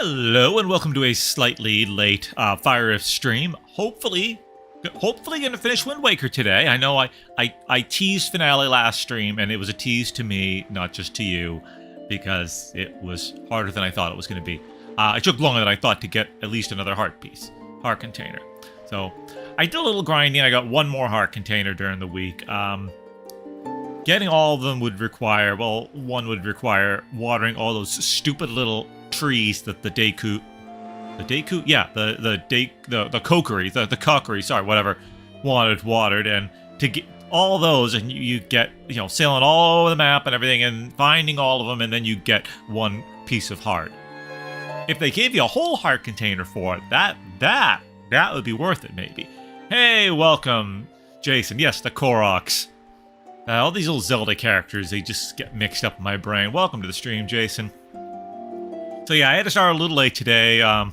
Hello and welcome to a slightly late FireRiffs stream. Hopefully gonna finish Wind Waker today. I know I teased finale last stream, and it was a tease to me, not just to you, because it was harder than I thought it was going to be. It took longer than I thought to get at least another heart container. So I did a little grinding. I got one more heart container during the week. Getting all of them would require, well, one would require watering all those stupid little trees that the cockery, sorry, whatever, wanted watered, and to get all those, and you get, you know, sailing all over the map and everything, and finding all of them, and then you get one piece of heart. If they gave you a whole heart container for it, that would be worth it, maybe. Hey, welcome, Jason. Yes, the Koroks. All these little Zelda characters, they just get mixed up in my brain. Welcome to the stream, Jason. So yeah, I had to start a little late today. I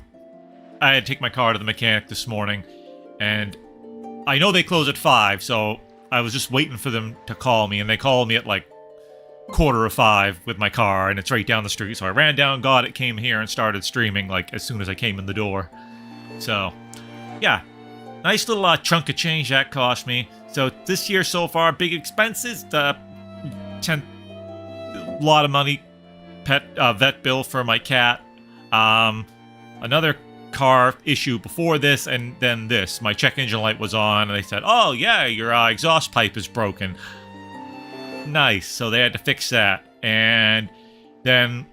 had to take my car to the mechanic this morning, and I know they close at 5, so I was just waiting for them to call me, and they called me at like 4:45 with my car, and it's right down the street. So I ran down, got it, came here, and started streaming like as soon as I came in the door. So, yeah, nice little chunk of change that cost me. So this year so far, big expenses, a lot of money, vet bill for my cat, another car issue before this, and then this. My check engine light was on, and they said, "Oh yeah, your exhaust pipe is broken." Nice. So they had to fix that, and then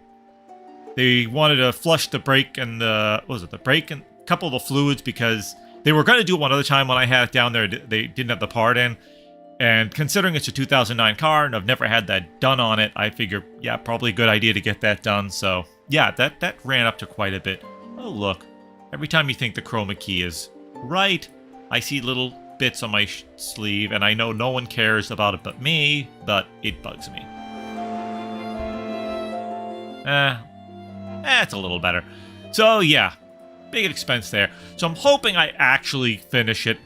they wanted to flush the brake and the brake and a couple of the fluids, because they were going to do it one other time when I had it down there. They didn't have the part in, and considering it's a 2009 car and I've never had that done on it, I figured, yeah, probably a good idea to get that done. So yeah, that ran up to quite a bit. Oh look, every time you think the chroma key is right, I see little bits on my sleeve, and I know no one cares about it but me, but it bugs me. It's a little better. So yeah, big expense there. So I'm hoping I actually finish it.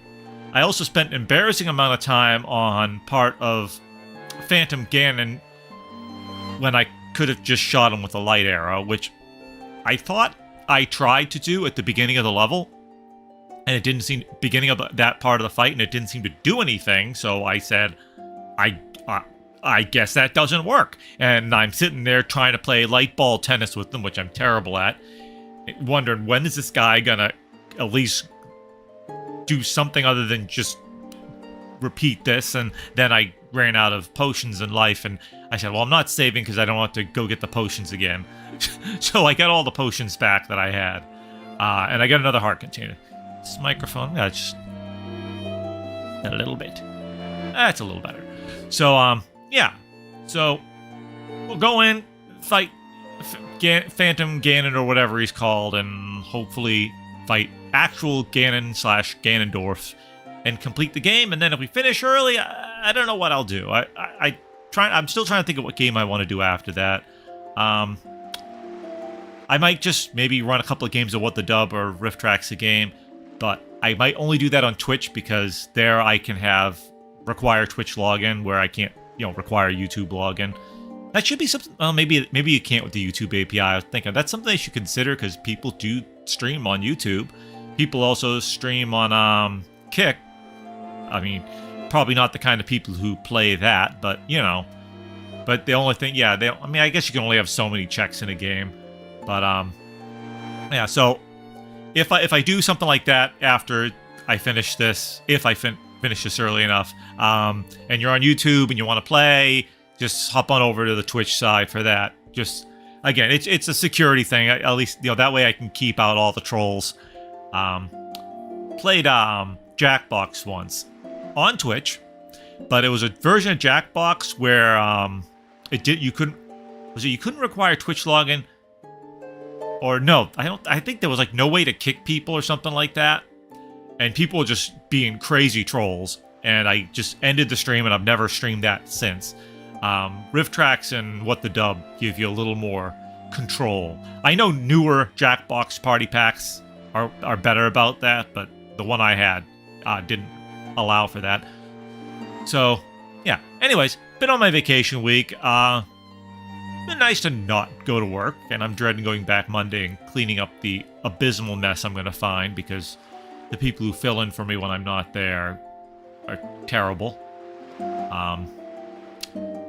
I also spent an embarrassing amount of time on part of Phantom Ganon when I could have just shot him with a light arrow, which I thought I tried to do at the beginning of the level, and it didn't seem, beginning of that part of the fight, and it didn't seem to do anything. So I said, I guess that doesn't work. And I'm sitting there trying to play light ball tennis with them, which I'm terrible at, wondering when is this guy gonna at least do something other than just repeat this. And then I ran out of potions in life, and I said, well, I'm not saving because I don't want to go get the potions again. So I got all the potions back that I had, and I got another heart container. This microphone, just a little bit. That's a little better. So, yeah. So, we'll go in, fight Phantom Ganon or whatever he's called, and hopefully fight actual Ganon / Ganondorf and complete the game. And then if we finish early, I don't know what I'll do. I'm still trying to think of what game I want to do after that. I might just maybe run a couple of games of What the Dub or Riff Tracks a game, but I might only do that on Twitch, because there I can require Twitch login, where I can't, require YouTube login. That should be something. Well, maybe you can't with the YouTube API. I was thinking that's something they should consider, because people do stream on YouTube. People also stream on Kick. I mean, probably not the kind of people who play that, but But the only thing, I guess you can only have so many checks in a game. But yeah. So if I do something like that after I finish this, if I finish this early enough, and you're on YouTube and you want to play, just hop on over to the Twitch side for that. Just, again, it's a security thing. At least, that way I can keep out all the trolls. Played Jackbox once on Twitch, but it was a version of Jackbox where you couldn't require Twitch login, or no, I think there was like no way to kick people or something like that, and people were just being crazy trolls, and I just ended the stream, and I've never streamed that since. Riff Tracks and What the Dub give you a little more control. I know newer Jackbox party packs are better about that, but the one I had didn't allow for that. So, yeah. Anyways, been on my vacation week. Been nice to not go to work, and I'm dreading going back Monday and cleaning up the abysmal mess I'm going to find, because the people who fill in for me when I'm not there are terrible.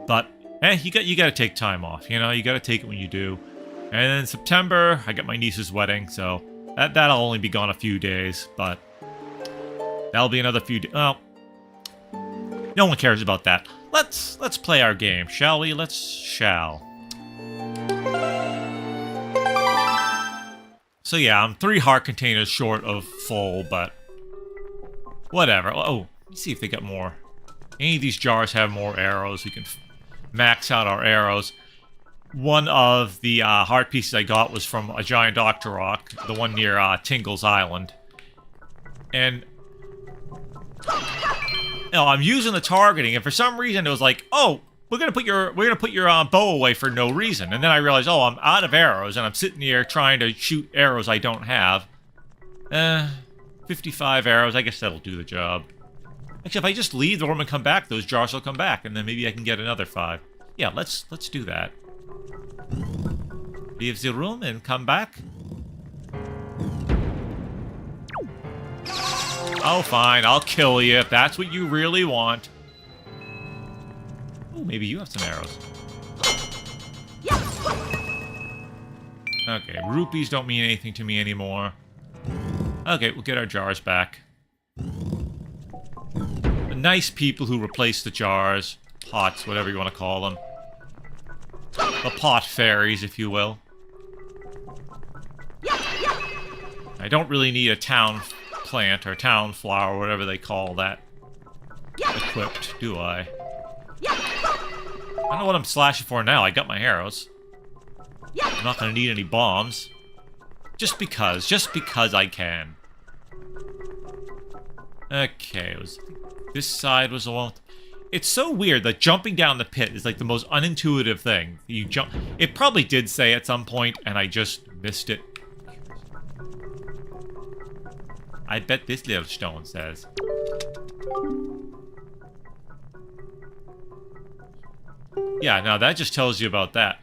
But you got to take time off. You got to take it when you do. And then in September, I got my niece's wedding, so that'll only be gone a few days, but that'll be another few days. Well, no one cares about that. Let's play our game, shall we? Shall. So yeah, I'm 3 heart containers short of full, but whatever. Oh, let's see if they got more. Any of these jars have more arrows. We can max out our arrows. One of the heart pieces I got was from a giant Dr. Rock, the one near Tingle's Island. And I'm using the targeting, and for some reason it was like, oh, we're gonna put your bow away for no reason. And then I realized, oh, I'm out of arrows, and I'm sitting here trying to shoot arrows I don't have. 55 arrows. I guess that'll do the job. Actually, if I just leave the room and come back, those jars will come back, and then maybe I can get another 5. Yeah, let's do that. Leave the room and come back. Oh, fine, I'll kill you if that's what you really want. Oh, maybe you have some arrows. Okay, rupees don't mean anything to me anymore. Okay, we'll get our jars back. The nice people who replace the jars, pots, whatever you want to call them. The pot fairies, if you will. I don't really need a town plant or town flower, whatever they call that, equipped, do I? I don't know what I'm slashing for now. I got my arrows. I'm not going to need any bombs. Just because I can. Okay, this side was the one. It's so weird that jumping down the pit is like the most unintuitive thing. You jump. It probably did say at some point, and I just missed it. I bet this little stone says. Yeah, now that just tells you about that.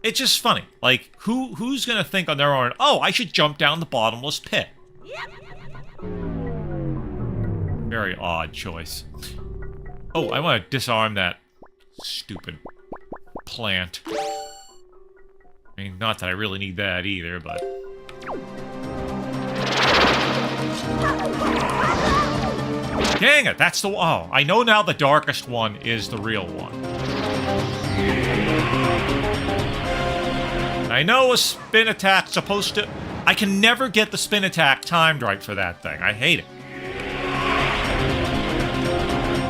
It's just funny. Like, who's gonna think on their own, oh, I should jump down the bottomless pit? Very odd choice. Oh, I want to disarm that stupid plant. I mean, not that I really need that either, but... Dang it, that's the... Oh, I know now the darkest one is the real one. I know a spin attack's supposed to... I can never get the spin attack timed right for that thing. I hate it.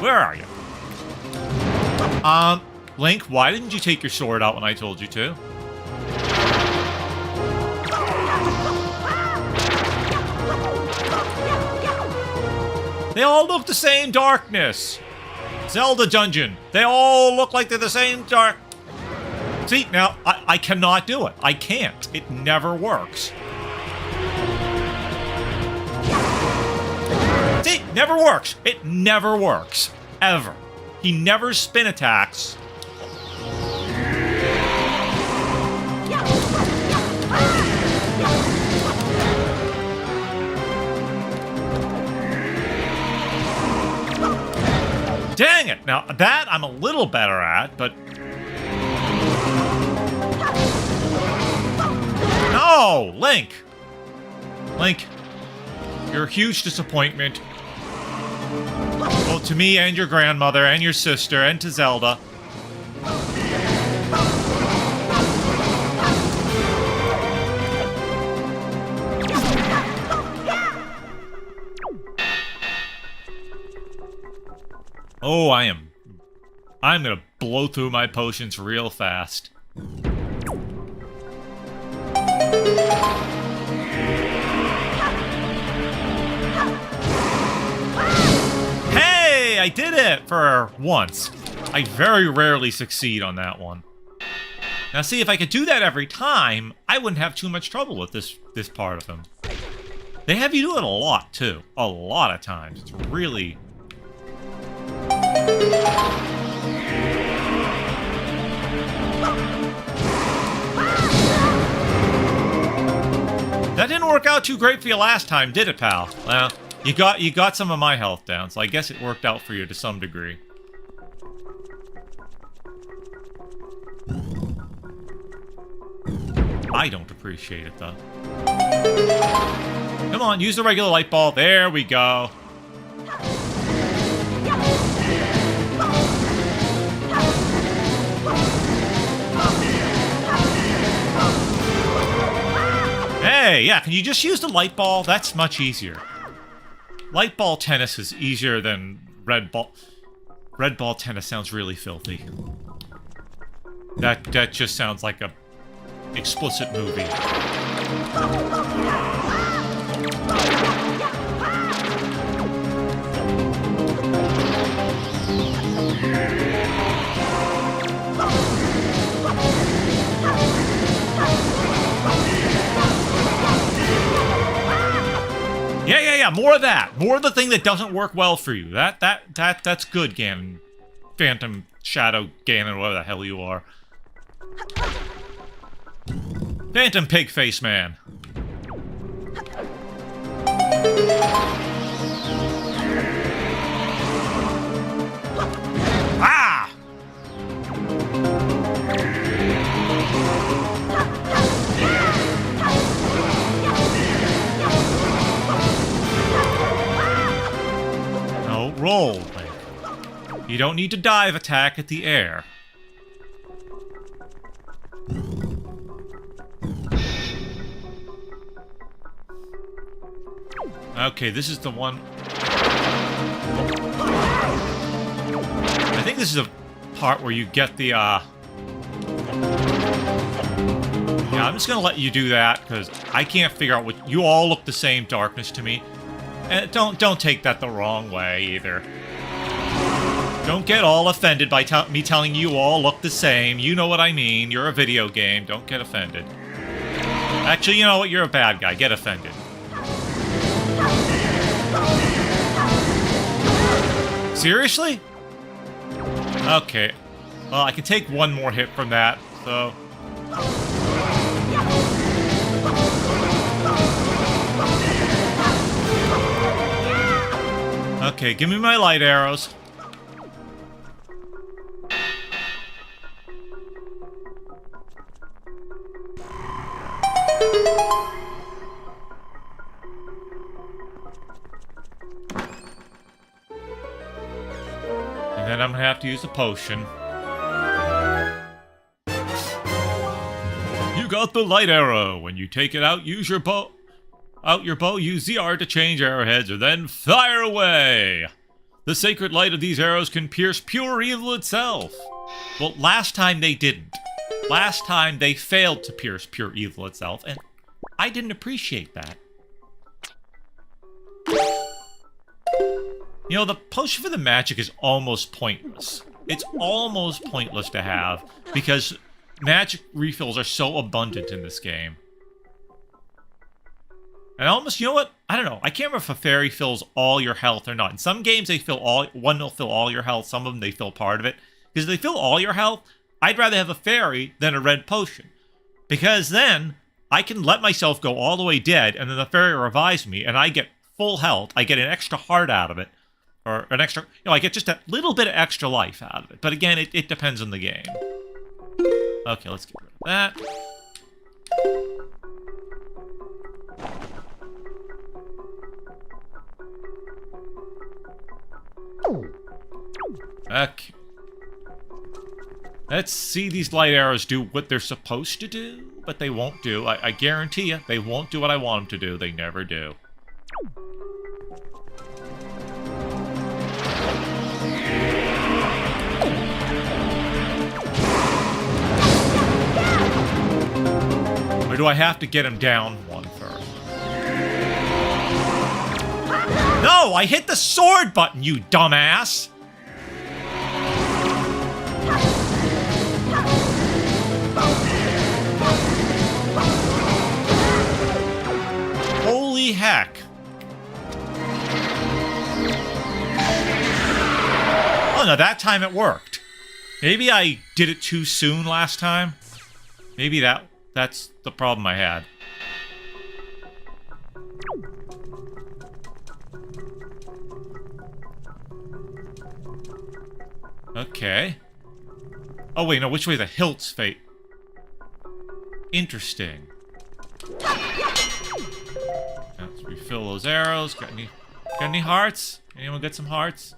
Where are you? Link, why didn't you take your sword out when I told you to? They all look the same darkness. Zelda dungeon. They all look like they're the same dark... See, now, I cannot do it. I can't. It never works. See, never works. It never works. Ever. He never spin attacks. Dang it! Now, that I'm a little better at, but... No! Link! Link, you're a huge disappointment. Both to me and your grandmother and your sister and to Zelda. Oh, I'm gonna blow through my potions real fast. Hey, I did it for once. I very rarely succeed on that one. Now see, if I could do that every time, I wouldn't have too much trouble with this part of them. They have you do it a lot, too. A lot of times. It's really... That didn't work out too great for you last time, did it, pal? Well, you got some of my health down, so I guess it worked out for you to some degree. I don't appreciate it, though. Come on, use the regular light ball. There we go. Hey, yeah, can you just use the light ball? That's much easier. Light ball tennis is easier than red ball. Red ball tennis sounds really filthy. That just sounds like a explicit movie. Yeah, more of that. More of the thing that doesn't work well for you. That's good, Ganon. Phantom Shadow Ganon, whatever the hell you are. Phantom Pig Face Man. Ah! No, roll, Link. You don't need to dive attack at the air. Okay, this is the one... I think this is a part where you get the, Yeah, I'm just gonna let you do that, because I can't figure out what... You all look the same darkness to me. And don't take that the wrong way, either. Don't get all offended by me telling you all look the same. You know what I mean. You're a video game. Don't get offended. Actually, you know what? You're a bad guy. Get offended. Seriously? Okay. Well, I can take one more hit from that, so... Okay, give me my light arrows. And then I'm gonna have to use a potion. You got the light arrow. When you take it out, use your bow. Use ZR to change arrowheads, or then fire away. The sacred light of these arrows can pierce pure evil itself. Well, last time they didn't. Last time they failed to pierce pure evil itself, and I didn't appreciate that. You know, the potion for the magic is almost pointless. It's almost pointless to have, because magic refills are so abundant in this game. And almost, you know what? I don't know. I can't remember if a fairy fills all your health or not. In some games, they fill all... One will fill all your health. Some of them, they fill part of it. Because if they fill all your health, I'd rather have a fairy than a red potion. Because then, I can let myself go all the way dead, and then the fairy revives me, and I get full health. I get an extra heart out of it. Or an extra... You know, I get just a little bit of extra life out of it. But again, it depends on the game. Okay, let's get rid of that. Okay. Let's see these light arrows do what they're supposed to do, but they won't do. I guarantee you, they won't do what I want them to do. They never do. Or do I have to get him down one first? No! I hit the sword button, you dumbass! Holy heck. Oh no, that time it worked. Maybe I did it too soon last time. Maybe that's the problem I had. Okay. Oh wait, no, which way the hilts fate? Interesting. Let's refill those arrows. Got any hearts? Anyone get some hearts?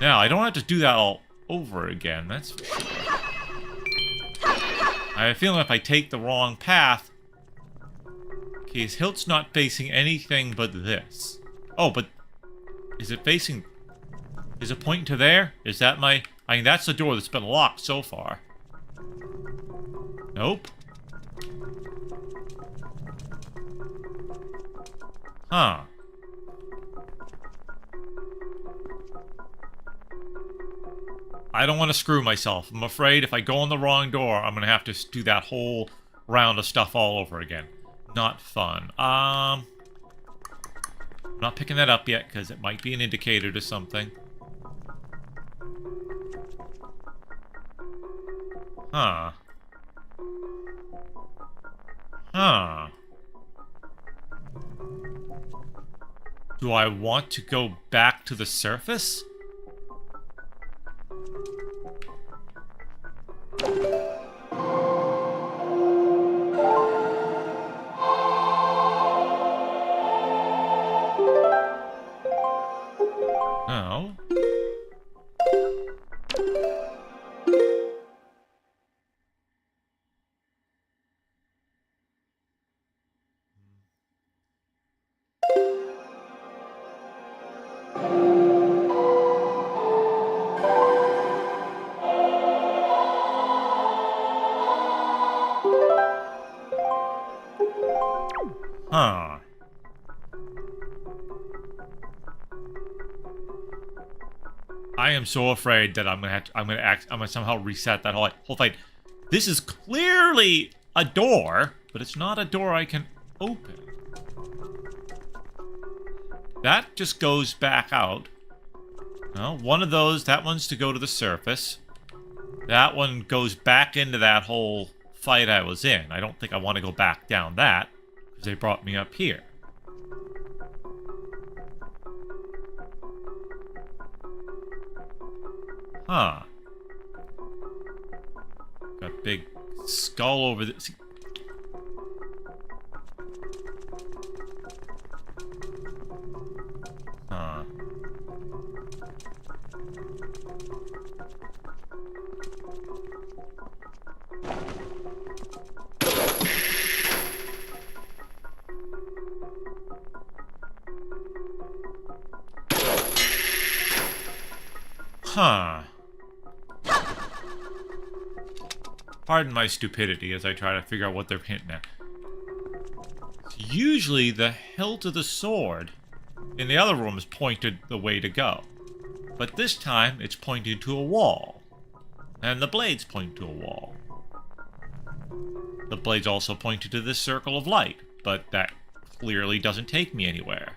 Now, I don't have to do that all over again, that's for sure. I have a feeling if I take the wrong path... Okay, his hilt's not facing anything but this. Oh, but... Is it facing... Is it pointing to there? Is that my... I mean, that's the door that's been locked so far. Nope. Huh. I don't want to screw myself. I'm afraid if I go in the wrong door, I'm going to have to do that whole round of stuff all over again. Not fun. I'm not picking that up yet because it might be an indicator to something. Huh. Huh. Do I want to go back to the surface? No. Huh. I am so afraid that I'm gonna somehow reset that whole fight. This is clearly a door, but it's not a door I can open. That just goes back out. No, one of those, that one's to go to the surface. That one goes back into that whole fight I was in. I don't think I want to go back down that, because they brought me up here. Huh. Got big skull over this. Huh. Huh. Pardon my stupidity as I try to figure out what they're hinting at. Usually the hilt of the sword in the other room is pointed the way to go. But this time it's pointed to a wall. And the blades point to a wall. The blades also pointed to this circle of light, but that clearly doesn't take me anywhere.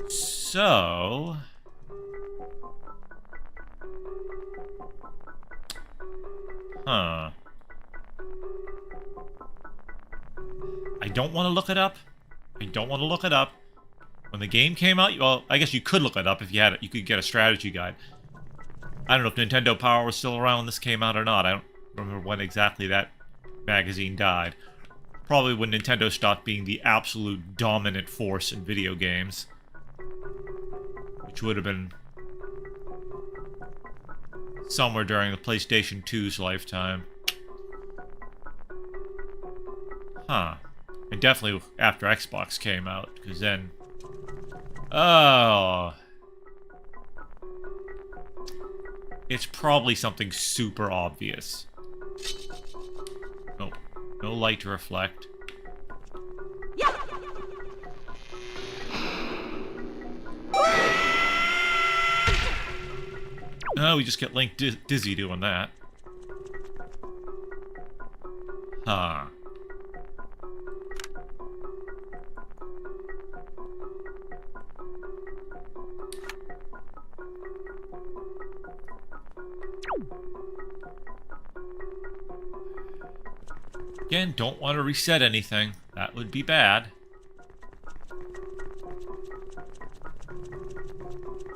So... Huh. I don't want to look it up. I don't want to look it up. When the game came out, well, I guess you could look it up if you had it. You could get a strategy guide. I don't know if Nintendo Power was still around when this came out or not. I don't remember when exactly that magazine died. Probably when Nintendo stopped being the absolute dominant force in video games. Which would have been somewhere during the PlayStation 2's lifetime. Huh. And definitely after Xbox came out, because then... Oh... It's probably something super obvious. Nope. No light to reflect. No, we just get Link dizzy doing that. Huh. Again, don't want to reset anything. That would be bad.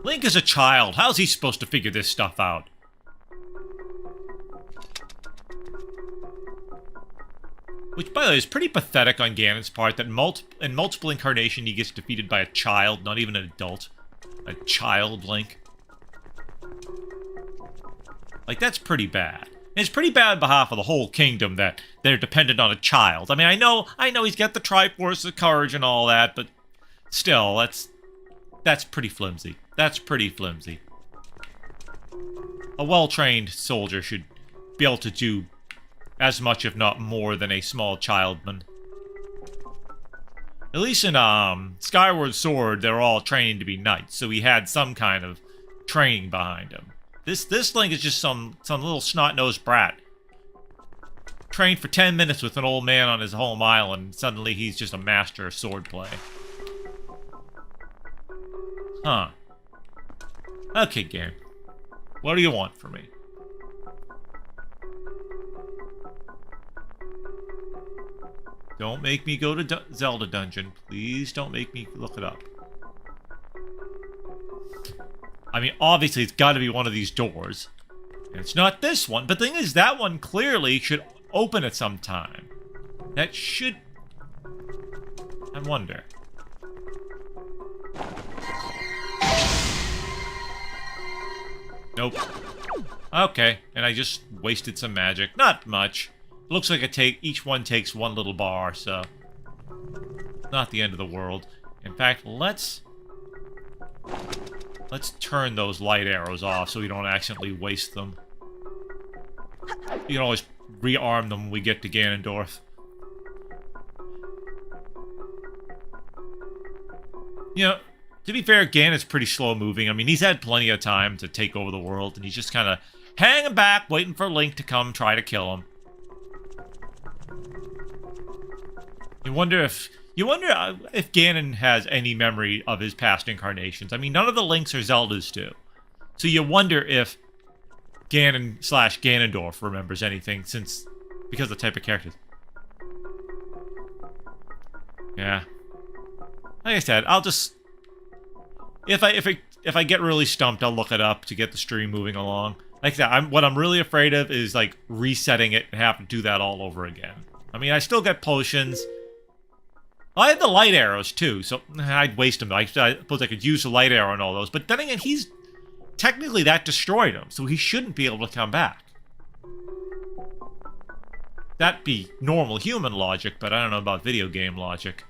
Link is a child. How's he supposed to figure this stuff out? Which, by the way, is pretty pathetic on Ganon's part that in multiple incarnation he gets defeated by a child, not even an adult. A child Link. Like, that's pretty bad. And it's pretty bad on behalf of the whole kingdom that they're dependent on a child. I mean, I know he's got the Triforce of Courage and all that, but still, that's pretty flimsy. That's pretty flimsy. A well-trained soldier should be able to do as much, if not more, than a small childman. At least in Skyward Sword, they're all training to be knights, so he had some kind of training behind him. This Link is just some little snot-nosed brat. Trained for 10 minutes with an old man on his home island, and suddenly he's just a master of swordplay. Huh. Okay, game. What do you want from me? Don't make me go to Zelda Dungeon. Please don't make me look it up. I mean, obviously it's got to be one of these doors. And it's not this one, but the thing is, that one clearly should open at some time. That should... I wonder. Nope. Okay, and I just wasted some magic. Not much. Looks like each one takes one little bar, so... not the end of the world. In fact, let's turn those light arrows off so we don't accidentally waste them. You can always rearm them when we get to Ganondorf. You know, to be fair, Ganon's pretty slow moving. I mean, he's had plenty of time to take over the world, and he's just kind of hanging back, waiting for Link to come try to kill him. You wonder if Ganon has any memory of his past incarnations. I mean, none of the Links or Zeldas do. So you wonder if Ganon/Ganondorf remembers anything, because of the type of characters. Yeah. Like I said, I'll just... If I get really stumped, I'll look it up to get the stream moving along. Like that, what I'm really afraid of is, like, resetting it and having to do that all over again. I mean, I still get potions. I had the light arrows, too, so I'd waste them. I suppose I could use the light arrow and all those. But then again, technically, that destroyed him, so he shouldn't be able to come back. That'd be normal human logic, but I don't know about video game logic.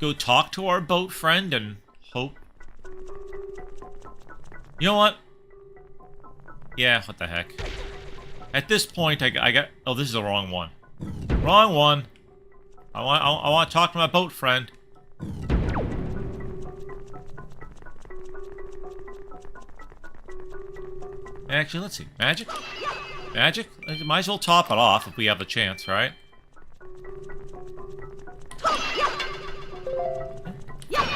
Go talk to our boat friend and hope. You know what? Yeah, what the heck. At this point, I got... Oh, this is the wrong one. Wrong one. I want to talk to my boat friend. Actually, let's see. Magic? Magic? Might as well top it off if we have a chance, right?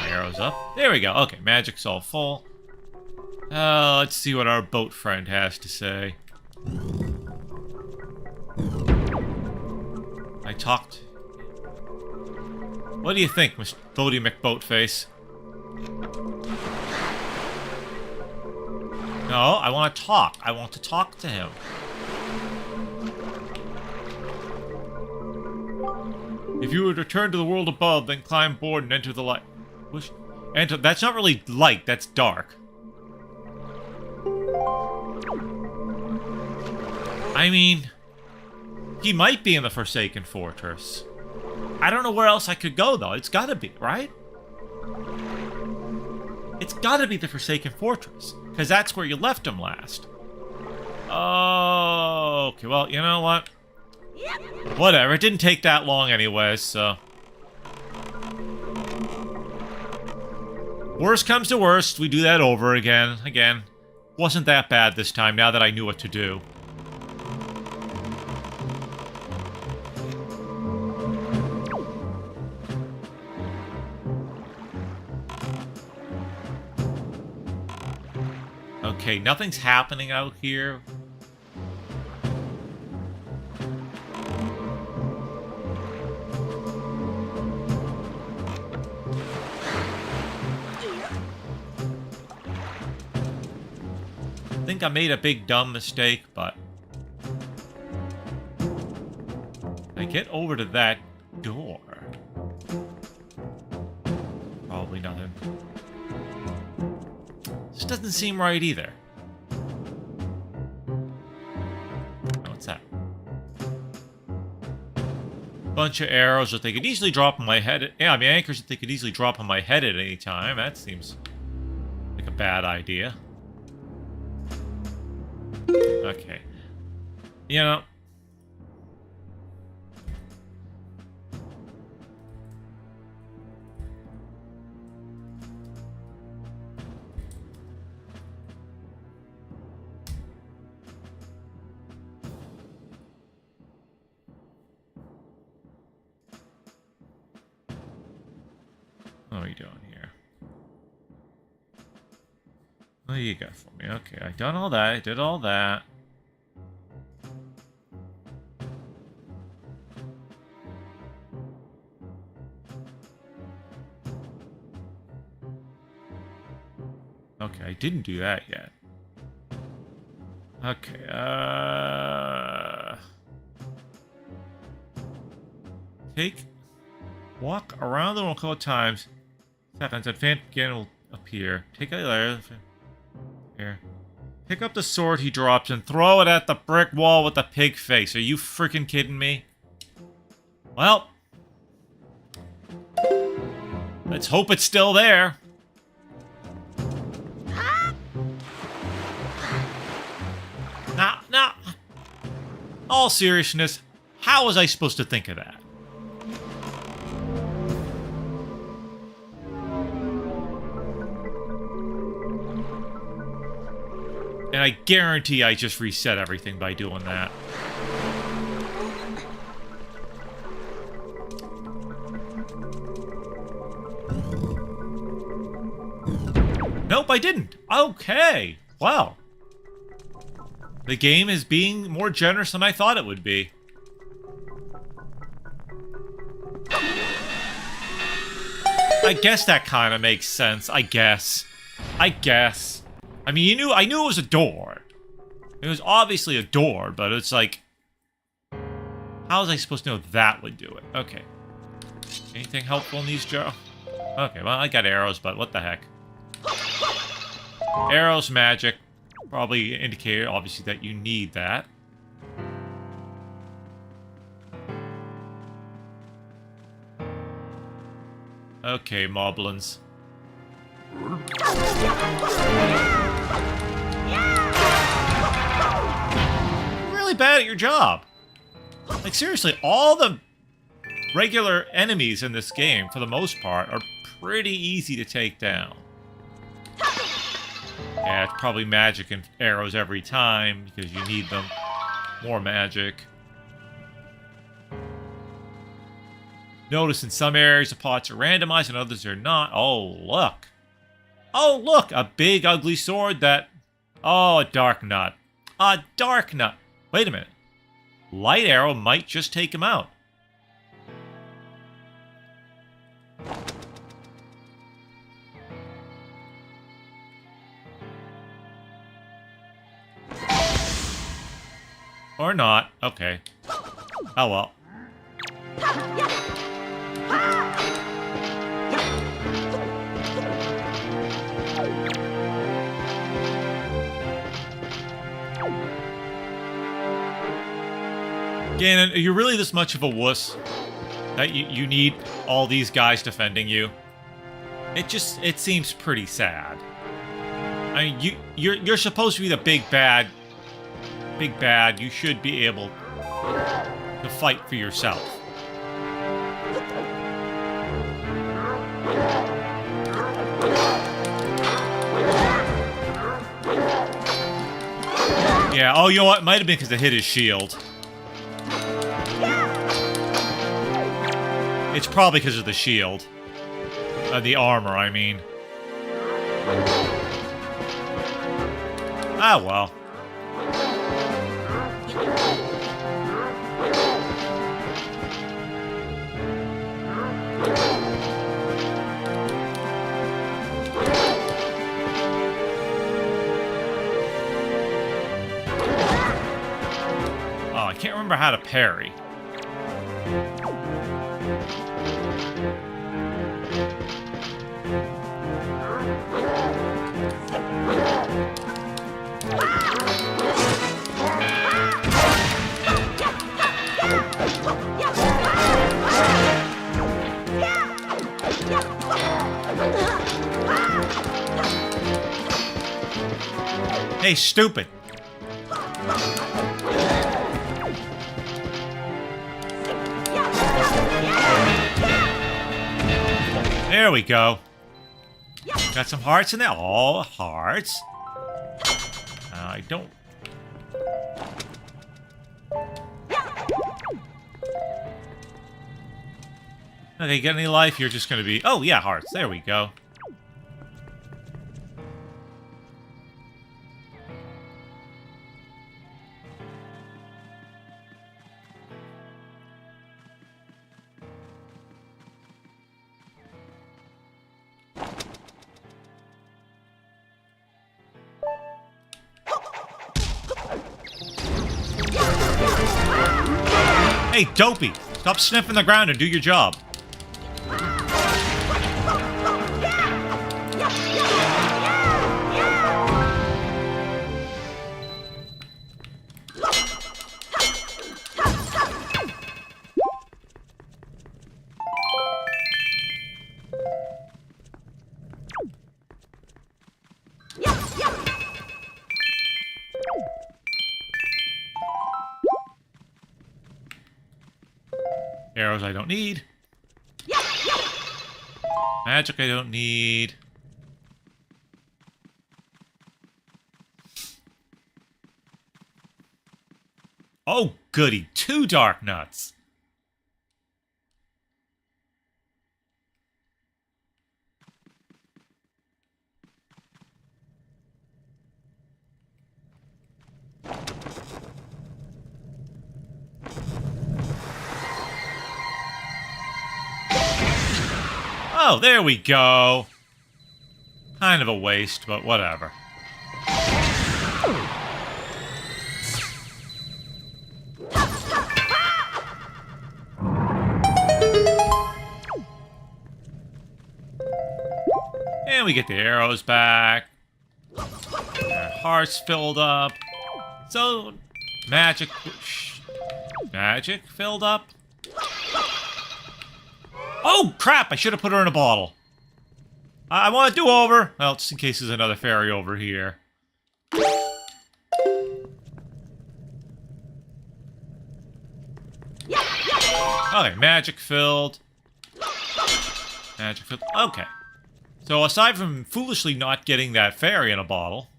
Arrows up. There we go. Okay, magic's all full. Let's see what our boat friend has to say. I talked. What do you think, Miss Bodie McBoatface? No, I want to talk. I want to talk to him. If you would return to the world above, then climb board and enter the light. Enter. That's not really light. That's dark. I mean, he might be in the Forsaken Fortress. I don't know where else I could go, though. It's gotta be, right? It's gotta be the Forsaken Fortress, because that's where you left him last. Oh, okay, well, you know what? Whatever, it didn't take that long anyways, so... Worst comes to worst, we do that over again. Again, wasn't that bad this time, now that I knew what to do. Okay, nothing's happening out here. I think I made a big dumb mistake, but... I get over to that door. Probably nothing. This doesn't seem right either. What's that? Bunch of arrows that they could easily drop on my head. Yeah, I mean, anchors that they could easily drop on my head at any time. That seems like a bad idea. Okay. You know. What are you doing here? What do you got for me? Okay, I done all that. I did all that. Okay, I didn't do that yet. Okay, walk around the room a couple times. Seconds, and Phantom Ganon will appear. Take a layer. Here. Pick up the sword he drops and throw it at the brick wall with the pig face. Are you freaking kidding me? Well, let's hope it's still there. Now, all seriousness, how was I supposed to think of that? And I guarantee I just reset everything by doing that. Nope, I didn't. Okay. Wow. The game is being more generous than I thought it would be. I guess that kind of makes sense. I guess. I mean, I knew it was a door. It was obviously a door, but it's like, how was I supposed to know that would do it? Okay. Anything helpful in these, Joe? Okay, well, I got arrows, but what the heck? Arrows, magic. Probably indicator, obviously, that you need that. Okay, moblins. You're really bad at your job. Like, seriously, all the regular enemies in this game, for the most part, are pretty easy to take down. Yeah, it's probably magic and arrows every time, because you need them. More magic. Notice in some areas the pots are randomized and others are not. Oh, look. Oh, look! A big, ugly sword that... Oh, a dark nut. A dark nut. Wait a minute. Light arrow might just take him out. Or not. Okay. Oh, well. Ganon, are you really this much of a wuss that you need all these guys defending you? It seems pretty sad. I mean, you're supposed to be the big bad. Big bad. You should be able to fight for yourself. Yeah, oh, you know what? It might have been because it hit his shield. It's probably because of the shield. The armor, I mean. Ah, well. Oh, I can't remember how to parry. Hey, stupid. There we go. Got some hearts in there. Oh, hearts. I don't... Okay, get any life? You're just gonna be... Oh, yeah, hearts. There we go. Hey, Dopey! Stop sniffing the ground and do your job. Arrows I don't need. Magic I don't need. Oh, goody. 2 dark nuts. Oh, there we go. Kind of a waste, but whatever. And we get the arrows back. Our hearts filled up. So, magic filled up. Oh, crap! I should have put her in a bottle. I want a do-over. Well, just in case there's another fairy over here. Okay, magic filled. Magic filled. Okay. So aside from foolishly not getting that fairy in a bottle,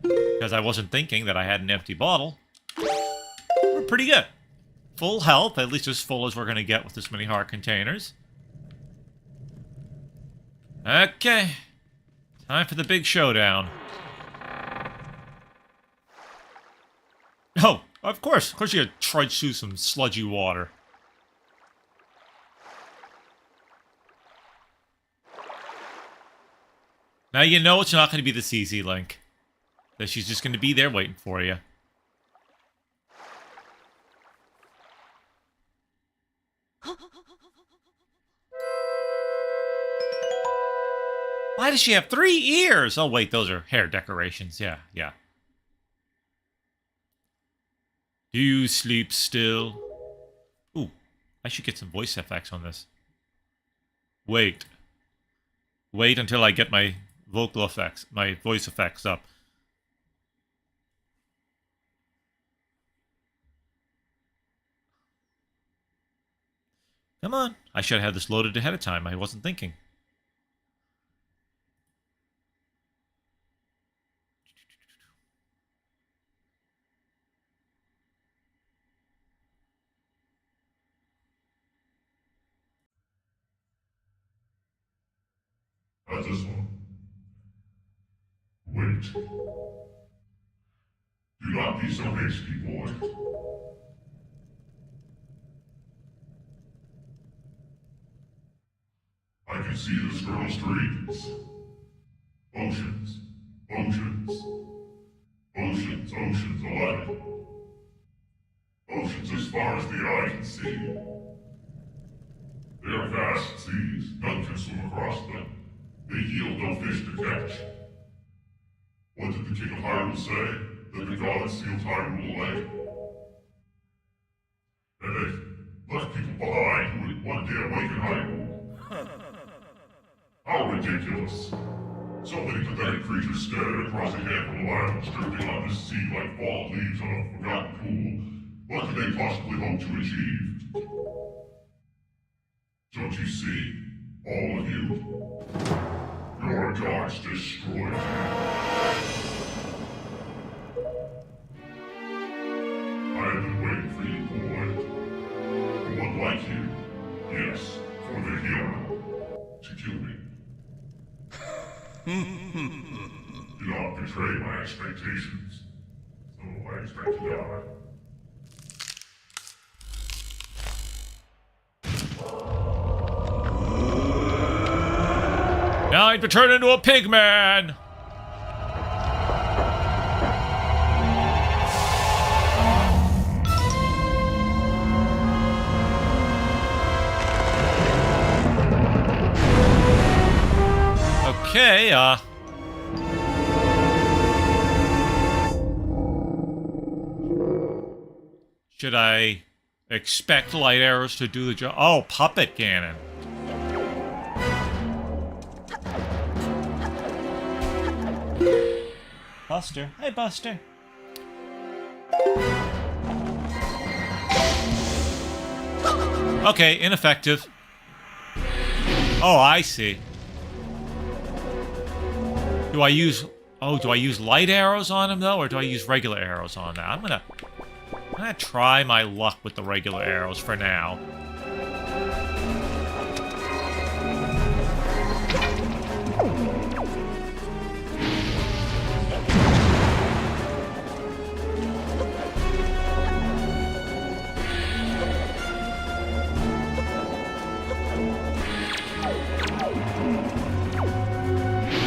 because I wasn't thinking that I had an empty bottle, we're pretty good. Full health, at least as full as we're going to get with this many heart containers. Okay. Time for the big showdown. Oh, of course. Of course you gotta trudge through some sludgy water. Now you know it's not going to be the CZ Link. That she's just going to be there waiting for you. Why does she have 3 ears? Oh, wait, those are hair decorations. Yeah, yeah. Do you sleep still? Ooh, I should get some voice effects on this. Wait. Wait until I get my vocal effects, my voice effects up. Come on. I should have had this loaded ahead of time. I wasn't thinking. How's this one? Wait. Do not be so hasty, boy. I can see the scroll streams. Oceans. Oceans. Oceans, oceans alike. Oceans as far as the eye can see. They are vast seas, none can swim across them. They yield no fish to catch. What did the King of Hyrule say? That the gods sealed Hyrule away? And they left people behind who would one day awaken Hyrule. How ridiculous. So many pathetic creatures scattered across a handful of islands drifting on this sea like fallen leaves on a forgotten pool. What could they possibly hope to achieve? Don't you see? All of you. Your gods destroyed you. I have been waiting for you, boy. For one like you. Yes, for the hero. To kill me. Do not betray my expectations. So I expect to die. Now to turn into a pig man! Okay, should I expect light arrows to do the job? Oh, puppet Ganon. Buster. Hey, Buster. Okay, ineffective. Oh, I see. Do I use light arrows on him, though, or do I use regular arrows on that? I'm gonna try my luck with the regular arrows for now.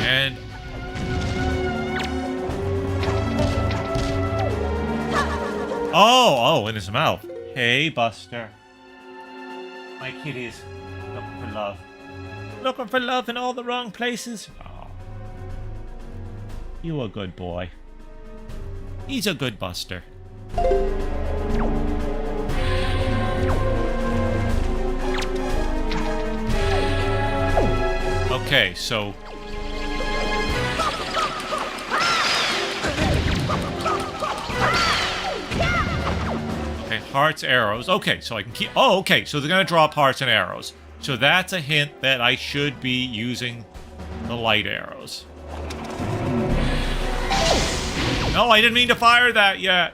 And oh, in his mouth. Hey, Buster. My kitty's looking for love. Looking for love in all the wrong places. Oh. You a good boy. He's a good Buster. Okay, so hearts, arrows. Okay, so I can keep... Oh, okay, so they're going to drop hearts and arrows. So that's a hint that I should be using the light arrows. No, I didn't mean to fire that yet.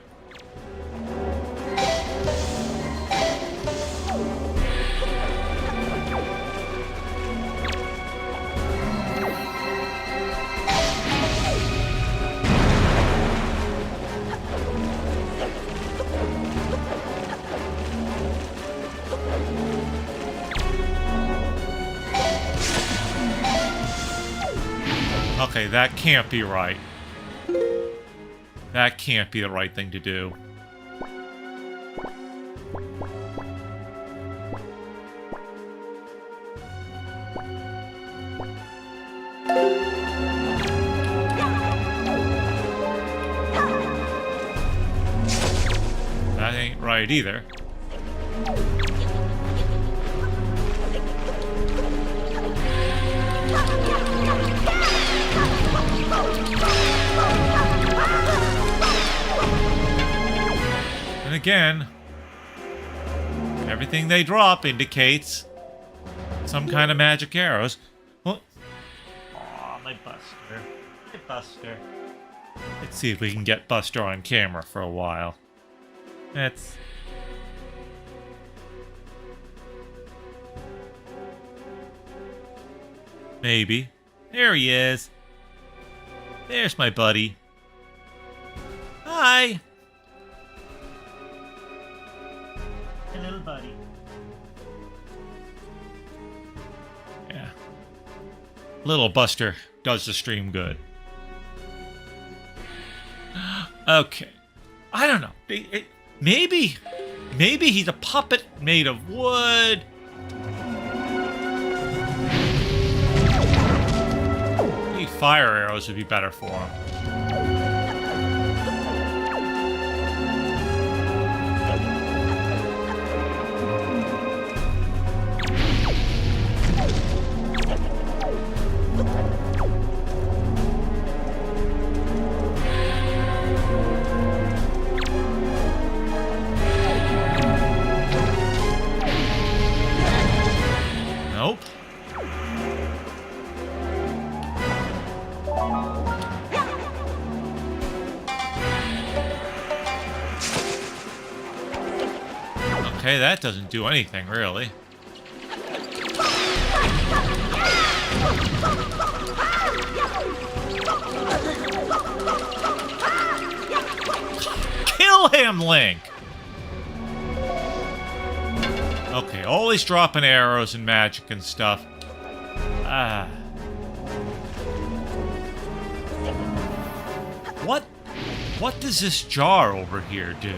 Okay, that can't be right. That can't be the right thing to do. That ain't right either. And again, everything they drop indicates some kind of magic arrows. Well, aw, my Buster. My Buster. Let's see if we can get Buster on camera for a while. That's... maybe. There he is. There's my buddy. Hi. Hello, buddy. Yeah. Little Buster does the stream good. Okay. I don't know. Maybe he's a puppet made of wood. Maybe fire arrows would be better for him. Nope. Okay, that doesn't do anything, really. Kill him, Link! Okay, always dropping arrows and magic and stuff. Ah. What does this jar over here do?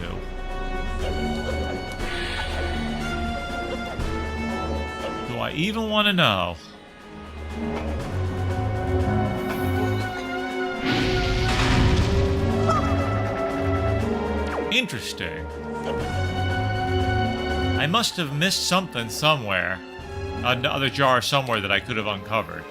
Do I even want to know? Interesting. I must have missed something somewhere. Another jar somewhere that I could have uncovered.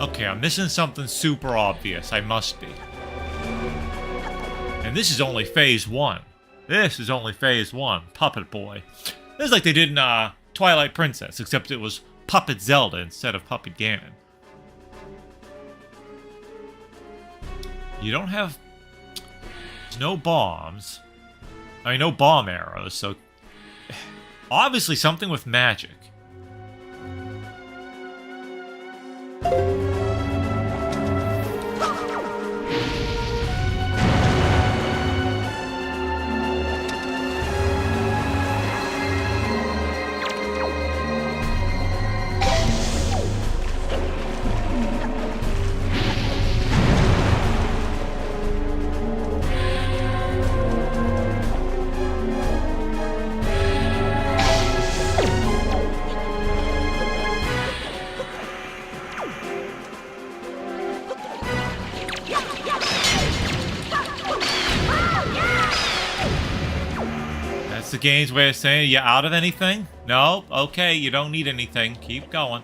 Okay, I'm missing something super obvious. I must be. And this is only phase 1. This is only phase 1. Puppet Boy. This is like they did in Twilight Princess, except it was Puppet Zelda instead of Puppet Ganon. You don't have... There's no bombs. I mean, no bomb arrows, so... Obviously something with magic. The game's way of saying, you out of anything? No? Okay, you don't need anything. Keep going.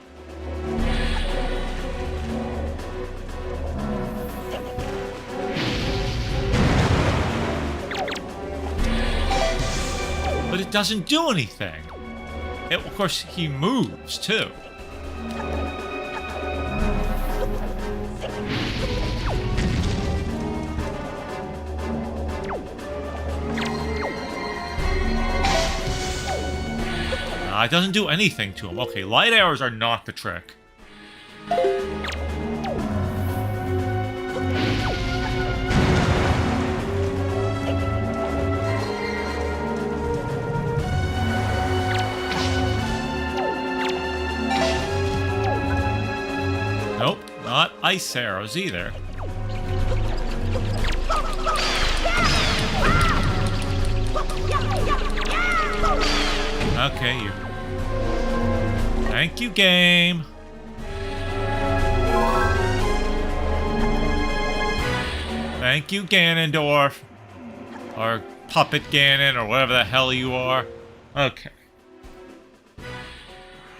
But it doesn't do anything. Of course, he moves, too. It doesn't do anything to him. Okay, light arrows are not the trick. Nope, not ice arrows either. Okay, you... Thank you, game. Thank you, Ganondorf. Or Puppet Ganon, or whatever the hell you are. Okay.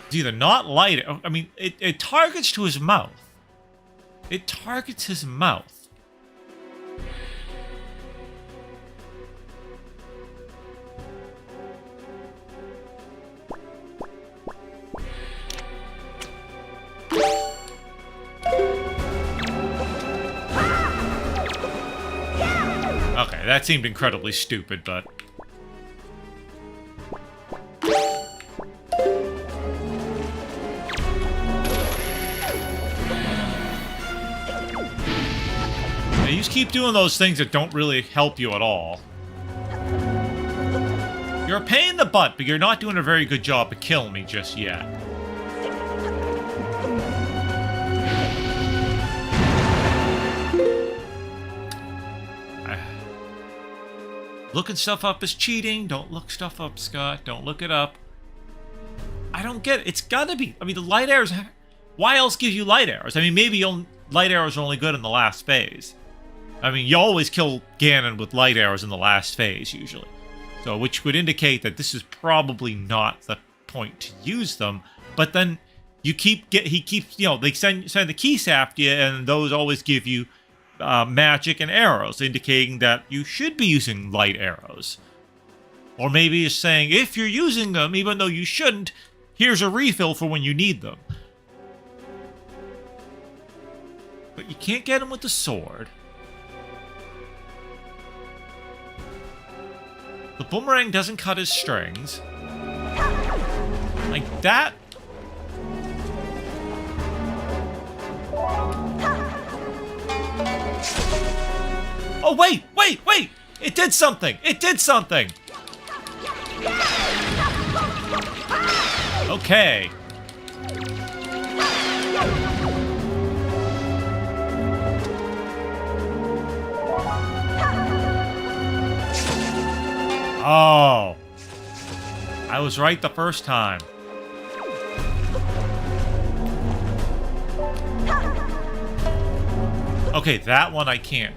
It's either not light... I mean, it targets to his mouth. It targets his mouth. Okay, that seemed incredibly stupid, but... Yeah, you just keep doing those things that don't really help you at all. You're a pain in the butt, but you're not doing a very good job of killing me just yet. Looking stuff up is cheating. Don't look stuff up, Scott. Don't look it up. I don't get it. It's gotta be... I mean, the light arrows... why else give you light arrows? I mean, maybe light arrows are only good in the last phase. I mean, you always kill Ganon with light arrows in the last phase, usually. So, which would indicate that this is probably not the point to use them. But then he keeps, you know, they send the keys after you, and those always give you magic and arrows, indicating that you should be using light arrows. Or maybe it's saying, if you're using them, even though you shouldn't, here's a refill for when you need them. But you can't get him with the sword. The boomerang doesn't cut his strings. Like that. Oh, wait! It did something! Okay. Oh. I was right the first time. Okay, that one I can't.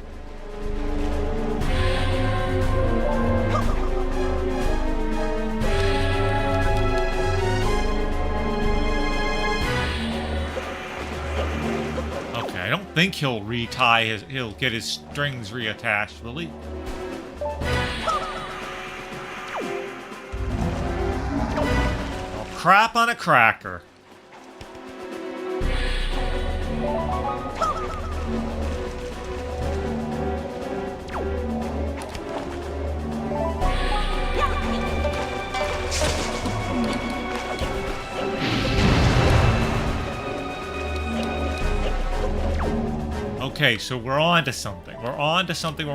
Okay, I don't think he'll he'll get his strings reattached, will he? Oh, crap on a cracker. Okay, so we're on to something. We're on to something.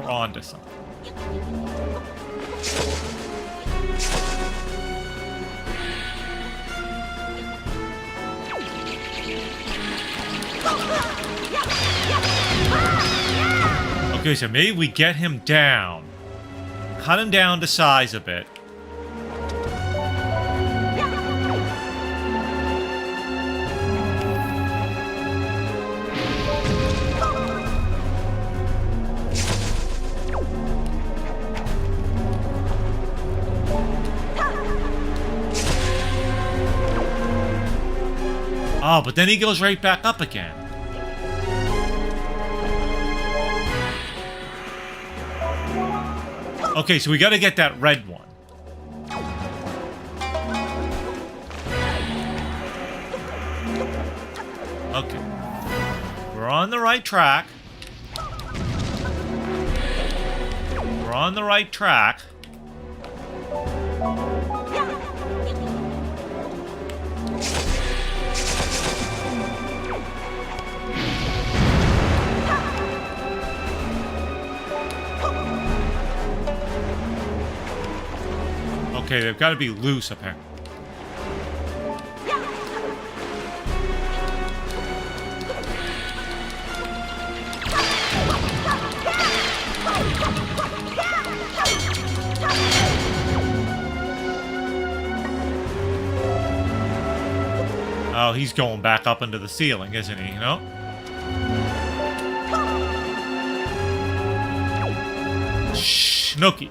Okay, so maybe we get him down. Cut him down to size a bit. Oh, but then he goes right back up again. Okay, so we gotta get that red one. Okay. We're on the right track. Okay, they've got to be loose, apparently. Oh, he's going back up into the ceiling, isn't he? You know? Snooky.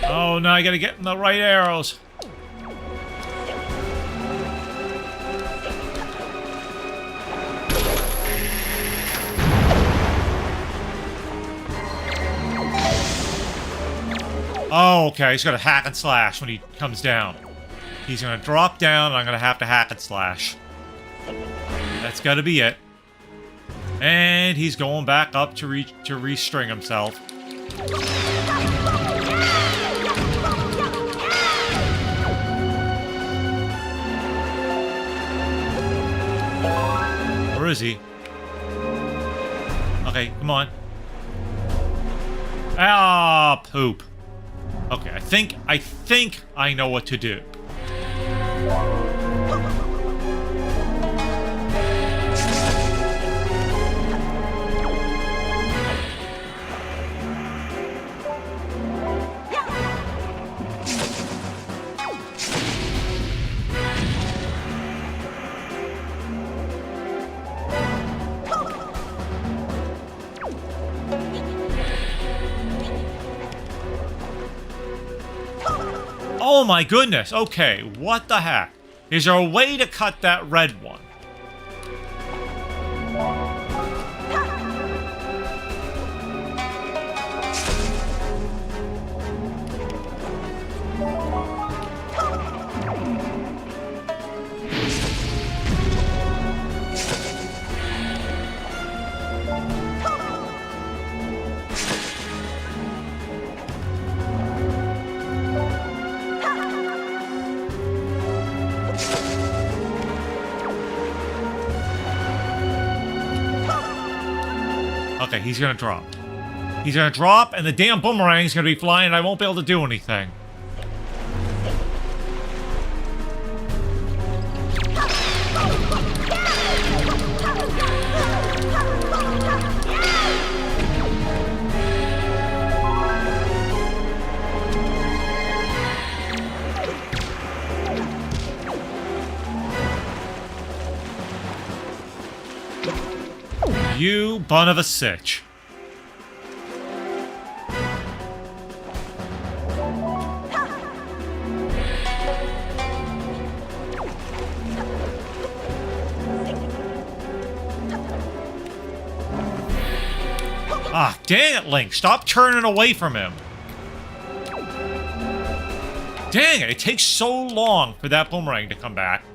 Oh, now I gotta get in the right arrows. Oh, okay, he's gonna hack and slash when he comes down. He's gonna drop down, and I'm gonna have to hack and slash. That's gotta be it. And he's going back up to restring himself. Where is he? Okay, come on. Ah, poop. Okay, I think I know what to do. Oh my goodness, okay, what the heck? Is there a way to cut that red one? Okay, he's gonna drop. He's gonna drop, and the damn boomerang's gonna be flying, and I won't be able to do anything. You bun of a sitch. Ah, dang it, Link. Stop turning away from him. Dang it, it takes so long for that boomerang to come back.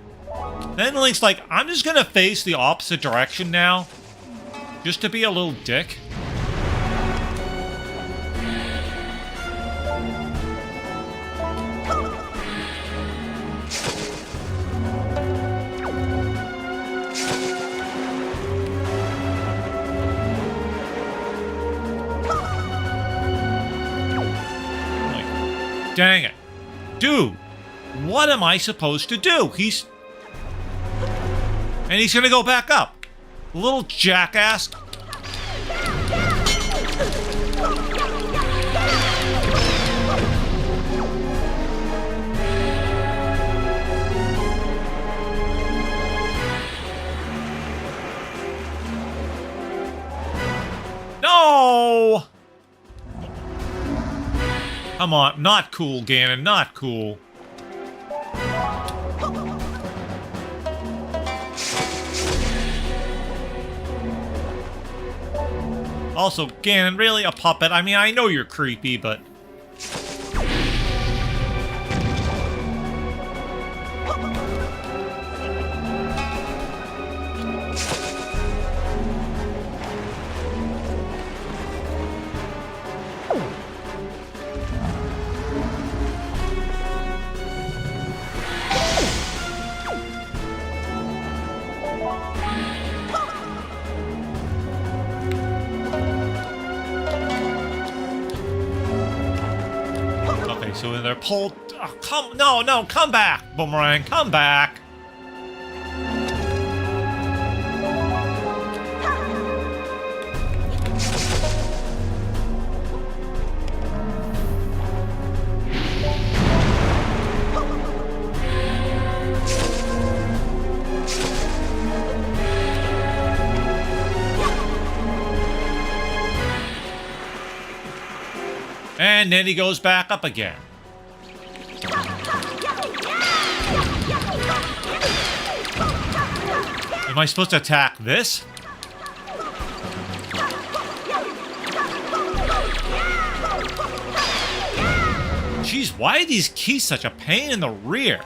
Then Link's like, I'm just gonna face the opposite direction now. Just to be a little dick. Like, dang it. Dude, what am I supposed to do? And he's gonna go back up. Little jackass. No! Come on, not cool, Ganon, not cool. Also, Ganon, really a puppet? I mean, I know you're creepy, but... So when they're pulled... Oh, no, come back, Boomerang, come back! And then he goes back up again. Am I supposed to attack this? Jeez, why are these keys such a pain in the rear?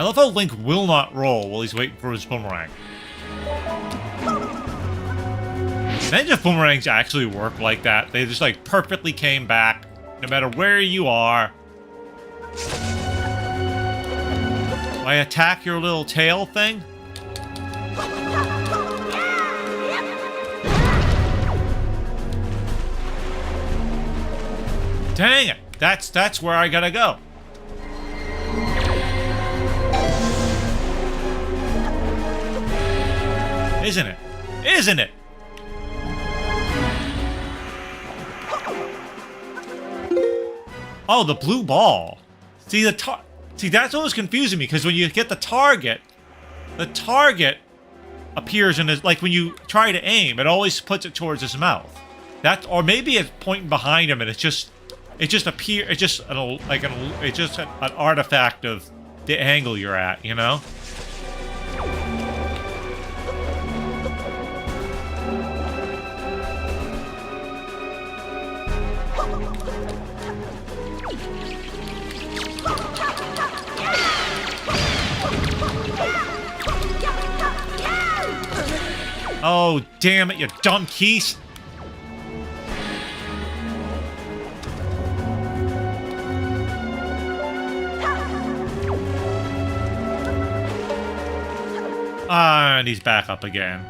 love how Link will not roll while he's waiting for his boomerang. Imagine if boomerangs actually work like that. They just like perfectly came back, no matter where you are. I attack your little tail thing? Dang it! That's where I gotta go. Isn't it? Isn't it? Oh, the blue ball. See that's what was confusing me, because when you get the target appears in his, like when you try to aim, it always puts it towards his mouth. That, or maybe it's pointing behind him and it's just an artifact of the angle you're at, you know? Oh, damn it, you dumb keys. And he's back up again.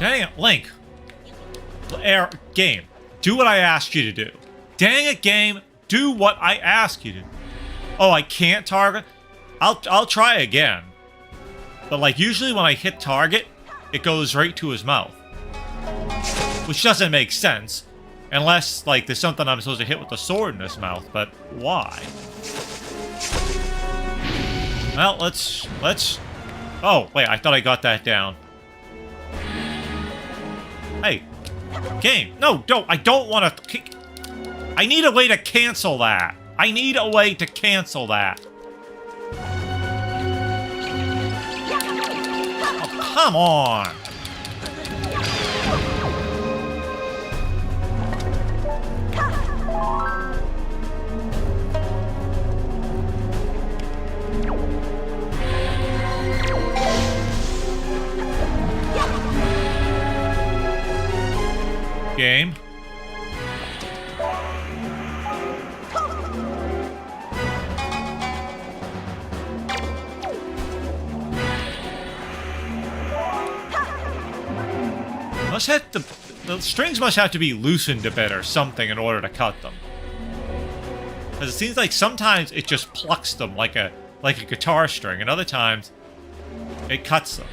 Dang it, Link. Game, do what I asked you to do. Dang it, game, do what I asked you to do. Oh, I can't target? I'll try again. But like usually when I hit target, it goes right to his mouth. Which doesn't make sense. Unless like there's something I'm supposed to hit with the sword in his mouth, but why? Well, let's oh, wait, I thought I got that down. Hey, game. No, don't. I don't want to. I need a way to cancel that. I need a way to cancel that. Oh, come on. Game. Must have the strings must have to be loosened a bit or something in order to cut them. Because it seems like sometimes it just plucks them like a guitar string, and other times it cuts them.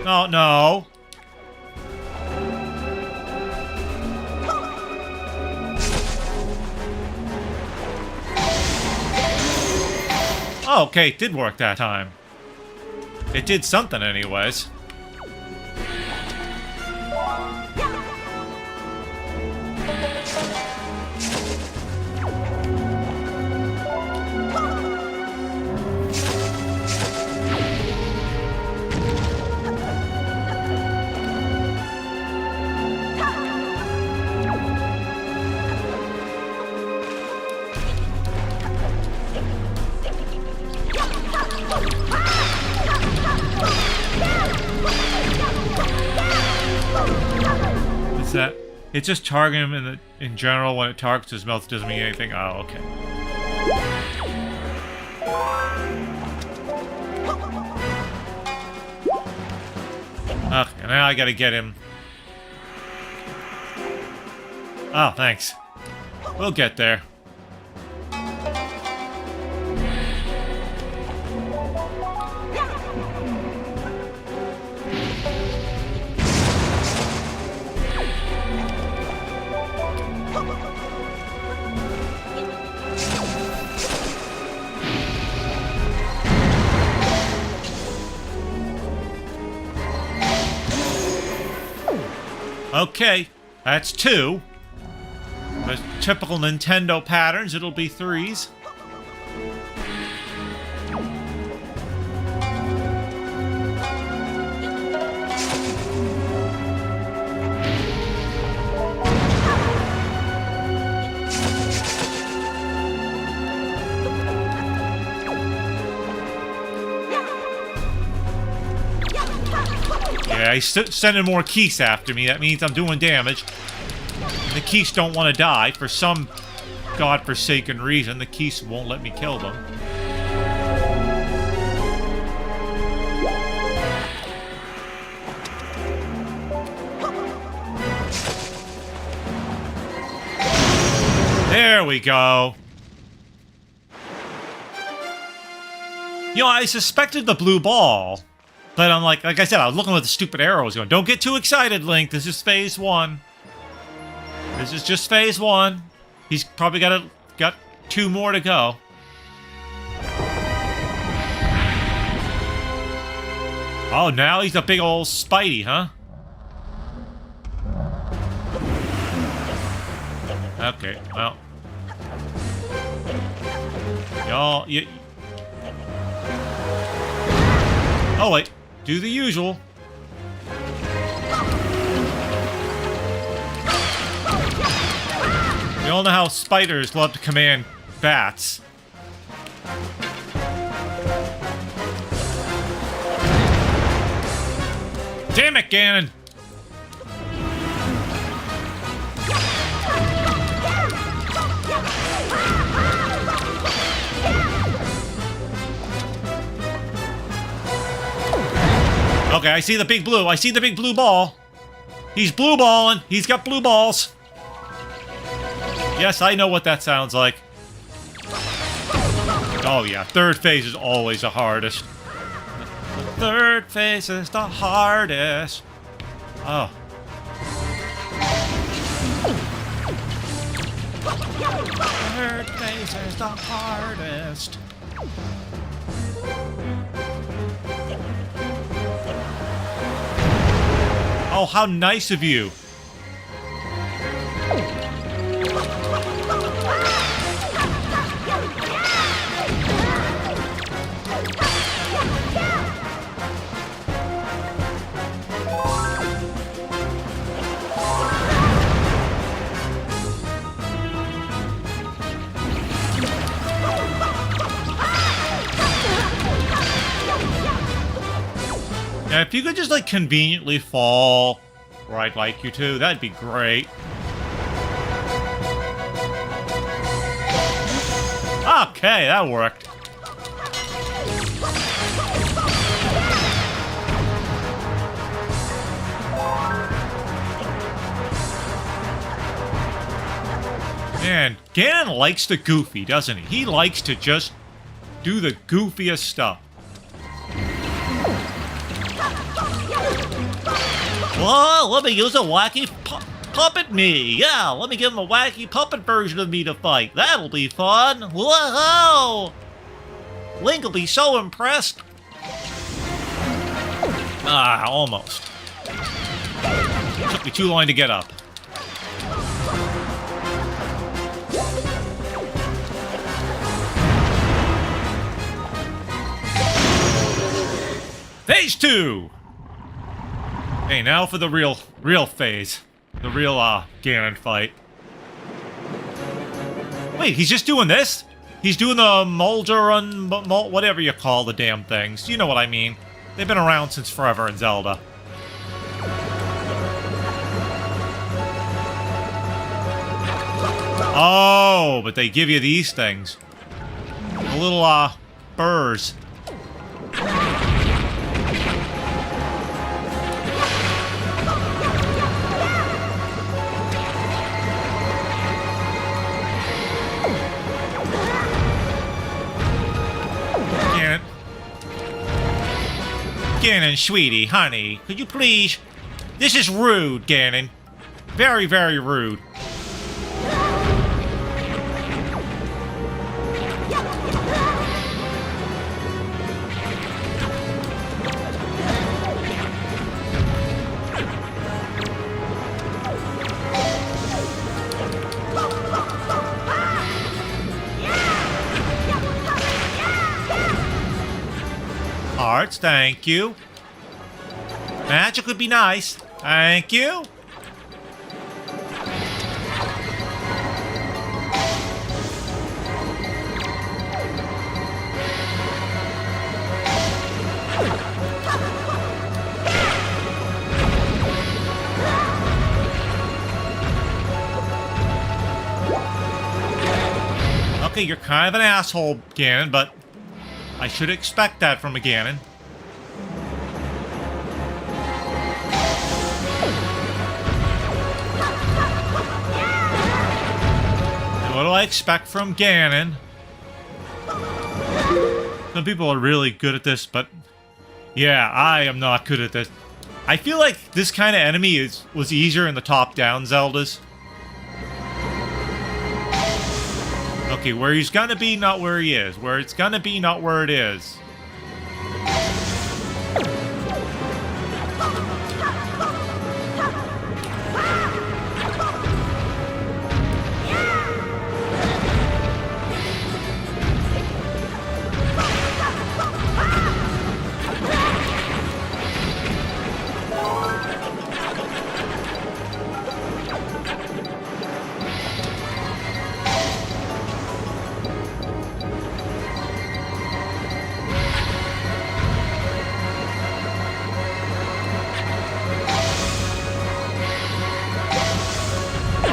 No, no. Oh, okay, it did work that time. It did something anyways. That it's just targeting him in general. When it targets his mouth, doesn't mean anything. Oh, okay. Okay, now I gotta get him. Oh, thanks. We'll get there. Okay, that's 2. The typical Nintendo patterns, it'll be 3s. Yeah, he's sending more keys after me. That means I'm doing damage. And the keys don't want to die. For some godforsaken reason, the keys won't let me kill them. There we go. You know, I suspected the blue ball. But I'm like I said, I was looking at the stupid arrows going, don't get too excited, Link. This is phase 1. This is just phase 1. He's probably got 2 more to go. Oh, now he's a big old Spidey, huh? Okay, well. Y'all, oh, wait. Do the usual. You all know how spiders love to command bats. Damn it, Ganon! Okay, I see the big blue. I see the big blue ball. He's blue balling. He's got blue balls. Yes, I know what that sounds like. Oh yeah, third phase is always the hardest. The third phase is the hardest. Oh. Third phase is the hardest. Oh, how nice of you. Yeah, if you could just, like, conveniently fall where I'd like you to, that'd be great. Okay, that worked. Man, Ganon likes the goofy, doesn't he? He likes to just do the goofiest stuff. Whoa, let me use a wacky puppet me. Yeah, let me give him a wacky puppet version of me to fight. That'll be fun. Whoa! Link will be so impressed. Ah, almost. Took me too long to get up. Phase 2! Okay, now for the real phase. The real, Ganon fight. Wait, he's just doing this? He's doing the Mulder and whatever you call the damn things. You know what I mean. They've been around since forever in Zelda. Oh, but they give you these things. The little, burrs. Ganon, sweetie, honey, could you please? This is rude, Ganon. Very, very rude. hearts. Thank you. Magic would be nice. Thank you. Okay, you're kind of an asshole, Ganon, but I should expect that from a Ganon. And what do I expect from Ganon? Some people are really good at this, but yeah, I am not good at this. I feel like this kind of enemy was easier in the top-down Zeldas. Okay, where he's gonna be, not where he is. Where it's gonna be, not where it is.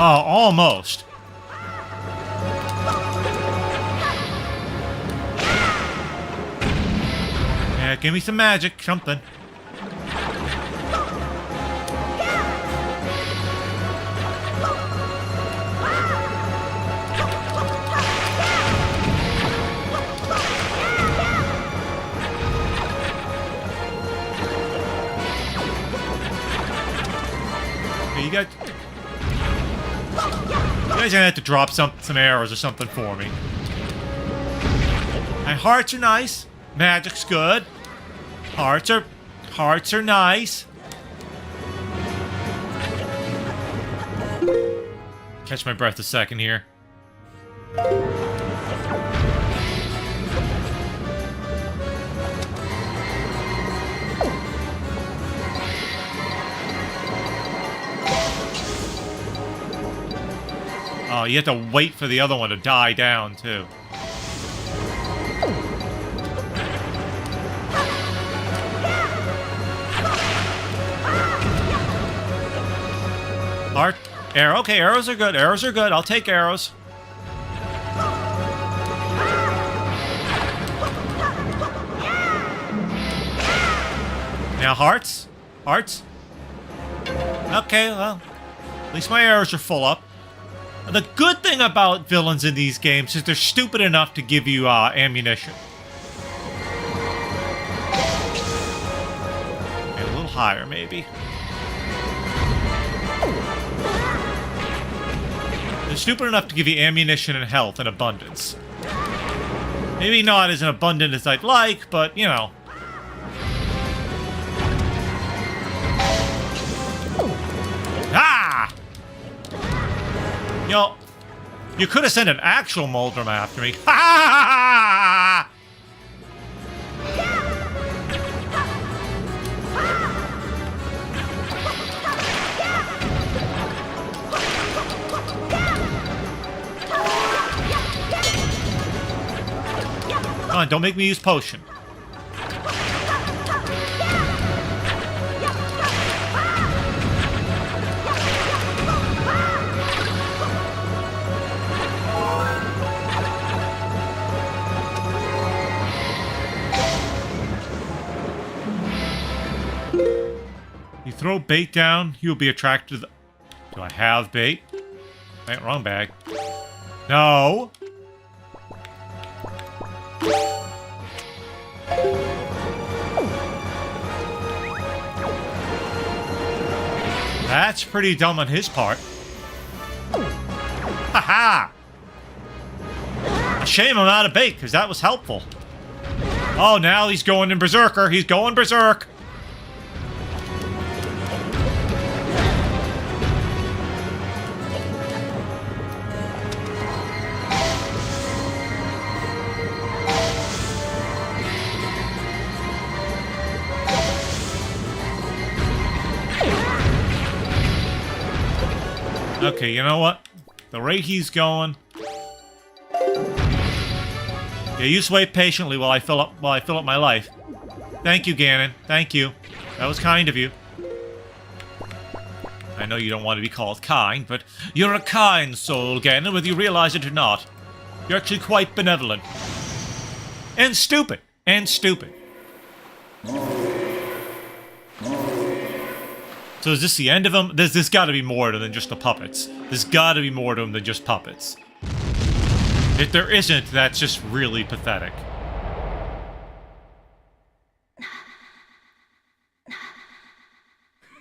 Oh, almost. Yeah, give me some magic, something. Okay, you got... You guys are gonna have to drop some arrows or something for me. My hearts are nice. Magic's good. Hearts are nice. Catch my breath a second here. Oh, you have to wait for the other one to die down, too. Heart, arrow. Okay, arrows are good. Arrows are good. I'll take arrows. Now, hearts. Hearts. Okay, well, at least my arrows are full up. The good thing about villains in these games is they're stupid enough to give you ammunition. And a little higher, maybe. They're stupid enough to give you ammunition and health in abundance. Maybe not as abundant as I'd like, but, you know. Ah! Yo, you could have sent an actual Moldrum after me. Ha ha ha ha! Come on, don't make me use potion. You throw bait down, you'll be attracted to the... Do I have bait? Wait, wrong bag. No! That's pretty dumb on his part. Haha! A shame I'm out of bait, because that was helpful. Oh, now he's going in berserker. He's going berserk. Okay, you know what? The rate he's going... Yeah, you just wait patiently while I fill up my life. Thank you, Ganon. Thank you. That was kind of you. I know you don't want to be called kind, but you're a kind soul, Ganon, whether you realize it or not. You're actually quite benevolent. And stupid. And stupid. So is this the end of them? There's got to be more to them than just the puppets. There's got to be more to them than just puppets. If there isn't, that's just really pathetic.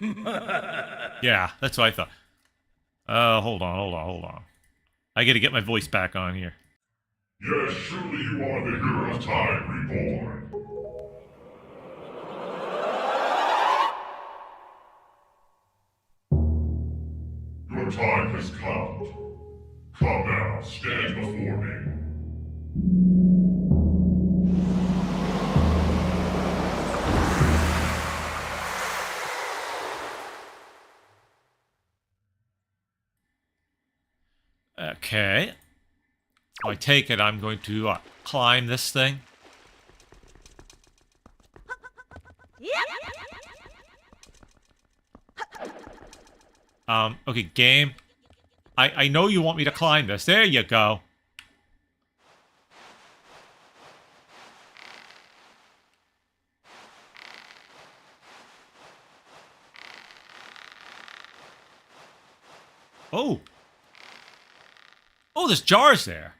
Yeah, that's what I thought. Hold on. I gotta get my voice back on here. Yes, surely you are the hero of time reborn. Your time has come. Come now, stand before me. Okay. So I take it I'm going to climb this thing. Okay, game. I know you want me to climb this. There you go. Oh. Oh, there's jars there.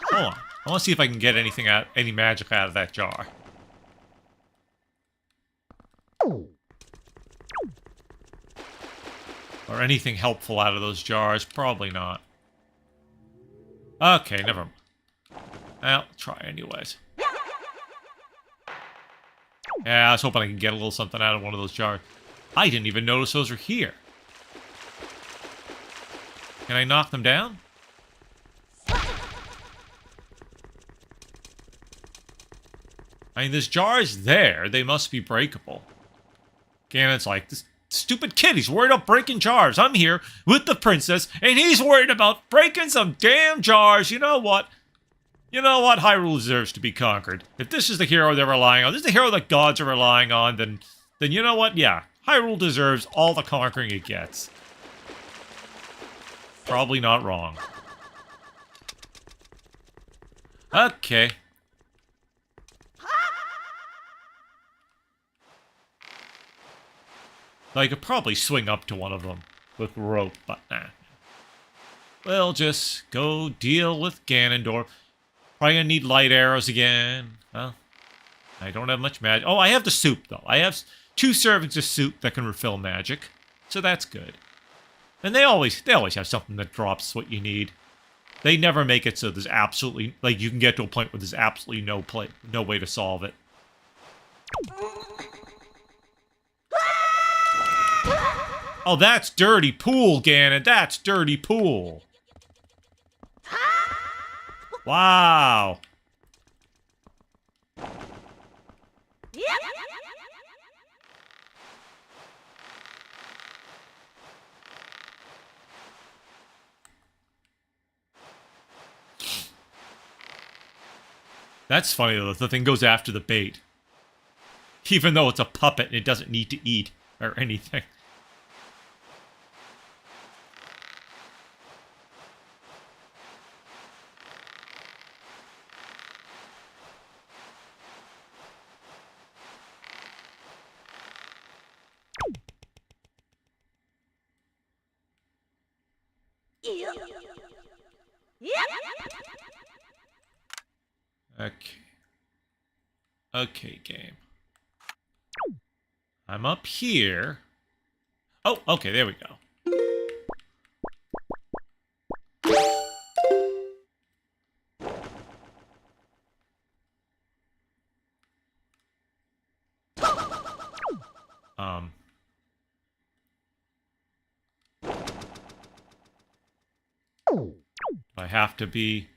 Hold on. I want to see if I can get anything out, any magic out of that jar. Or anything helpful out of those jars. Probably not. Okay, never mind. Well, try anyways. Yeah, I was hoping I could get a little something out of one of those jars. I didn't even notice those were here. Can I knock them down? I mean, this jar's there. They must be breakable. Ganon's like, this stupid kid, he's worried about breaking jars. I'm here with the princess, and he's worried about breaking some damn jars. You know what? You know what? Hyrule deserves to be conquered. If this is the hero they're relying on, this is the hero that gods are relying on, then you know what? Yeah, Hyrule deserves all the conquering it gets. Probably not wrong. Okay. I could probably swing up to one of them with rope, but nah. We'll just go deal with Ganondorf. Probably gonna need light arrows again. Well, I don't have much magic. Oh, I have the soup, though. I have 2 servings of soup that can refill magic, so that's good. And they always have something that drops what you need. They never make it so there's absolutely, like, you can get to a point where there's absolutely no way to solve it. Oh, that's dirty pool, Ganon. That's dirty pool. Wow. That's funny, though. The thing goes after the bait. Even though it's a puppet and it doesn't need to eat or anything. Okay. Okay, game. I'm up here. Oh, okay, there we go. I have to be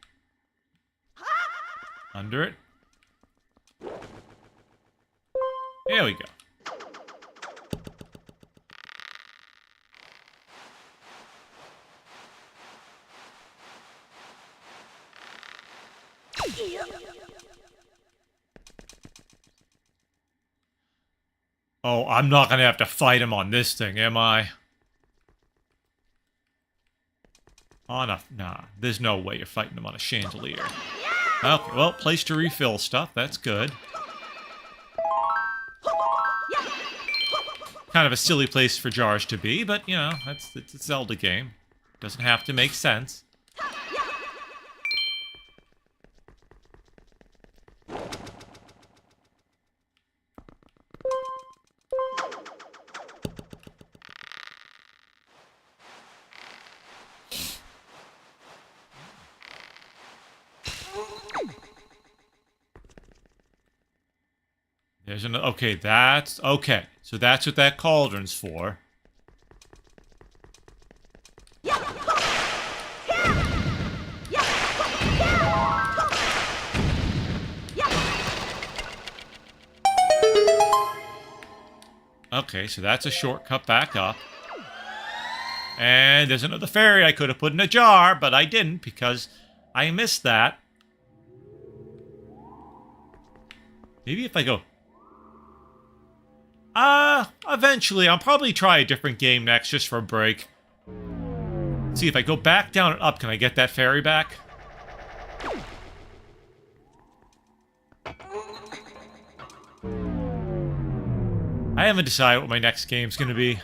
under it. There we go. Oh, I'm not gonna have to fight him on this thing, am I? On a... Nah, there's no way you're fighting him on a chandelier. Okay, well, place to refill stuff. That's good. Kind of a silly place for jars to be, but, you know, it's a Zelda game. Doesn't have to make sense. There's an... Okay, that's... Okay, so that's what that cauldron's for. Okay, so that's a shortcut back up. And there's another fairy I could have put in a jar, but I didn't because I missed that. Maybe if I go... eventually, I'll probably try a different game next just for a break. See, if I go back, down, and up, can I get that fairy back? I haven't decided what my next game's gonna be.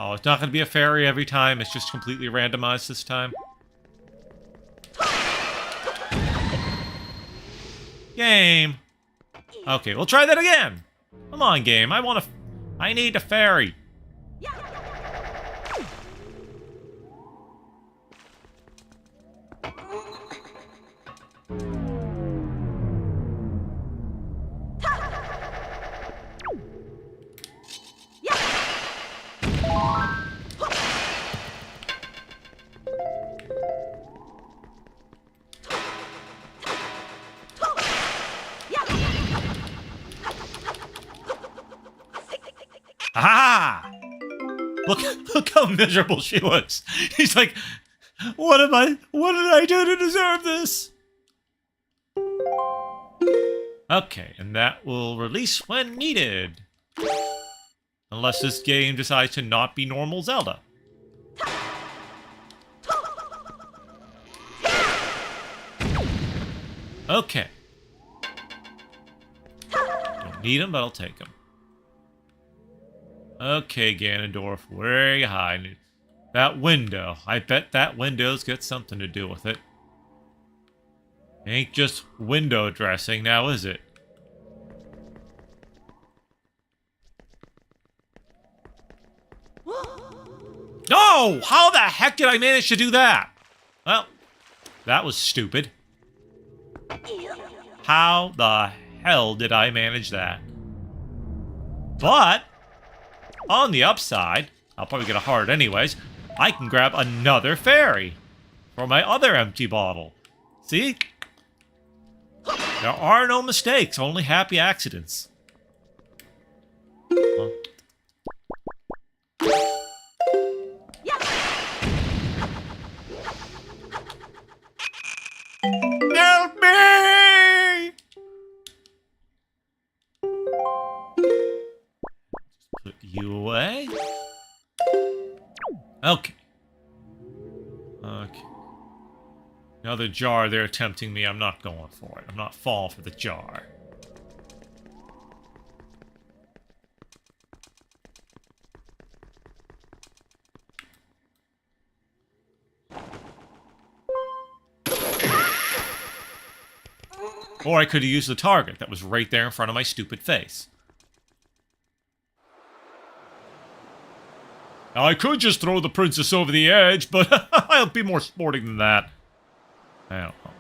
Oh, it's not gonna be a fairy every time, it's just completely randomized this time. Game! Okay, we'll try that again! Come on, game, I need a fairy. Aha! Look how miserable she was. He's like, what did I do to deserve this? Okay, and that will release when needed. Unless this game decides to not be normal Zelda. Okay. Don't need him, but I'll take him. Okay, Ganondorf, where are you hiding? That window. I bet that window's got something to do with it. Ain't just window dressing now, is it? No! How the heck did I manage to do that? Well, that was stupid. How the hell did I manage that? But... on the upside, I'll probably get a heart anyways, I can grab another fairy for my other empty bottle. See? There are no mistakes, only happy accidents. Huh? Help me! Put you away. Okay. Okay. Another jar, they're tempting me. I'm not going for it. I'm not falling for the jar. Or I could have used the target that was right there in front of my stupid face. Now, I could just throw the princess over the edge, but I'll be more sporting than that. I don't know.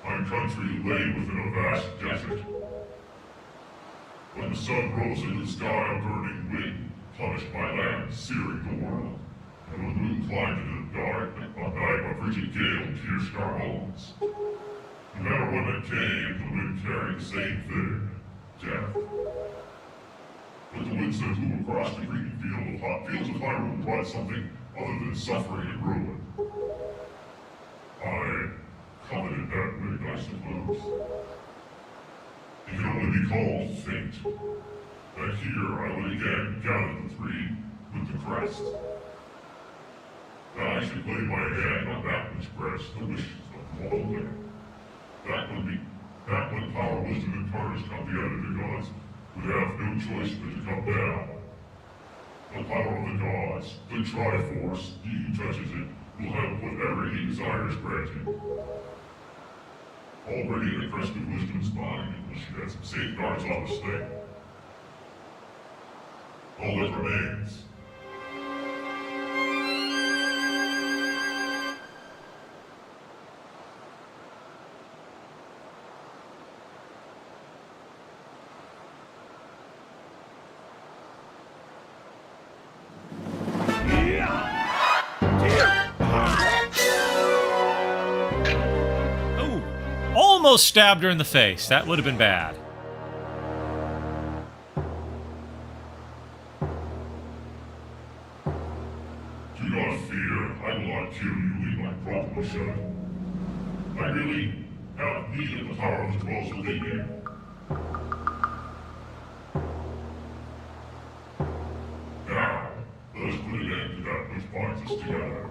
My country lay within a vast desert. When the sun rose in the sky, a burning wind punished my land, searing the world. And when the moon climbed into the dark, a night of frigid gale pierced our homes. You have everyone that came to the wind carrying the same thing. Death. But the wind said blew across the green fields of Hyrule brought something other than suffering and ruin. I coveted that wind, I suppose. It can only be called fate. But here I would again gather the three with the crest. Now I should lay my hand on that which grants the wishes of mortal man. That when power, wisdom, and tardis come together, the gods would have no choice but to come down. The power of the gods, the Triforce, he who touches it, will have whatever he desires granted. Already the crest of wisdom's mind, it will shed some safeguards on the stake. All that remains. Oh, almost stabbed her in the face. That would have been bad. Do not fear, I will not kill you in my proper shot. I really have need of the power that dwells within you. Now, let us put an end to that which binds us together.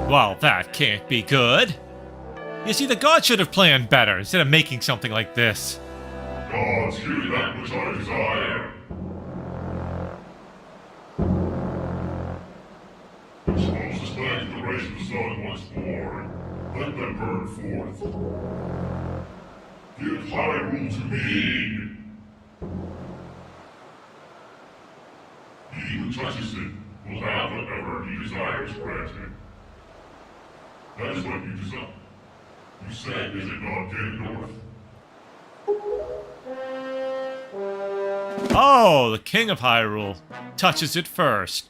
Well, that can't be good. You see, the gods should have planned better instead of making something like this. Gods, give me that which I desire. Expose this land to the rays of the sun once more. Let them burn forth. Give Hyrule to me. He who touches it will have whatever he desires granted. That is what you desire. You said, is it not, Ganon? Oh, the King of Hyrule touches it first.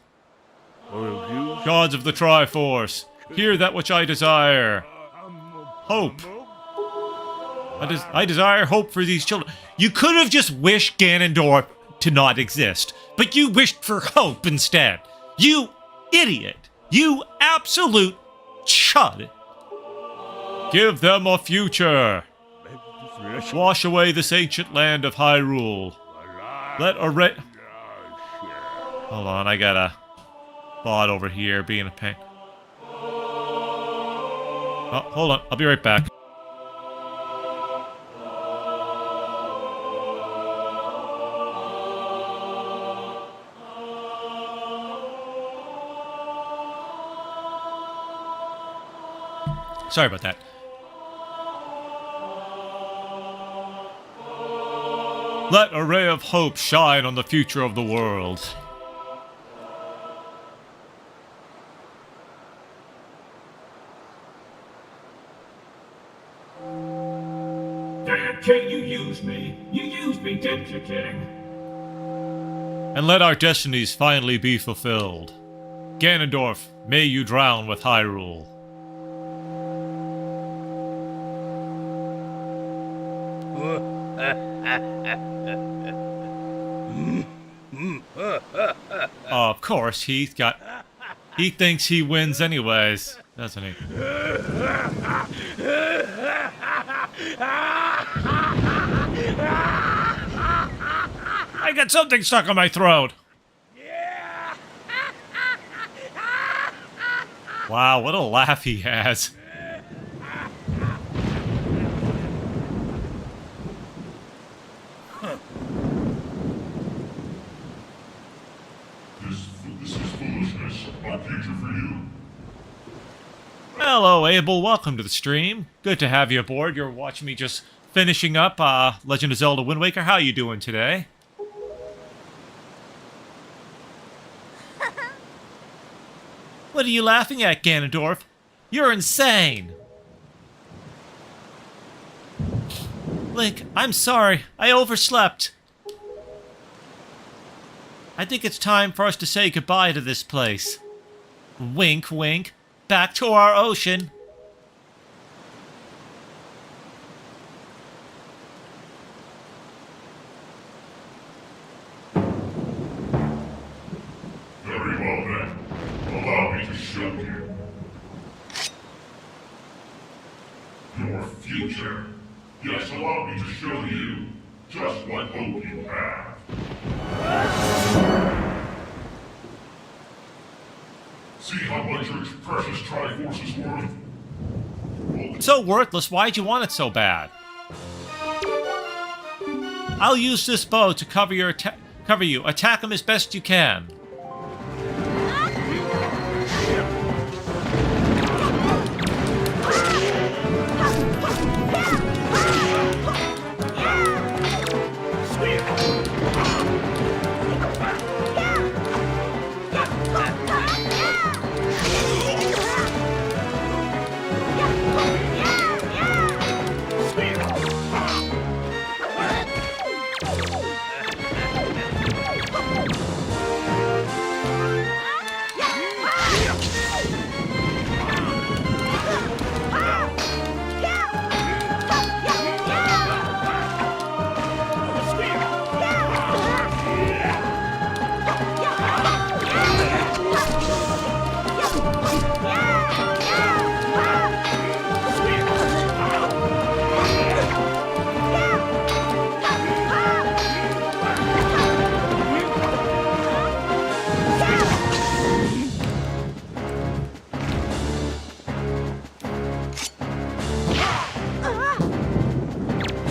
Gods of the Triforce, hear that which I desire. Hope. I desire hope for these children. You could have just wished Ganondorf to not exist, but you wished for hope instead. You idiot. You absolute chud. Give them a future. Wash away this ancient land of Hyrule. Let a Hold on, I got a thought over here being a pain. Oh, hold on, I'll be right back. Sorry about that. Let a ray of hope shine on the future of the world. Damn, King, you used me. You used me, didn't you, King? And let our destinies finally be fulfilled. Ganondorf, may you drown with Hyrule. Of course, he thinks he wins anyways, doesn't he? I got something stuck on my throat. Wow, what a laugh he has. This is foolishness. Not future for you. Hello, Abel. Welcome to the stream. Good to have you aboard. You're watching me just finishing up Legend of Zelda Wind Waker. How you doing today? What are you laughing at, Ganondorf? You're insane! Link, I'm sorry. I overslept. I think it's time for us to say goodbye to this place. Wink, wink. Back to our ocean. Very well then. Allow me to show you your future. Yes, allow me to show you just what hope you have. See how much your precious Triforce is worth? Well, So worthless, why'd you want it so bad? I'll use this bow to cover you. Attack him as best you can.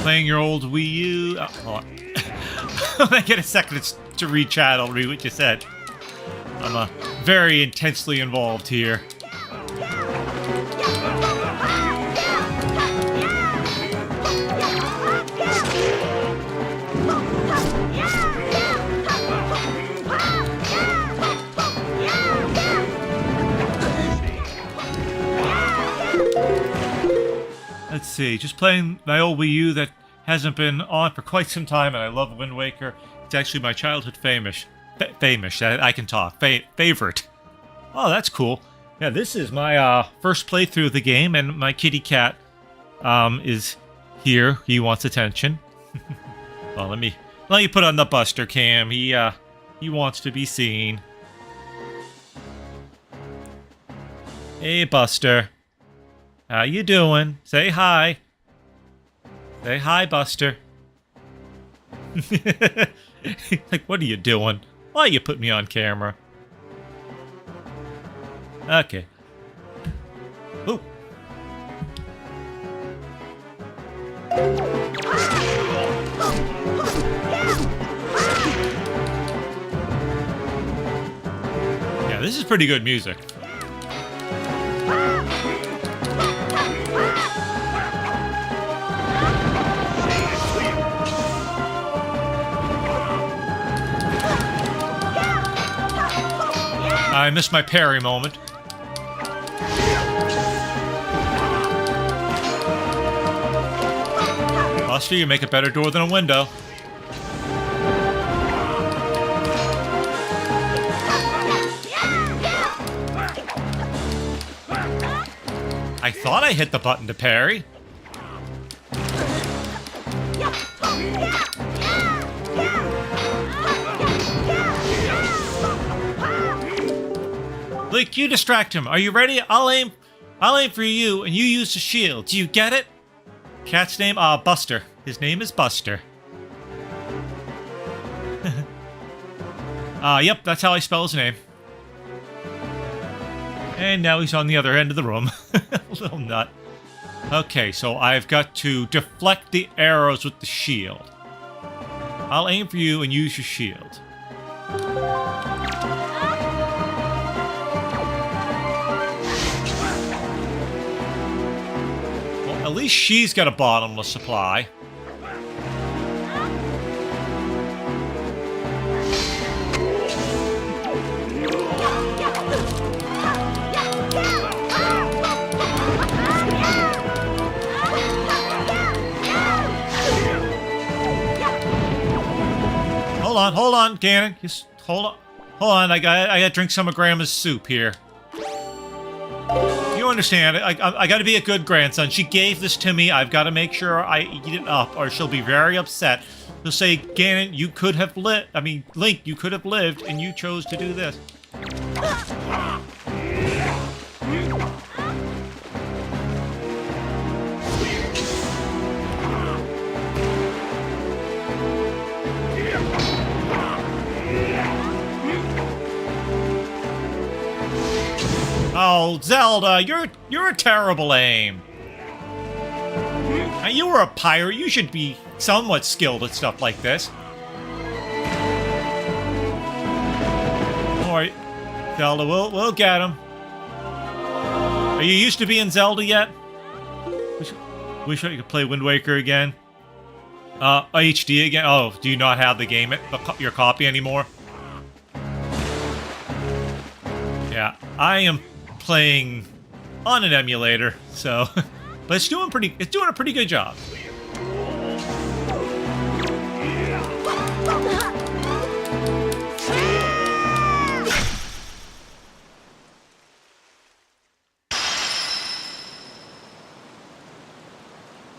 Playing your old Wii U. Oh, hold on. When I get a second to read chat, I'll read what you said. I'm very intensely involved here. Let's see, just playing my old Wii U that hasn't been on for quite some time, and I love Wind Waker. It's actually my childhood I can talk. Favorite. Oh, that's cool. Yeah, this is my first playthrough of the game, and my kitty cat is here. He wants attention. Well, let me put on the Buster cam. He wants to be seen. Hey, Buster. How you doing? Say hi. Say hi, Buster. Like, what are you doing? Why you put me on camera? Okay. Ooh. Yeah, this is pretty good music. I missed my parry moment. Buster, you make a better door than a window. I thought I hit the button to parry. Link, you distract him. Are you ready? I'll aim for you, and you use the shield. Do you get it? Cat's name? Buster. His name is Buster. Yep, that's how I spell his name. And now he's on the other end of the room. Little nut. Okay, so I've got to deflect the arrows with the shield. I'll aim for you and use your shield. Well, at least least she's got a bottomless supply. Hold on, Ganon. Just hold on. I gotta drink some of Grandma's soup here. You understand? I gotta be a good grandson. She gave this to me. I've got to make sure I eat it up, or she'll be very upset. She'll say, Ganon, you could have lived. I mean, Link, you could have lived, and you chose to do this. Oh, Zelda, you're a terrible aim. Now, you were a pirate. You should be somewhat skilled at stuff like this. All right, Zelda, we'll get him. Are you used to being Zelda yet? Wish I could play Wind Waker again. HD again. Oh, do you not have the game, your copy anymore? Yeah, I am playing on an emulator, so but it's doing a pretty good job.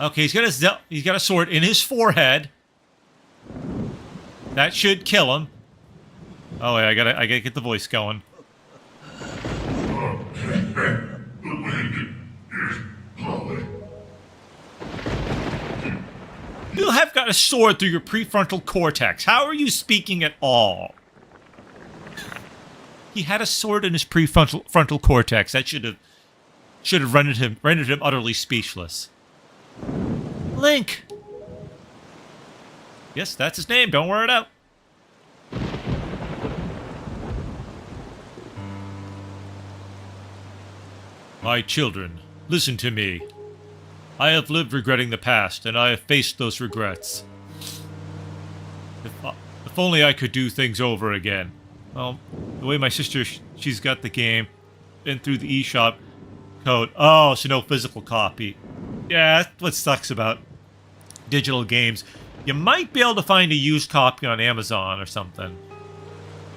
Okay, he's got a sword in his forehead. That should kill him. Oh wait, I gotta get the voice going. The wind is blowing. You have got a sword through your prefrontal cortex. How are you speaking at all? He had a sword in his prefrontal cortex. That should have rendered him utterly speechless. Link. Yes, that's his name. Don't wear it out. My children, listen to me. I have lived regretting the past, and I have faced those regrets. If only I could do things over again. Well, the way my sister, she's got the game, and through the eShop code. Oh, so no physical copy. Yeah, that's what sucks about digital games. You might be able to find a used copy on Amazon or something.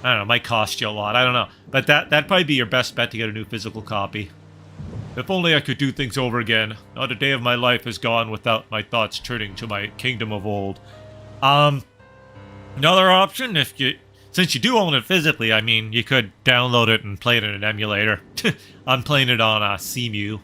I don't know, it might cost you a lot, I don't know. But that'd probably be your best bet to get a new physical copy. If only I could do things over again. Not a day of my life has gone without my thoughts turning to my kingdom of old. Another option, since you do own it physically, I mean, you could download it and play it in an emulator. I'm playing it on CMU.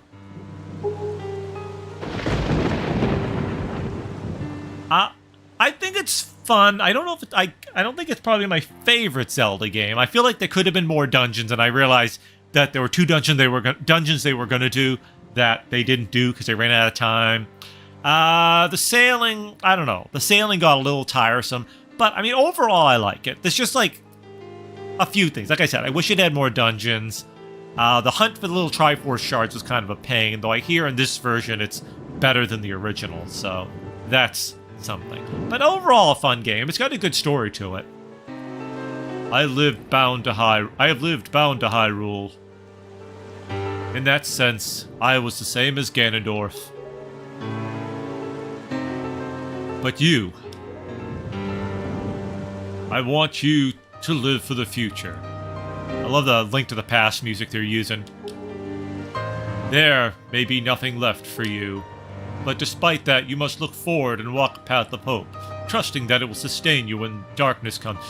I think it's fun. I don't know if I don't think it's probably my favorite Zelda game. I feel like there could have been more dungeons, and I realized that there were two dungeons they were going to do that they didn't do because they ran out of time. The sailing, I don't know. The sailing got a little tiresome, but I mean overall I like it. There's just like a few things. Like I said, I wish it had more dungeons. The hunt for the little Triforce shards was kind of a pain, though I hear in this version it's better than the original, so that's something. But overall a fun game. It's got a good story to it. I have lived bound to Hyrule. In that sense, I was the same as Ganondorf. But you, I want you to live for the future. I love the Link to the Past music they're using. There may be nothing left for you, but despite that, you must look forward and walk a path of hope, trusting that it will sustain you when darkness comes.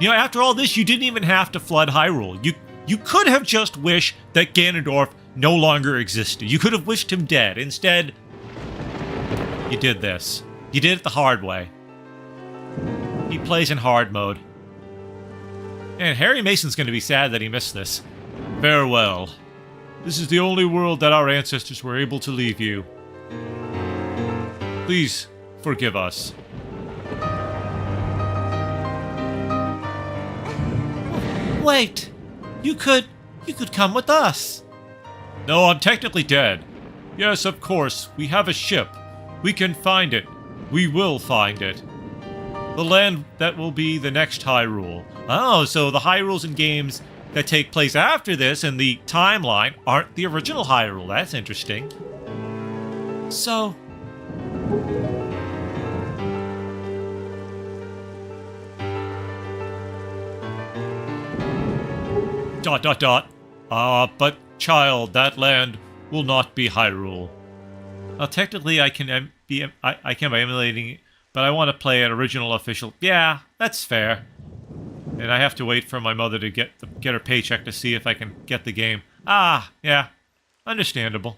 You know, after all this, you didn't even have to flood Hyrule. You could have just wished that Ganondorf no longer existed. You could have wished him dead. Instead, you did this. You did it the hard way. He plays in hard mode. And Harry Mason's going to be sad that he missed this. Farewell. This is the only world that our ancestors were able to leave you. Please forgive us. Wait, you could come with us. No, I'm technically dead. Yes, of course. We have a ship. We can find it. We will find it. The land that will be the next Hyrule. Oh, so the Hyrules in games that take place after this in the timeline aren't the original Hyrule. That's interesting. So... Dot, dot, dot. But child, that land will not be Hyrule. Well, technically I can be emulating it, but I want to play an original official. Yeah, that's fair. And I have to wait for my mother to get her paycheck to see if I can get the game. Ah, yeah. Understandable.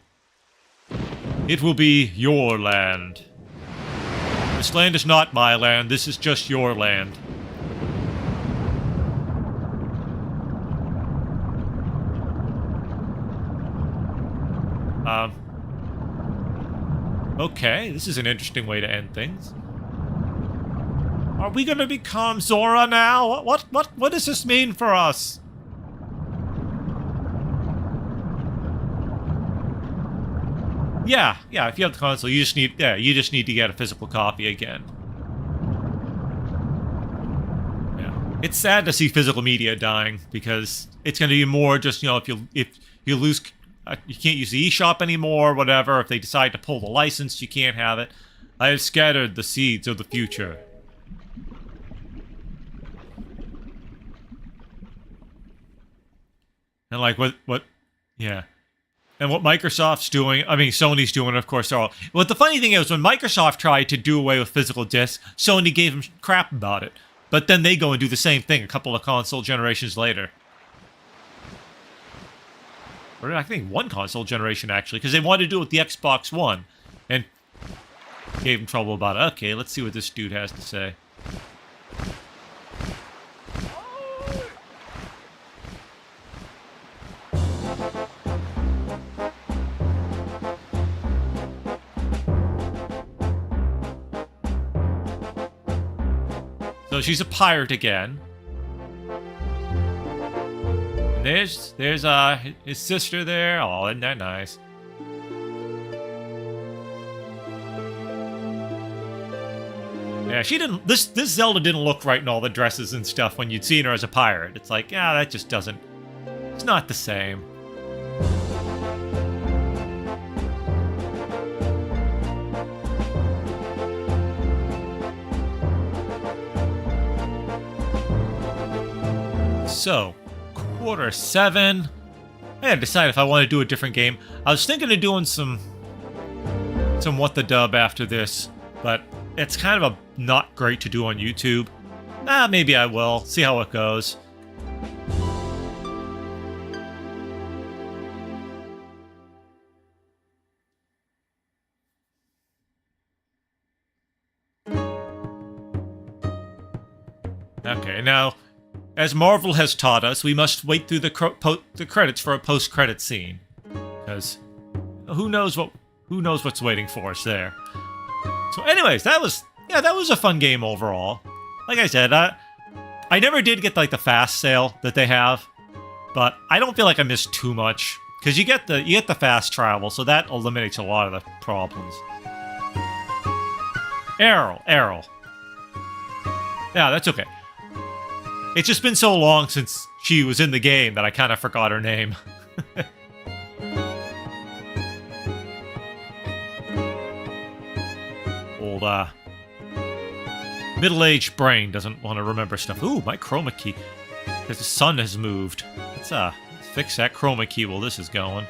It will be your land. This land is not my land. This is just your land. Okay, this is an interesting way to end things. Are we gonna become Zora now? What does this mean for us? Yeah, if you have the console, you just need to get a physical copy again. Yeah. It's sad to see physical media dying, because it's gonna be more just, you know, if you lose, you can't use the eShop anymore, whatever. If they decide to pull the license, you can't have it. I have scattered the seeds of the future. And like yeah. And what Microsoft's doing, I mean, Sony's doing, of course, they're all... Well, the funny thing is, when Microsoft tried to do away with physical discs, Sony gave them crap about it. But then they go and do the same thing a couple of console generations later. Or I think one console generation, actually, because they wanted to do it with the Xbox One. And gave them trouble about it. Okay, let's see what this dude has to say. So she's a pirate again. And there's his sister there. Oh, isn't that nice? Yeah, she didn't. This Zelda didn't look right in all the dresses and stuff when you'd seen her as a pirate. It's like, yeah, that just doesn't. It's not the same. So, 7:15. I had to decide if I want to do a different game. I was thinking of doing some What the Dub after this, but it's kind of not great to do on YouTube. Maybe I will. See how it goes. Okay, now... As Marvel has taught us, we must wait through the credits for a post-credit scene, because who knows what's waiting for us there. So, anyways, that was a fun game overall. Like I said, I never did get like the fast sale that they have, but I don't feel like I missed too much because you get the fast travel, so that eliminates a lot of the problems. Errol. Yeah, that's okay. It's just been so long since she was in the game that I kind of forgot her name. Old, middle-aged brain doesn't want to remember stuff. Ooh, my chroma key. Because the sun has moved. Let's fix that chroma key while this is going.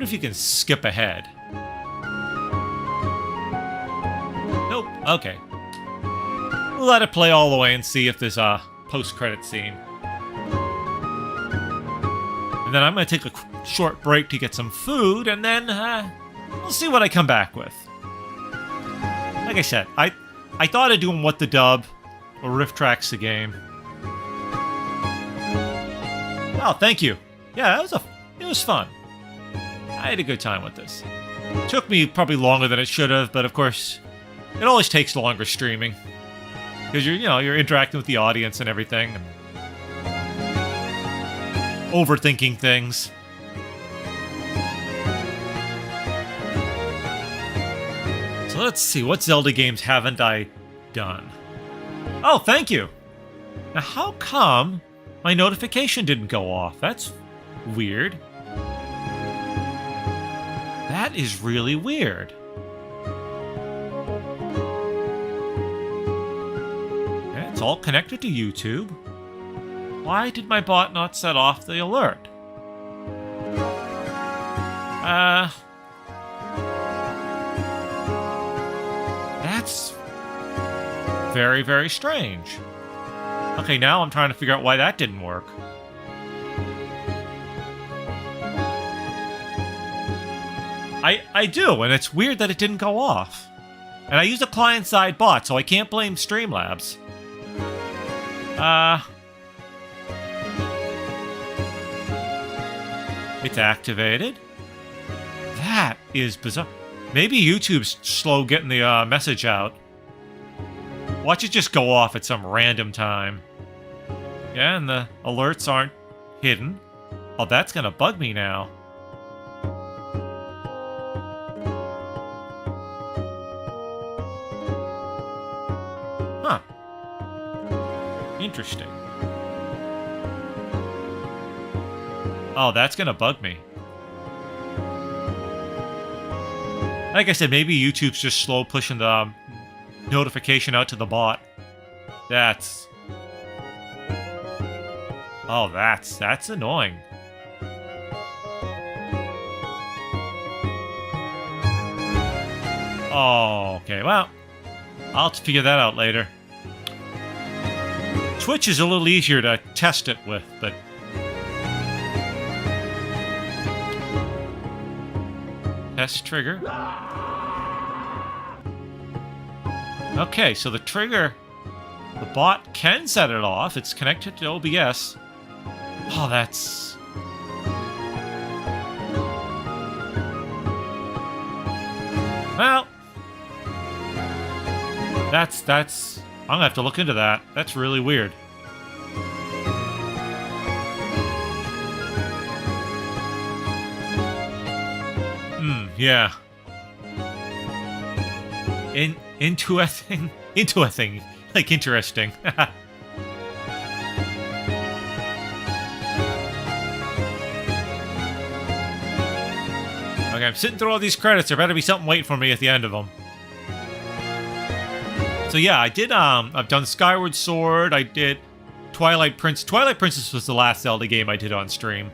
If you can skip ahead. Nope. Okay. We'll let it play all the way and see if there's a post-credit scene. And then I'm going to take a short break to get some food, and then we'll see what I come back with. Like I said, I thought of doing What the Dub or Riff Tracks the game. Oh, thank you. Yeah, it was fun. I had a good time with this. Took me probably longer than it should have, but of course, it always takes longer streaming. Because you're interacting with the audience and everything. And overthinking things. So let's see, what Zelda games haven't I done? Oh, thank you! Now how come my notification didn't go off? That's weird. That is really weird. Yeah, it's all connected to YouTube. Why did my bot not set off the alert? That's very, very strange. Okay, now I'm trying to figure out why that didn't work. I do, and it's weird that it didn't go off. And I use a client-side bot, so I can't blame Streamlabs. It's activated. That is bizarre. Maybe YouTube's slow getting the message out. Watch it just go off at some random time. Yeah, and the alerts aren't hidden. Oh, that's gonna bug me now. Huh. Interesting. Oh, that's gonna bug me. Like I said, maybe YouTube's just slow pushing the notification out to the bot. That's... Oh, that's annoying. Oh, okay, well, I'll have to figure that out later. Twitch is a little easier to test it with, but... Test trigger. Okay, so the trigger... The bot can set it off. It's connected to OBS. Oh, that's... Well... That's... I'm gonna have to look into that. That's really weird. Yeah. Into a thing, like interesting. Okay, I'm sitting through all these credits. There better be something waiting for me at the end of them. So yeah, I did. I've done Skyward Sword. I did Twilight Princess. Twilight Princess was the last Zelda game I did on stream.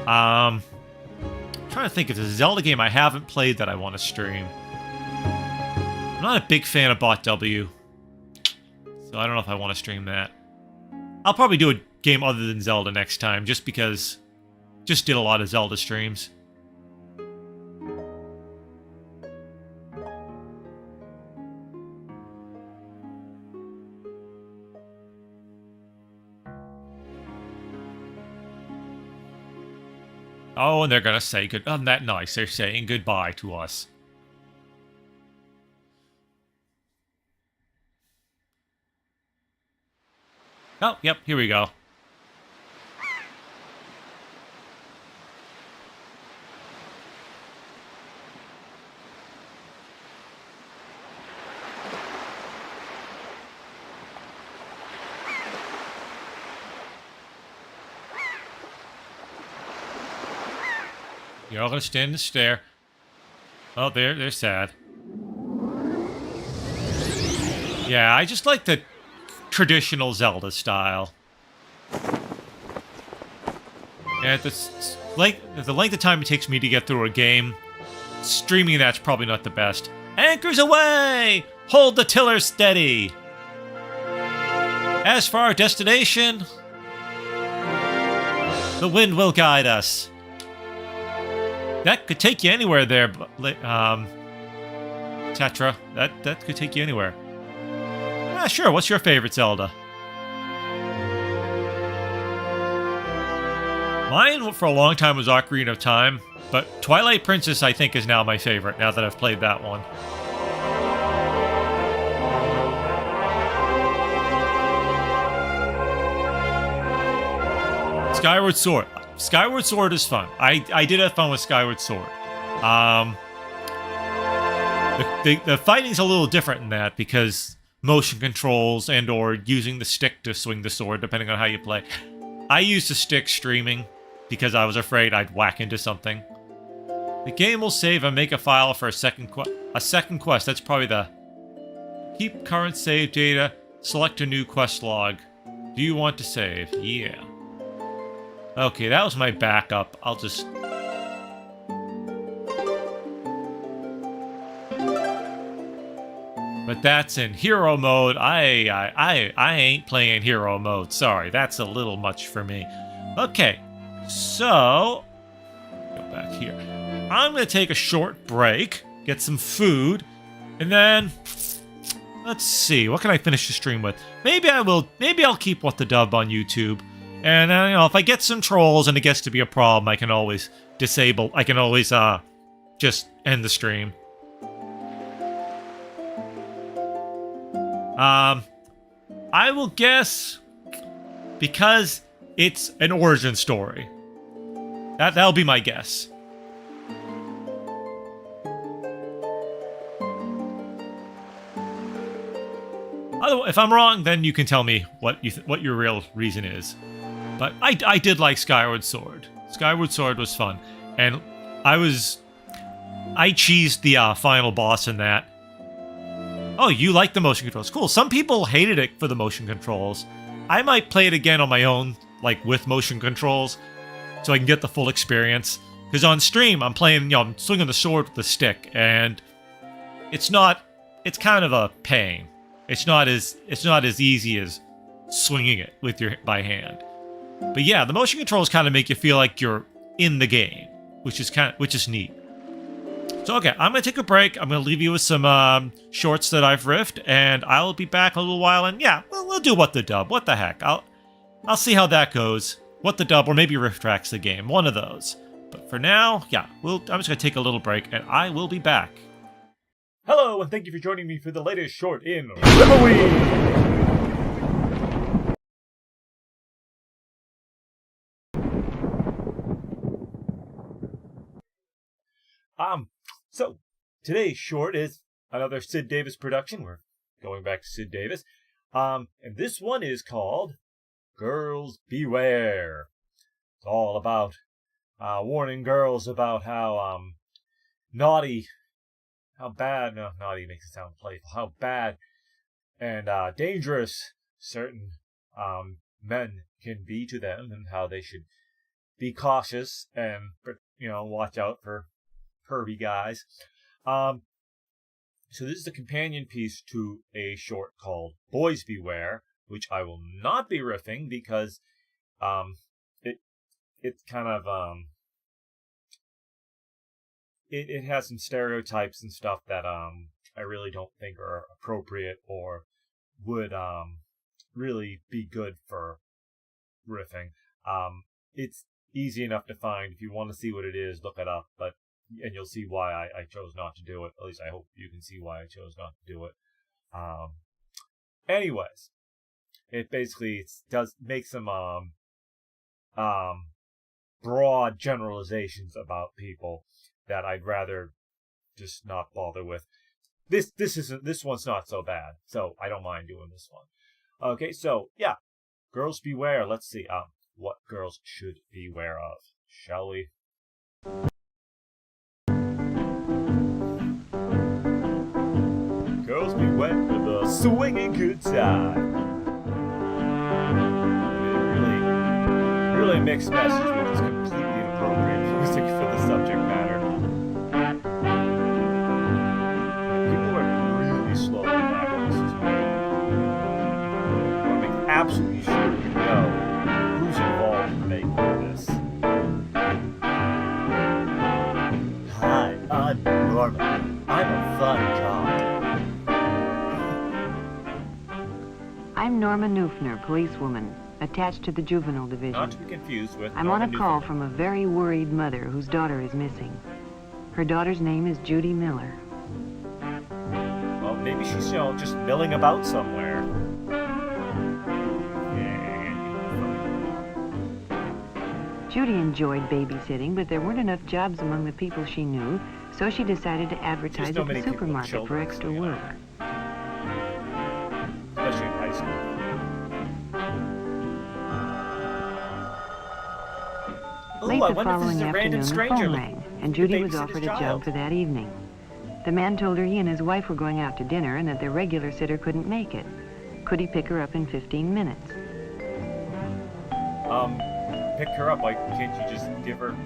I'm trying to think if there's a Zelda game I haven't played that I want to stream. I'm not a big fan of Bot W, so I don't know if I want to stream that. I'll probably do a game other than Zelda next time, just because... Just did a lot of Zelda streams. Oh, and they're gonna say good... Isn't that nice? They're saying goodbye to us. Oh, yep, here we go. You're all gonna stand and stare. Oh, they're sad. Yeah, I just like the traditional Zelda style. Yeah, the length of time it takes me to get through a game, streaming that's probably not the best. Anchors away! Hold the tiller steady! As for our destination, the wind will guide us. That could take you anywhere there, Tetra. That could take you anywhere. Ah, sure, what's your favorite Zelda? Mine, for a long time, was Ocarina of Time, but Twilight Princess, I think, is now my favorite, now that I've played that one. Skyward Sword. Skyward Sword is fun. I did have fun with Skyward Sword. The fighting's a little different in that because motion controls and or using the stick to swing the sword, depending on how you play. I used the stick streaming because I was afraid I'd whack into something. The game will save and make a file for a second quest. That's probably the keep current save data. Select a new quest log. Do you want to save? Yeah. Okay, that was my backup. I'll just... But that's in hero mode. I ain't playing hero mode. Sorry, that's a little much for me. Okay, so... Go back here. I'm going to take a short break, get some food, and then... Let's see, what can I finish the stream with? Maybe I'll keep What the Dub on YouTube. And, you know, if I get some trolls and it gets to be a problem, I can always disable... I can always, just end the stream. I will guess... Because it's an origin story. That'll be my guess. If I'm wrong, then you can tell me what your real reason is. But I did like Skyward Sword. Skyward Sword was fun, and I cheesed the final boss in that. Oh, you like the motion controls? Cool. Some people hated it for the motion controls. I might play it again on my own, like with motion controls, so I can get the full experience. Because on stream, I'm playing, you know, I'm swinging the sword with the stick, and it's kind of a pain. It's not as easy as swinging it with by hand. But yeah, the motion controls kind of make you feel like you're in the game, which is neat. So okay, I'm gonna take a break. I'm gonna leave you with some shorts that I've riffed, and I'll be back in a little while. And yeah, we'll do What the Dub. What the heck? I'll see how that goes. What the Dub, or maybe Riff Tracks the game. One of those. But for now, yeah, I'm just gonna take a little break, and I will be back. Hello, and thank you for joining me for the latest short in Riffbucks. So today's short is another Sid Davis production. We're going back to Sid Davis. And this one is called Girls Beware. It's all about warning girls about how naughty makes it sound playful, how bad and dangerous certain men can be to them, and how they should be cautious and, you know, watch out for pervy guys. So this is the companion piece to a short called Boys Beware, which I will not be riffing because it's kind of it has some stereotypes and stuff that I really don't think are appropriate or would really be good for riffing. It's easy enough to find. If you want to see what it is, look it up, and you'll see why I chose not to do it. At least I hope you can see why I chose not to do it. Anyways, it basically does make some broad generalizations about people that I'd rather just not bother with. This one's not so bad, so I don't mind doing this one. Okay, so yeah, Girls Beware. Let's see what girls should beware of, shall we? Girls beware of the swinging good time. Really mixed message with this completely inappropriate music for the subject matter. People are really slow to back this to me. I want to make absolutely sure you know who's involved in making this. Hi, I'm Norman. I'm a fun cop. I'm Norma Neufner, policewoman, attached to the juvenile division. Not to be confused with I'm Norma on a call Neufner. from a very worried mother whose daughter is missing. Her daughter's name is Judy Miller. Well, maybe she's, you know, just milling about somewhere. Judy enjoyed babysitting, but there weren't enough jobs among the people she knew, so she decided to advertise There's no at many the people with supermarket for children, extra so, you know. work. Especially in high school. Late I the wonder if this following is a random afternoon, the stranger phone looking rang, and to Judy was babysit offered his a job child. for that evening. The man told her he and his wife were going out to dinner and that their regular sitter couldn't make it. Could he pick her up in 15 minutes? Pick her up. Like, can't you just give her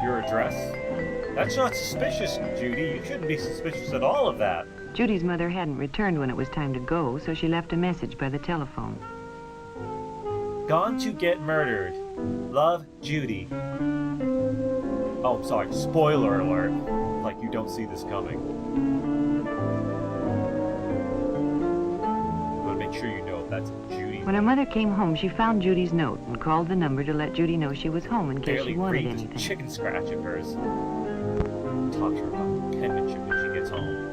your address? That's not suspicious, Judy. You shouldn't be suspicious at all of that. Judy's mother hadn't returned when it was time to go, so she left a message by the telephone. Gone to get murdered. Love, Judy. Oh, sorry. Spoiler alert. Like you don't see this coming. But make sure you know if that's Judy. When her mother came home, she found Judy's note and called the number to let Judy know she was home in case Barely she wanted read this anything. chicken scratch of hers. Talk to her about penmanship when she gets home.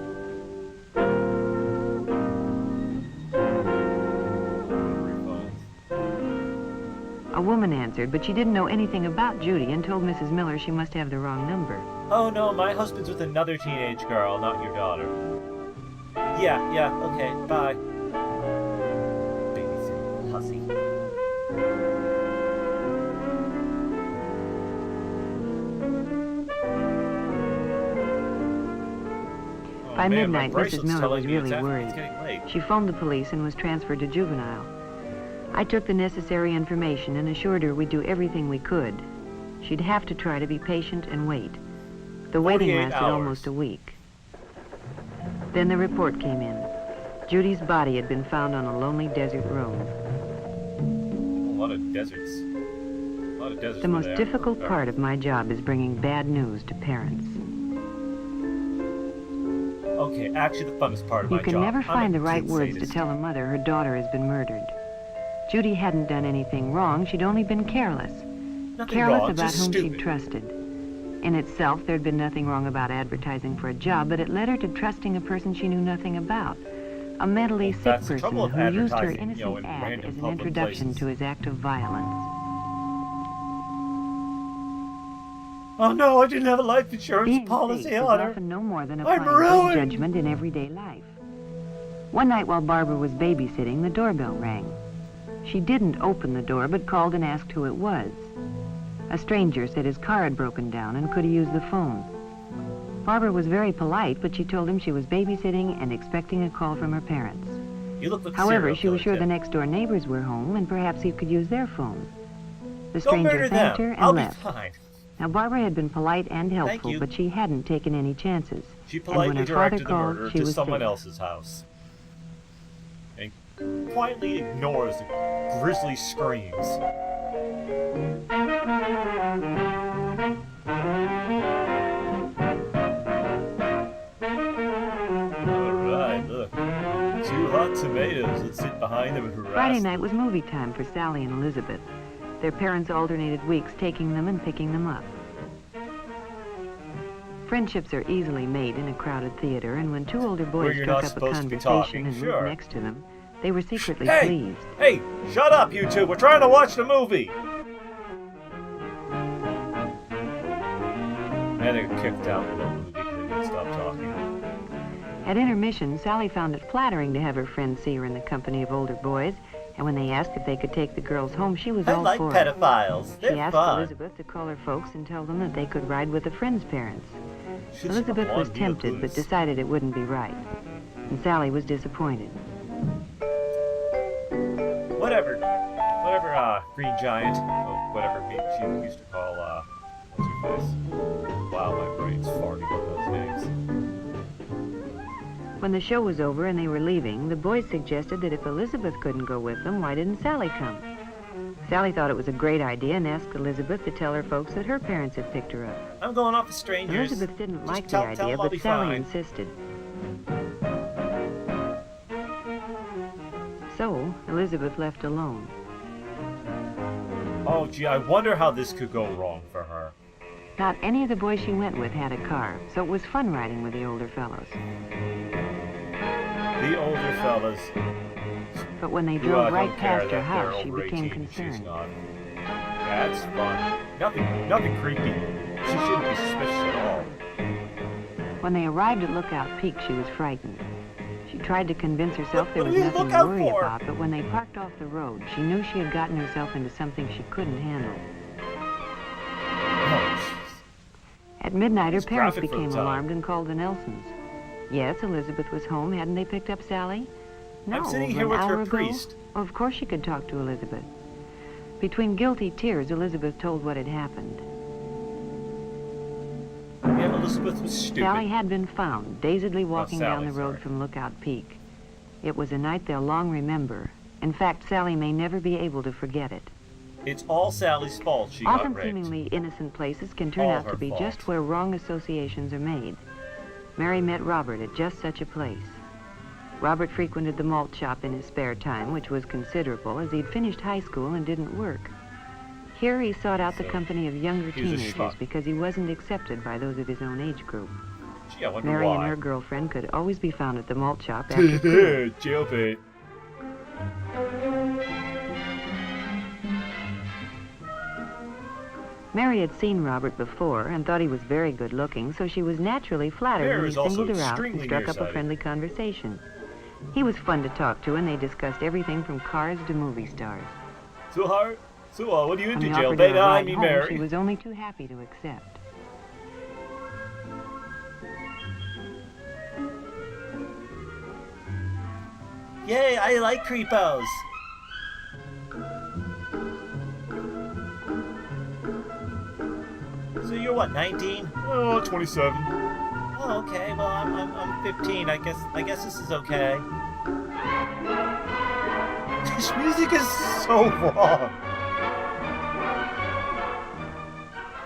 A woman answered, but she didn't know anything about Judy and told Mrs. Miller she must have the wrong number. Oh no, my husband's with another teenage girl, not your daughter. Yeah, okay, bye. Babysitting hussy. By man, my midnight, Mrs. bracelet's Miller telling was me it's really worried. getting late. She phoned the police and was transferred to juvenile. I took the necessary information and assured her we'd do everything we could. She'd have to try to be patient and wait. The waiting 48 lasted hours. almost a week. Then the report came in. Judy's body had been found on a lonely desert road. A lot of deserts. A lot of deserts. The most difficult part of my job is bringing bad news to parents. Okay, actually the funnest part of You my can job. never I'm find a the right complete words to sadist. tell a mother her daughter has been murdered. Judy hadn't done anything wrong, she'd only been careless. Nothing Careless wrong, about just whom stupid. she'd trusted. In itself, there'd been nothing wrong about advertising for a job, but it led her to trusting a person she knew nothing about. A mentally Well, sick that's the person trouble with who used her advertising, innocent you know, in ad random as an public introduction places. to his act of violence. Oh no, I didn't have a life insurance Being policy safe is on her. often no more than I'm applying ruined. good judgment in everyday life. One night while Barbara was babysitting, the doorbell rang. She didn't open the door, but called and asked who it was. A stranger said his car had broken down and could he use the phone. Barbara was very polite, but she told him she was babysitting and expecting a call from her parents. You look like a However, serial she was killer, sure the Tim. next door neighbors were home and perhaps he could use their phone. The Don't stranger murder thanked them. her and I'll be left. fine. Now, Barbara had been polite and helpful, you. but she hadn't taken any chances. She And when politely her father directed the called, murder she to was someone safe. else's house. And quietly ignores the grisly screams. Alright, look. 2 hot tomatoes. Let's sit behind them and harass Friday them. night was movie time for Sally and Elizabeth. Their parents alternated weeks taking them and picking them up. Friendships are easily made in a crowded theater, and when two older Where boys you're struck not up a supposed to be conversation talking, and sure. moved next to them, they were secretly Hey! pleased. Hey! Shut up, you two! We're trying to watch the movie! And they got kicked out of the movie because they didn't stop talking. At intermission, Sally found it flattering to have her friends see her in the company of older boys, and when they asked if they could take the girls home, she was I all like for it. pedophiles. She They're asked fun. Elizabeth to call her folks and tell them that they could ride with a friend's parents. Should Elizabeth someone was be a tempted, but goose? decided it wouldn't be right. And Sally was disappointed. Whatever, Green Giant, or whatever she used to call, what's her face? Wow, my brain's farting on those names. When the show was over and they were leaving, the boys suggested that if Elizabeth couldn't go with them, why didn't Sally come? Sally thought it was a great idea and asked Elizabeth to tell her folks that her parents had picked her up. I'm going off with strangers. Elizabeth didn't Just like tell the idea, them I'll but be Sally fine. insisted. So, Elizabeth left alone. Oh, gee, I wonder how this could go wrong for her. Not any of the boys she went with had a car, so it was fun riding with the older fellows. The older fellas But when they who drove right don't care past her that they're house, she over became 18 and she's concerned. not. That's fun. Nothing creepy. She shouldn't be suspicious at all. When they arrived at Lookout Peak, she was frightened. She tried to convince herself there What was are you nothing to lookout worry for? about, but when they parked off the road, she knew she had gotten herself into something she couldn't handle. Oh, At midnight, her It's parents graphic for the became time. alarmed and called the Nelsons. Yes, Elizabeth was home. Hadn't they picked up Sally? No, I'm sitting over here an with hour her ago. priest. Of course she could talk to Elizabeth. Between guilty tears, Elizabeth told what had happened. Yeah, Elizabeth was stupid. Sally had been found, dazedly walking down Sally, the road sorry. from Lookout Peak. It was a night they'll long remember. In fact, Sally may never be able to forget it. It's all Sally's fault she got Often raped. seemingly innocent places can turn All out to her be fault. just where wrong associations are made. Mary met Robert at just such a place. Robert frequented the malt shop in his spare time, which was considerable, as he'd finished high school and didn't work. Here he sought out the So, company of younger he was a teenagers schmuck. because he wasn't accepted by those of his own age group. Gee, I wonder Mary and why. her girlfriend could always be found at the malt shop after school. Jailbait. Mary had seen Robert before and thought he was very good looking, so she was naturally flattered Mary when was he also singled her out and extremely struck up a nearsighted. friendly conversation. He was fun to talk to, and they discussed everything from cars to movie stars. Sweetheart, so what are you When into, he offered her jailbait? a I ride mean, home, Mary. she was only too happy to accept. Yay, I like creepos. So you're what, 19? Oh, 27. Oh, okay. Well, I'm 15. I guess this is okay. This music is so wrong.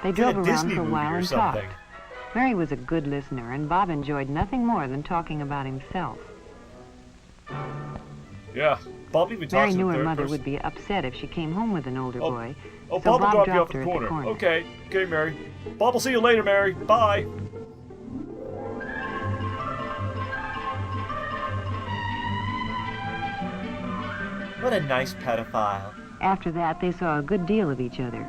They It's in a drove around Disney for a movie while or and something. talked. Mary was a good listener, and Bob enjoyed nothing more than talking about himself. Yeah, Bob even Mary talks in knew the her third mother person. would be upset if she came home with an older Oh, boy, Oh, so Bob will Bob drop you off dropped at her the at the corner. corner. Okay, Mary. Bob will see you later, Mary. Bye. What a nice pedophile. After that, they saw a good deal of each other.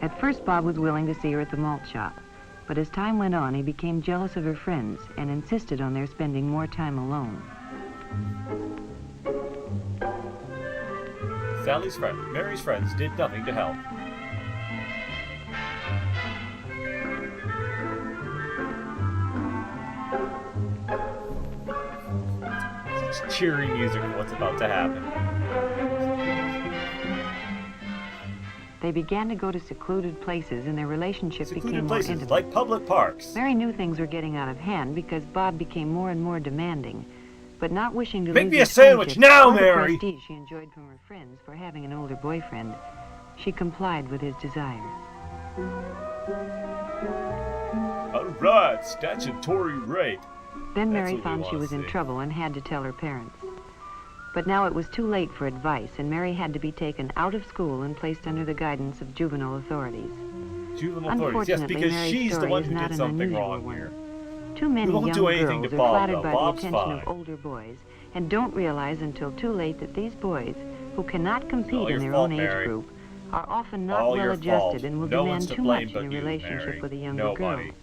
At first, Bob was willing to see her at the malt shop, but as time went on, he became jealous of her friends and insisted on their spending more time alone. Mary's friends did nothing to help. Such cheering music for what's about to happen. They began to go to secluded places, and their relationship became Secluded more places, intimate. like public parks. Mary knew things were getting out of hand because Bob became more and more demanding, but not wishing to Make lose me his a sandwich friendship now, or the Mary! prestige she enjoyed from her friends for having an older boyfriend, she complied with his desire. Alright, statutory rape. Then That's Mary what we found she wanna was in see. trouble and had to tell her parents. But now it was too late for advice, and Mary had to be taken out of school and placed under the guidance of juvenile authorities. Juvenile authorities, yes, Unfortunately, because Mary's she's the story one is who not did an something unusual wrong one. here. Too many We won't young do anything girls to are Bob, flattered though. by Bob's the attention fine. of older boys and don't realize until too late that these boys, who cannot all compete your in their fault, own Mary. age group, are often not All well your adjusted fault. and will No one's demand to too blame much but in a you, relationship Mary. with a younger Nobody. girl.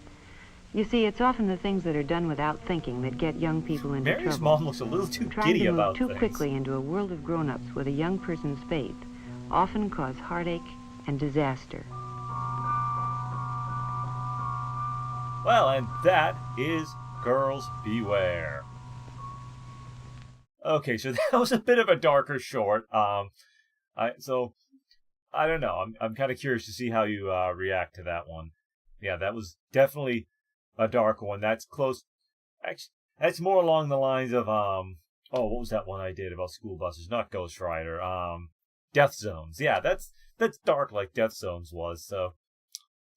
You see, it's often the things that are done without thinking that get young people into Mary's trouble. mom looks a little too Trying giddy to move about too things. quickly into a world of grown-ups with a young person's faith often cause heartache and disaster. Well, and that is Girls Beware. Okay, so that was a bit of a darker short. I don't know. I'm kind of curious to see how you react to that one. Yeah, that was definitely a dark one. That's close. Actually, that's more along the lines of what was that one I did about school buses? Not Ghost Rider. Death Zones. Yeah, that's dark like Death Zones was. So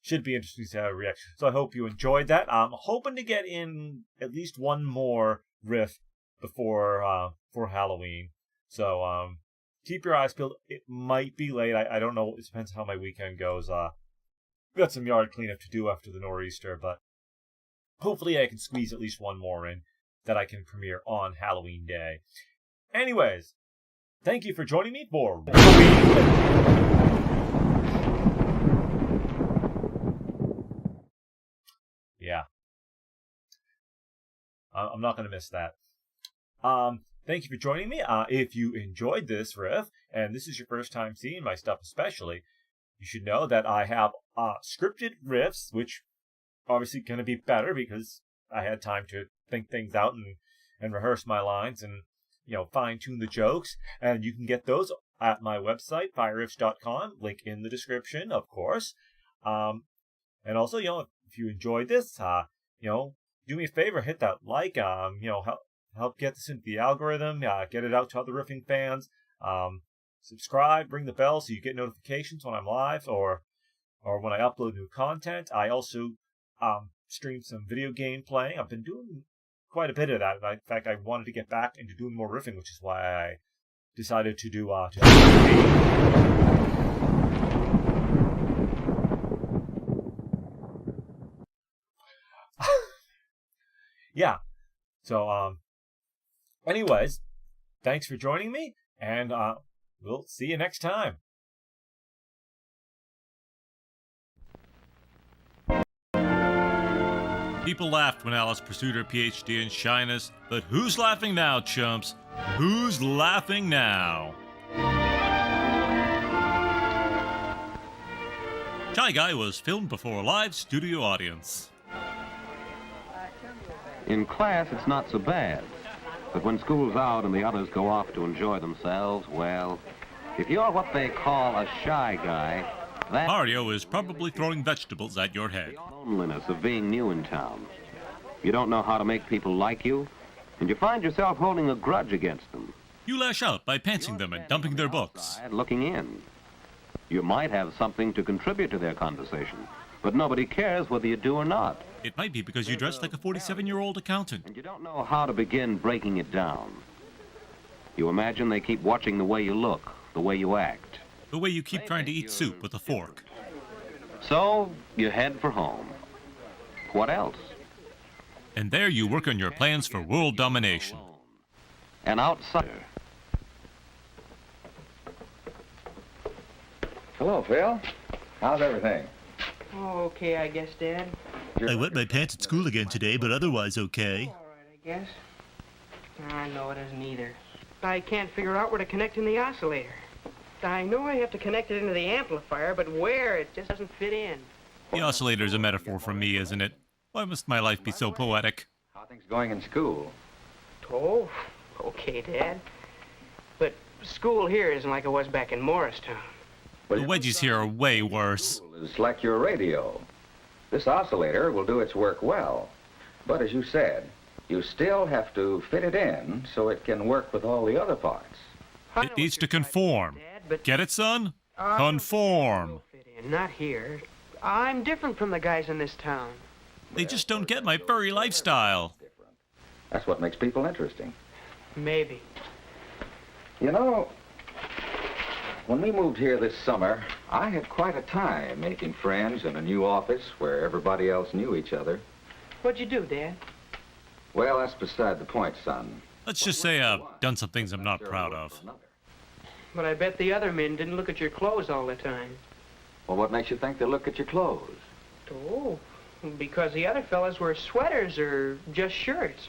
should be interesting to have a reaction. So I hope you enjoyed that. I'm hoping to get in at least one more riff before for Halloween. So keep your eyes peeled. It might be late. I don't know. It depends how my weekend goes. Got some yard cleanup to do after the nor'easter, but hopefully I can squeeze at least one more in that I can premiere on Halloween Day. Anyways, thank you for joining me for Halloween. I'm not going to miss that. Thank you for joining me. If you enjoyed this riff, and this is your first time seeing my stuff especially, you should know that I have scripted riffs, which obviously going to be better because I had time to think things out and rehearse my lines and, fine-tune the jokes. And you can get those at my website, FireRiffs.com, link in the description, of course. And also, if you enjoyed this, do me a favor, hit that like, help get this into the algorithm, get it out to other riffing fans. Subscribe, ring the bell so you get notifications when I'm live or when I upload new content. I also stream some video game playing. I've been doing quite a bit of that. In fact, I wanted to get back into doing more riffing, which is why I decided to do yeah. So, anyways, thanks for joining me, and we'll see you next time. People laughed when Alice pursued her PhD in shyness, but who's laughing now, chumps? Who's laughing now? Shy Guy was filmed before a live studio audience. In class, it's not so bad. But when school's out and the others go off to enjoy themselves, well, if you're what they call a shy guy, that Mario is probably throwing vegetables at your head. the loneliness of being new in town. You don't know how to make people like you, and you find yourself holding a grudge against them. You lash out by pantsing them and dumping their books. Outside, looking in. You might have something to contribute to their conversation, but nobody cares whether you do or not. It might be because you dress like a 47-year-old accountant. And you don't know how to begin breaking it down. You imagine they keep watching the way you look, the way you act. The way you keep trying to eat soup with a fork. So, you head for home. What else? And there you work on your plans for world domination. An outsider. Hello, Phil. How's everything? Oh, okay, I guess, Dad. I wet my pants at school again today, but otherwise okay. All right, I guess. I know it isn't either. I can't figure out where to connect in the oscillator. I know I have to connect it into the amplifier, but where? It just doesn't fit in. The oscillator is a metaphor for me, isn't it? Why must my life be so poetic? How things going in school? Oh, okay, Dad. But school here isn't like it was back in Morristown. The wedgies here are way worse. It's like your radio. This oscillator will do its work well, but as you said, you still have to fit it in so it can work with all the other parts. I know It needs what to you're trying conform. say, Dad, but Get it, son? I Conform. don't fit in, not here. I'm different from the guys in this town. They just don't get my furry lifestyle. That's what makes people interesting. Maybe. You know, when we moved here this summer, I had quite a time making friends in a new office where everybody else knew each other. What'd you do, Dad? Well, that's beside the point, son. Let's just say I've done some things I'm not proud of. But I bet the other men didn't look at your clothes all the time. Well, what makes you think they look at your clothes? Oh, because the other fellas wear sweaters or just shirts,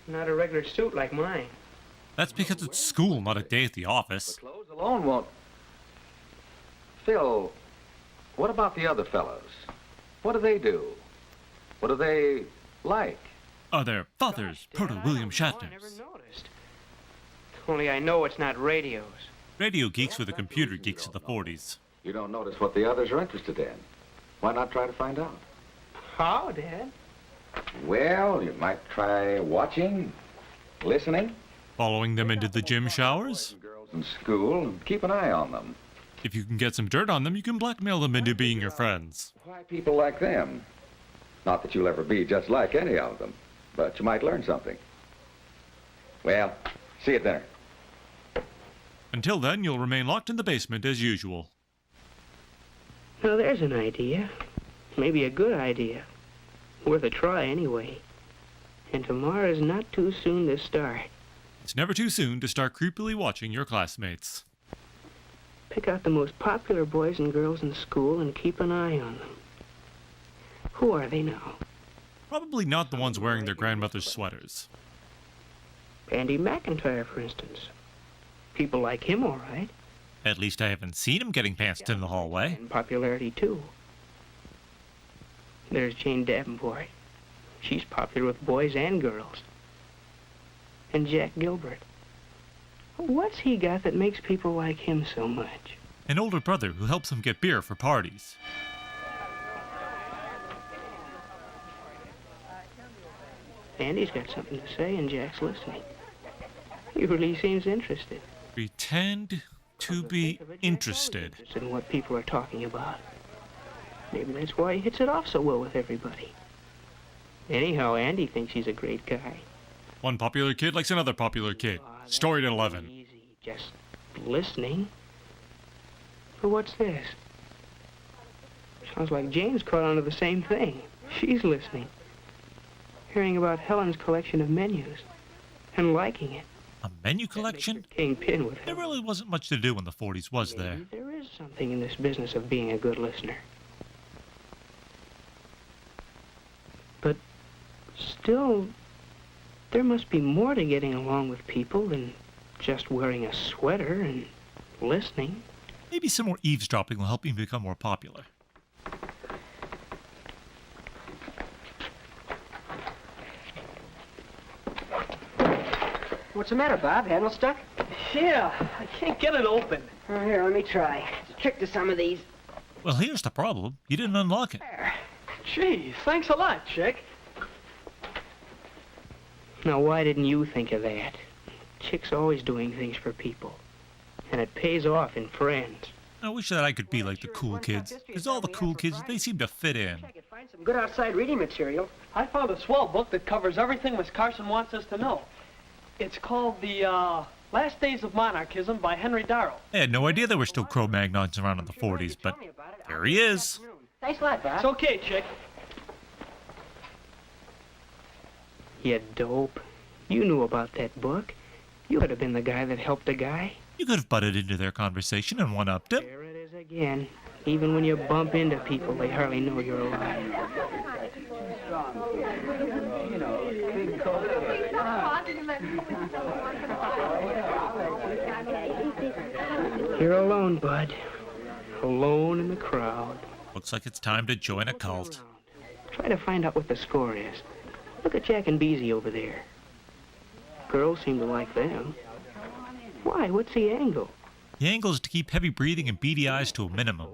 not a regular suit like mine. That's because it's school, not a day at the office. Clothes alone won't... Phil, what about the other fellows? What do they do? What do they like? Are their fathers Gosh, Dad, proto-William I never Shatners? noticed. Only I know it's not radios. Radio geeks were the computer geeks of the 40s. You don't notice what the others are interested in. Why not try to find out? How, Dad? Well, you might try watching, listening. Following them into the gym showers? Girls in school, and keep an eye on them. If you can get some dirt on them, you can blackmail them into being your friends. Why people like them? Not that you'll ever be just like any of them, but you might learn something. Well, see you at dinner. Until then, you'll remain locked in the basement as usual. Now, there's an idea. Maybe a good idea. Worth a try, anyway. And tomorrow's not too soon to start. It's never too soon to start creepily watching your classmates. Pick out the most popular boys and girls in school and keep an eye on them. Who are they now? Probably not the ones wearing their grandmother's sweaters. Andy McIntyre, for instance. People like him, all right. At least I haven't seen him getting pantsed in the hallway. And popularity, too. There's Jane Davenport. She's popular with boys and girls. And Jack Gilbert. What's he got that makes people like him so much? An older brother who helps him get beer for parties. Andy's got something to say, and Jack's listening. He really seems interested. Pretend to be interested. Interested in what people are talking about. Maybe that's why he hits it off so well with everybody. Anyhow, Andy thinks he's a great guy. One popular kid likes another popular kid. Story at 11. Easy, just listening. But what's this? Sounds like Jane's caught on to the same thing. She's listening. Hearing about Helen's collection of menus. And liking it. A menu collection? Kingpin would There have. really wasn't much to do in the 40s, was there? Maybe there is something in this business of being a good listener. But still, there must be more to getting along with people than just wearing a sweater and listening. Maybe some more eavesdropping will help you become more popular. What's the matter, Bob? Handle stuck? Yeah, I can't get it open. Oh, here, let me try. It's a trick to some of these. Well, here's the problem. You didn't unlock it. Gee, thanks a lot, Chick. Now, why didn't you think of that? Chick's always doing things for people. And it pays off in friends. I wish that I could be like the cool kids. Because all the cool kids, they seem to fit in. I could find some good outside reading material. I found a swell book that covers everything Miss Carson wants us to know. It's called The Last Days of Monarchism by Henry Darrow. I had no idea there were still Cro-Magnons around in the 40s, but there he is. Thanks a lot, Bob. It's okay, Chick. You dope. You knew about that book. You could have been the guy that helped a guy. You could have butted into their conversation and one-upped him. There it is again. Even when you bump into people, they hardly know you're alive. You're alone, Bud. Alone in the crowd. Looks like it's time to join a cult. Try to find out what the score is. Look at Jack and Beezy over there. Girls seem to like them. Why? What's the angle? The angle is to keep heavy breathing and beady eyes to a minimum.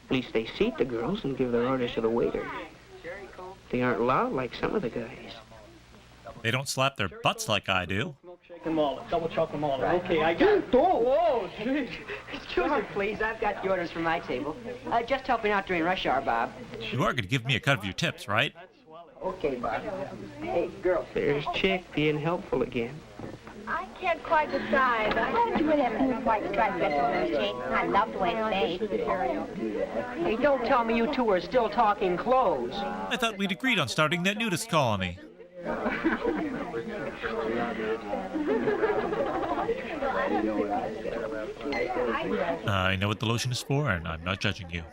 At least they seat the girls and give their orders to the waiter. They aren't loud like some of the guys. They don't slap their butts like I do. Milkshake and malted, double chocolate malted. Okay, I got it. Whoa, gee. Excuse me, please. I've got the orders for my table. Just helping out during rush hour, Bob. You are going to give me a cut of your tips, right? Okay, Bob. Hey, girls. There's Chick being helpful again. I can't quite decide. Why don't you wear that blue and white striped dress with those jeans? I love the way it's made. Hey, don't tell me you two are still talking clothes. I thought we'd agreed on starting that nudist colony. I know what the lotion is for, and I'm not judging you.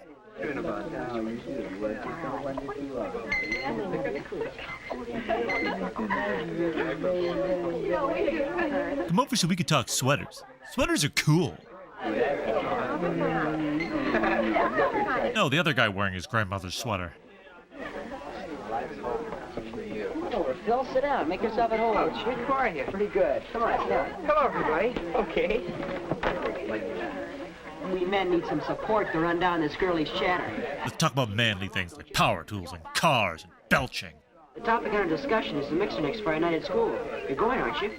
Come over so we could talk sweaters. Sweaters are cool. No, the other guy wearing his grandmother's sweater. Phil, sit down. Make yourself at home. Oh, Chick, how are you? Pretty good. Come on, sit down. Hello, everybody. Okay. We men need some support to run down this girlie's chatter. Let's talk about manly things like power tools and cars and belching. The topic under discussion is the mixer next Friday night at school. You're going, aren't you?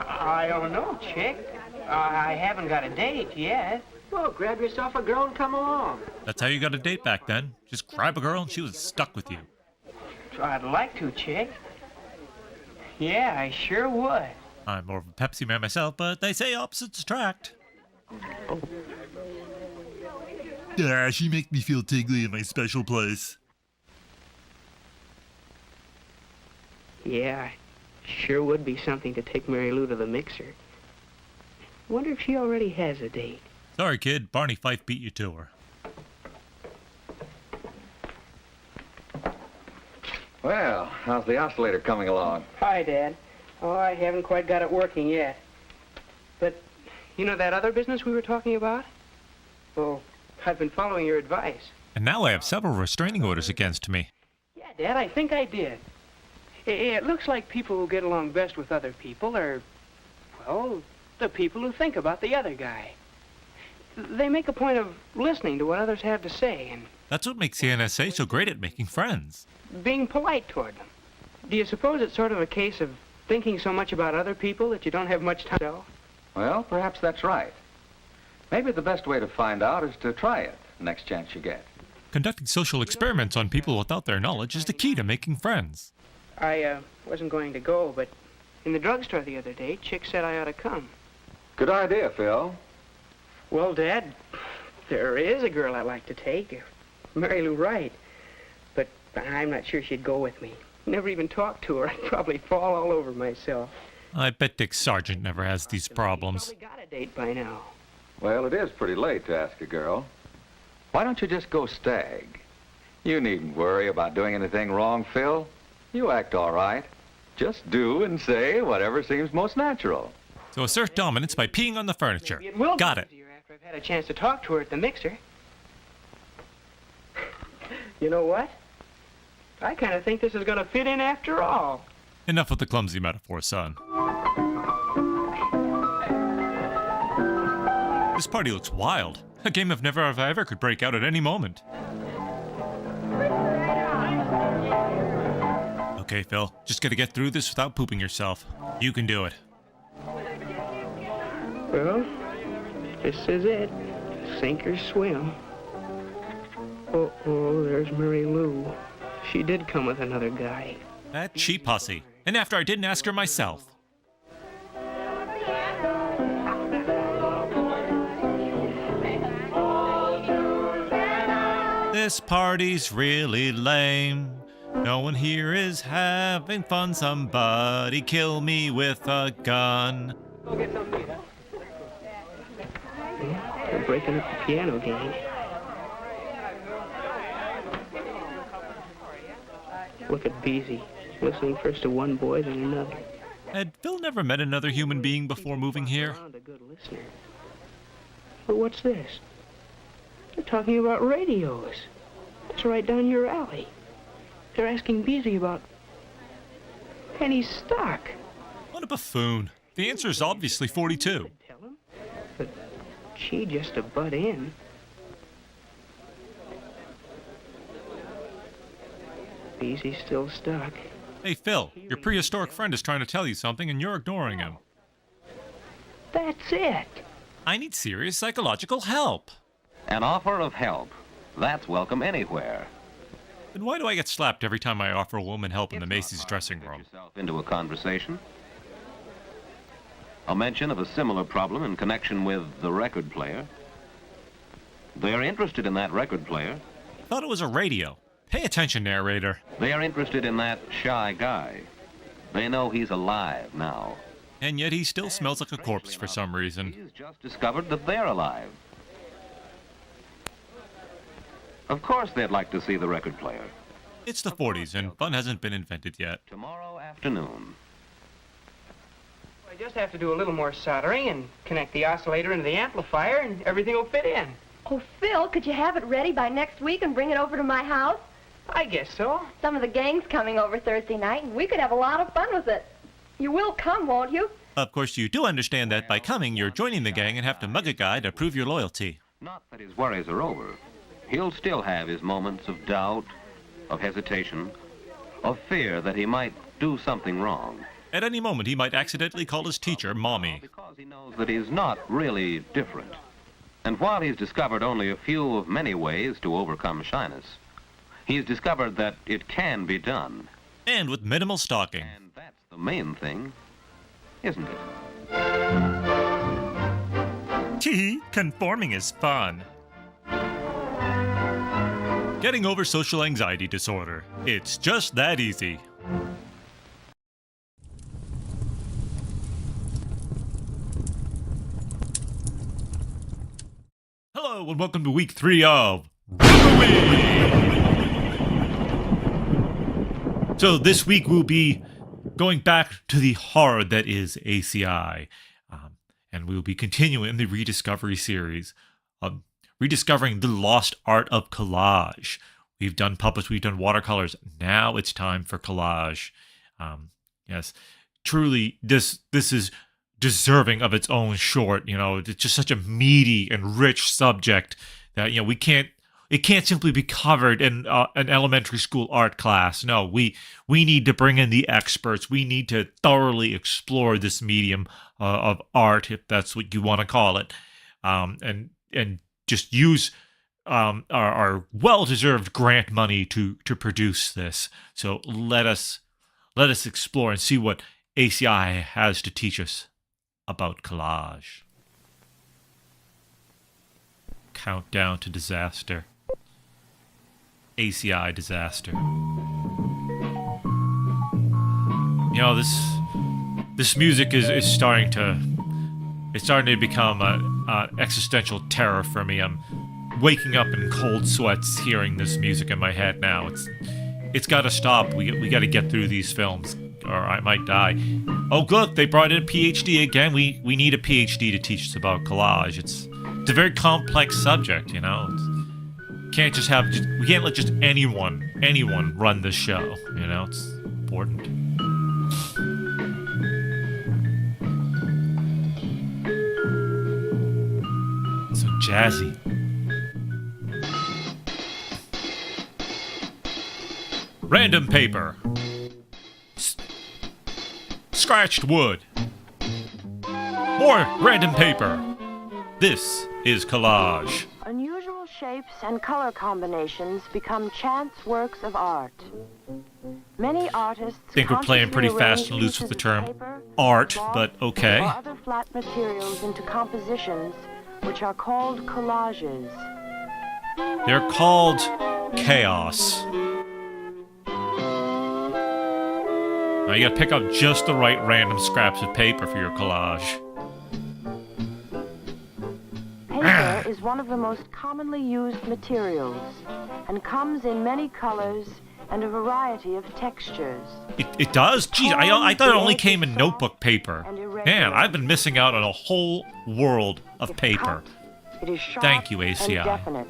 I don't know, Chick. I haven't got a date yet. Well, grab yourself a girl and come along. That's how you got a date back then. Just grab a girl and she was stuck with you. I'd like to, Chick. Yeah, I sure would. I'm more of a Pepsi man myself, but they say opposites attract. Ah, she makes me feel tingly in my special place. Yeah, sure would be something to take Mary Lou to the mixer. Wonder if she already has a date. Sorry, kid. Barney Fife beat you to her. Well, how's the oscillator coming along? Hi, Dad. Oh, I haven't quite got it working yet. But, you know that other business we were talking about? Well, I've been following your advice. And now I have several restraining orders against me. Yeah, Dad, I think I did. It looks like people who get along best with other people are, well, the people who think about the other guy. They make a point of listening to what others have to say and That's what makes the NSA so great at making friends. being polite toward them. Do you suppose it's sort of a case of thinking so much about other people that you don't have much time to yourself? Well, perhaps that's right. Maybe the best way to find out is to try it next chance you get. Conducting social experiments on people without their knowledge is the key to making friends. I wasn't going to go, but in the drugstore the other day, Chick said I ought to come. Good idea, Phil. Well, Dad, there is a girl I'd like to take, Mary Lou Wright, but I'm not sure she'd go with me. Never even talked to her. I'd probably fall all over myself. I bet Dick Sargent never has these problems. Probably got a date by now. Well, it is pretty late to ask a girl. Why don't you just go stag? You needn't worry about doing anything wrong, Phil. You act all right. Just do and say whatever seems most natural. So assert dominance by peeing on the furniture. It will Got be it. easier after I've had a chance to talk to her at the mixer. You know what? I kind of think this is going to fit in after all. Enough with the clumsy metaphor, son. This party looks wild. A game of Never Have I Ever could break out at any moment. Okay, Phil. Just gotta get through this without pooping yourself. You can do it. Well, this is it. Sink or swim. Oh, there's Mary Lou. She did come with another guy. That cheap hussy. And after I didn't ask her myself. This party's really lame. No one here is having fun. Somebody kill me with a gun. They're breaking up the piano game. Look at Beezy, listening first to one boy, then another. Had Phil never met another human being before moving here? A good listener. But what's this? They're talking about radios. That's right down your alley. They're asking Beezy about Penny's stock. What a buffoon. The answer is obviously 42. Tell him. But gee, just to butt in. Beezy's still stuck. Hey, Phil, your prehistoric friend is trying to tell you something and you're ignoring him. That's it. I need serious psychological help. An offer of help. That's welcome anywhere. Then why do I get slapped every time I offer a woman help in the It's Macy's not hard dressing to get room? yourself into a conversation. A mention of a similar problem in connection with the record player. They're interested in that record player. Thought it was a radio. Pay attention, narrator. They are interested in that shy guy. They know he's alive now. And yet he still smells like a corpse for some reason. He's just discovered that they're alive. Of course they'd like to see the record player. It's the 40s and fun hasn't been invented yet. Tomorrow afternoon. I just have to do a little more soldering and connect the oscillator into the amplifier and everything will fit in. Oh, Phil, could you have it ready by next week and bring it over to my house? I guess so. Some of the gang's coming over Thursday night, and we could have a lot of fun with it. You will come, won't you? Of course, you do understand that by coming, you're joining the gang and have to mug a guy to prove your loyalty. Not that his worries are over. He'll still have his moments of doubt, of hesitation, of fear that he might do something wrong. At any moment, he might accidentally call his teacher Mommy. Because he knows that he's not really different. And while he's discovered only a few of many ways to overcome shyness, he's discovered that it can be done. And with minimal stalking. And that's the main thing, isn't it? Tee, conforming is fun. Getting over social anxiety disorder. It's just that easy. Hello and welcome to week 3 of Riffbucks. So this week we'll be going back to the horror that is ACI. And we'll be continuing the Rediscovery series, rediscovering the lost art of collage. We've done puppets, we've done watercolors. Now it's time for collage. Yes, truly, this is deserving of its own short. You know, it's just such a meaty and rich subject that, you know, it can't simply be covered in an elementary school art class. No, we need to bring in the experts. We need to thoroughly explore this medium of art, if that's what you want to call it, and just use our well-deserved grant money to produce this. So let us explore and see what ACI has to teach us about collage. Countdown to disaster. ACI disaster. You know, this music is starting to become an existential terror for me. I'm waking up in cold sweats hearing this music in my head now. It's got to stop. We got to get through these films, or I might die. Oh, good, they brought in a PhD again. We need a PhD to teach us about collage. It's a very complex subject, you know. We can't let just anyone run this show. You know, it's important. So jazzy. Random paper. Scratched wood. More random paper. This is collage. Unusual shapes and color combinations become chance works of art. Many artists I think we're playing pretty fast and loose with the term art, but okay. Or other flat materials into compositions which are called collages. They're called chaos. Now you gotta pick up just the right random scraps of paper for your collage. Paper is one of the most commonly used materials and comes in many colors and a variety of textures. It does? Geez, I thought it only came in notebook paper. Man, I've been missing out on a whole world of paper. It is sharp. Thank you, ACI. And definite.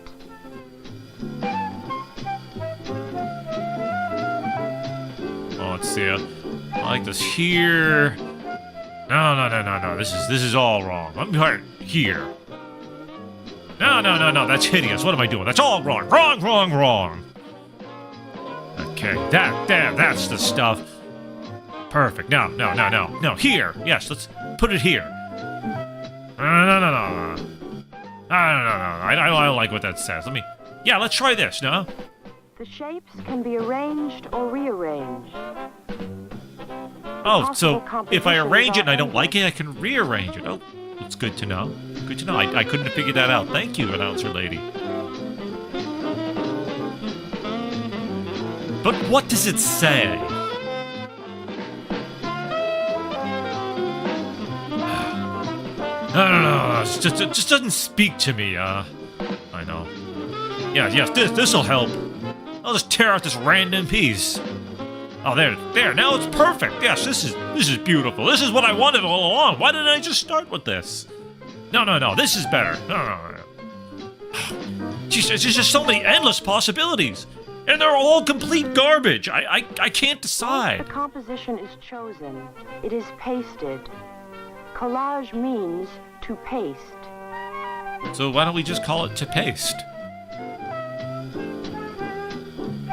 Oh, let's see. I like this here. No. This is all wrong. I'm right here. No. That's hideous. What am I doing? That's all wrong. Wrong. Okay, that's the stuff. Perfect. No. Here. Yes, let's put it here. No. I don't like what that says. Let's try this, no? The shapes can be arranged or rearranged. Oh, so if I arrange it and I don't like it, I can rearrange it. Oh, it's good to know. Good to know. I couldn't have figured that out. Thank you, announcer lady. But what does it say? No. It just doesn't speak to me. I know. Yes, this'll help. I'll just tear out this random piece. Oh, there. Now it's perfect. Yes, this is beautiful. This is what I wanted all along. Why didn't I just start with this? No. This is better. No. Jeez, there's just so many endless possibilities, and they're all complete garbage. I can't decide. Once the composition is chosen, it is pasted. Collage means to paste. So why don't we just call it to paste?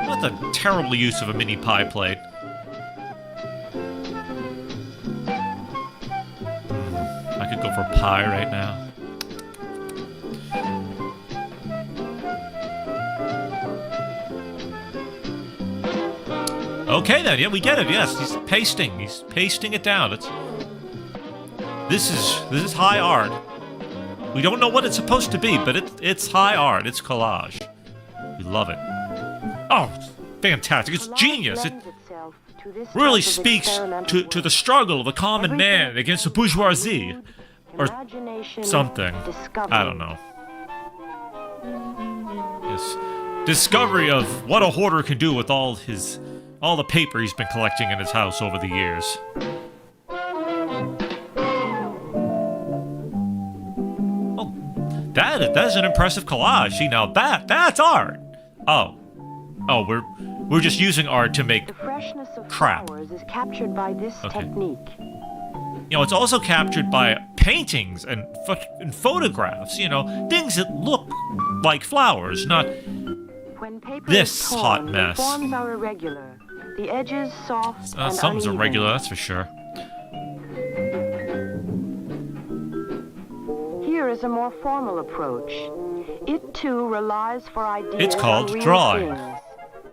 What the terrible use of a mini pie plate. I could go for pie right now. Okay then, yeah, we get it. Yes, he's pasting it down. This is high art. We don't know what it's supposed to be, but it's high art. It's collage. We love it. Oh, fantastic. It's genius. It really speaks to the struggle of a common man against the bourgeoisie. Or something. I don't know. Yes. Discovery of what a hoarder can do with all his All the paper he's been collecting in his house over the years. Oh, that's an impressive collage. See, now that's art. Oh, we're just using art to make The freshness of crap. flowers is captured by this technique. You know, it's also captured by paintings and photographs. You know, things that look like flowers, not When paper this is torn, hot the mess. forms are irregular. The edges soft and Some's uneven. irregular, that's for sure. Here is a more formal approach. It too relies for ideas. It's called on real drawing. things.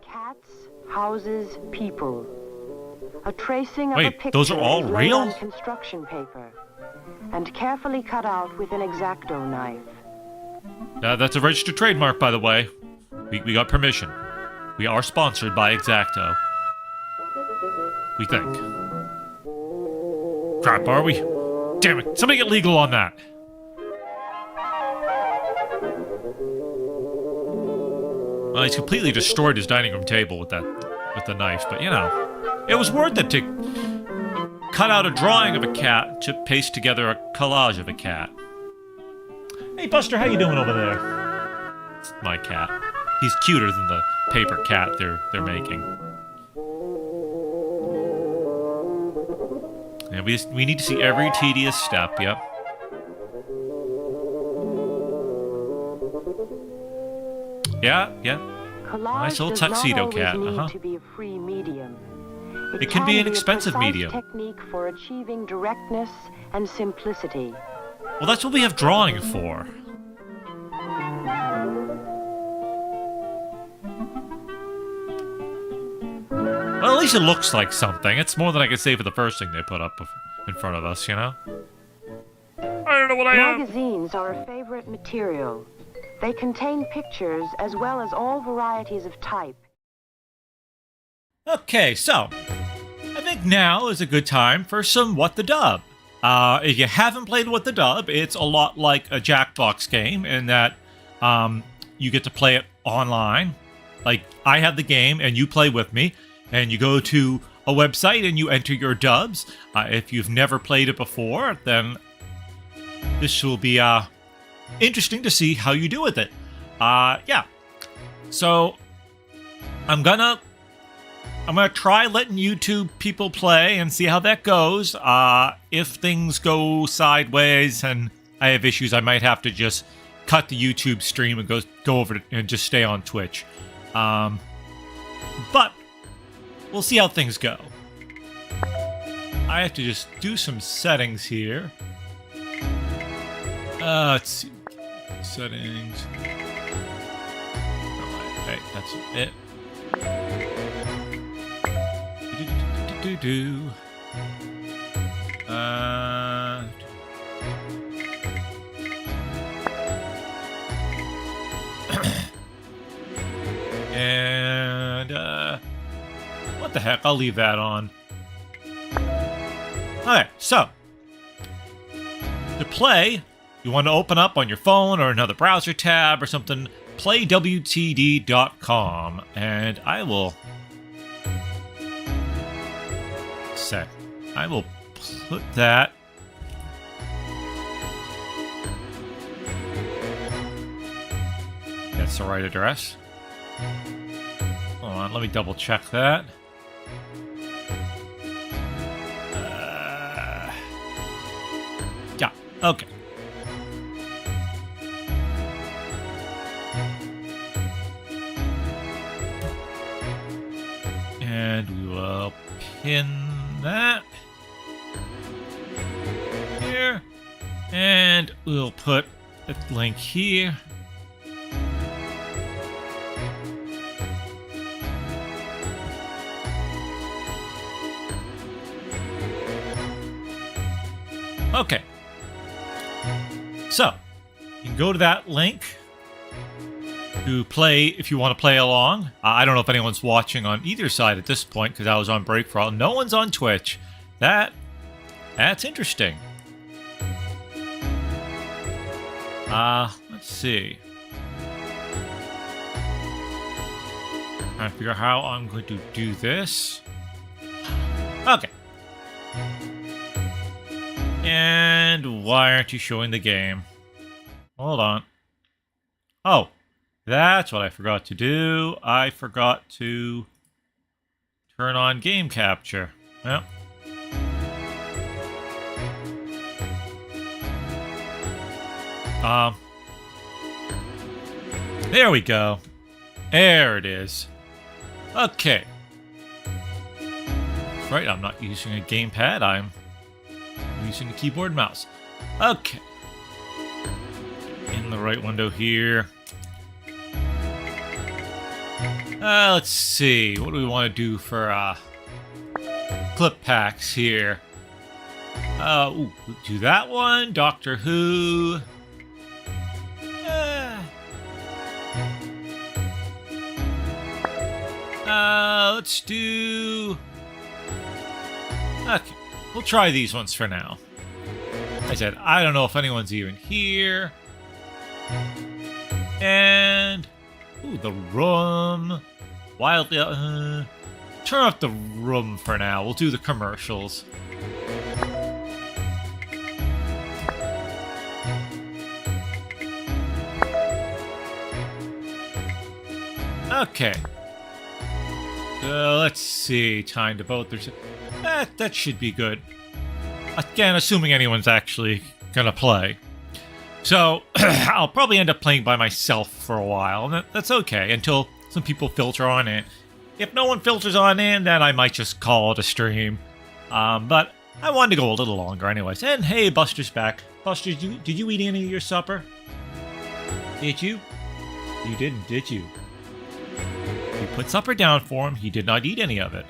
Cats, houses, people. A tracing of Wait, a picture those are all is laid real? on construction paper and carefully cut out with an X-Acto knife. That's a registered trademark, by the way. We got permission. We are sponsored by X-Acto. We think. Crap, are we? Damn it! Somebody get legal on that. Well, he's completely destroyed his dining room table with the knife, but you know, it was worth it to cut out a drawing of a cat to paste together a collage of a cat. Hey, Buster, how you doing over there? It's my cat. He's cuter than the paper cat they're making. Yeah, we need to see every tedious step. Yep. Yeah. Collage Nice little does not tuxedo always cat, need uh-huh. to be a free medium. It can be an a expensive precise medium. technique for achieving directness and simplicity. Well, that's what we have drawing for. Well, at least it looks like something. It's more than I could say for the first thing they put up in front of us, you know? I don't know what I am. Magazines are a favorite material. They contain pictures as well as all varieties of type. Okay, so I think now is a good time for some What the Dub. If you haven't played What the Dub, it's a lot like a Jackbox game in that you get to play it online. Like, I have the game and you play with me, and you go to a website and you enter your dubs. If you've never played it before, then this will be interesting to see how you do with it. Yeah. So I'm gonna try letting YouTube people play and see how that goes. If things go sideways and I have issues, I might have to just cut the YouTube stream and go over to, and just stay on Twitch. But we'll see how things go. I have to just do some settings here. Let's see. Settings. Alright, that's it. And what the heck? I'll leave that on. Okay, so to play, you want to open up on your phone or another browser tab or something, playwtd.com, and I will put that that's the right address. Hold on, let me double check that. Yeah, okay. And we will pin that here. And we'll put a link here. Okay. So, you can go to that link to play if you want to play along. I don't know if anyone's watching on either side at this point because I was on break for all. No one's on Twitch. That's interesting. Let's see. Trying to figure out how I'm going to do this. Okay. And why aren't you showing the game? Hold on. Oh, that's what I forgot to do. I forgot to turn on game capture. Yep. There we go. There it is. Okay. That's right, I'm not using a gamepad. I'm using a keyboard and mouse. Okay. In the right window here. Let's see. What do we want to do for clip packs here? Ooh, do that one. Doctor Who. Let's do... Okay, we'll try these ones for now. I said, I don't know if anyone's even here. And... Ooh, the room. Wildly... turn off the room for now. We'll do the commercials. Okay. Let's see. Time to vote. That should be good. Again, assuming anyone's actually gonna play. So, I'll probably end up playing by myself for a while, and that's okay, until some people filter on in. If no one filters on in, then I might just call it a stream. But I wanted to go a little longer anyways. And hey, Buster's back. Buster, did you eat any of your supper? Did you? You didn't, did you? We put supper down for him. He did not eat any of it.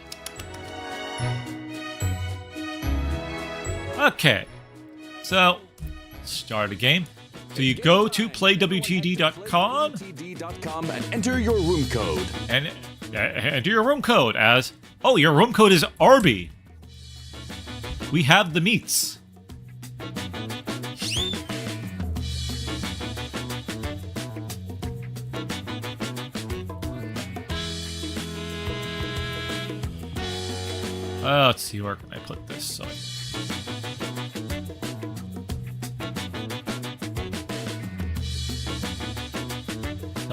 Okay. So, start a game. So you go to playwtd.com and enter your room code. And enter your room code as... Oh, your room code is Arby. We have the meats. Let's see, where can I put this? So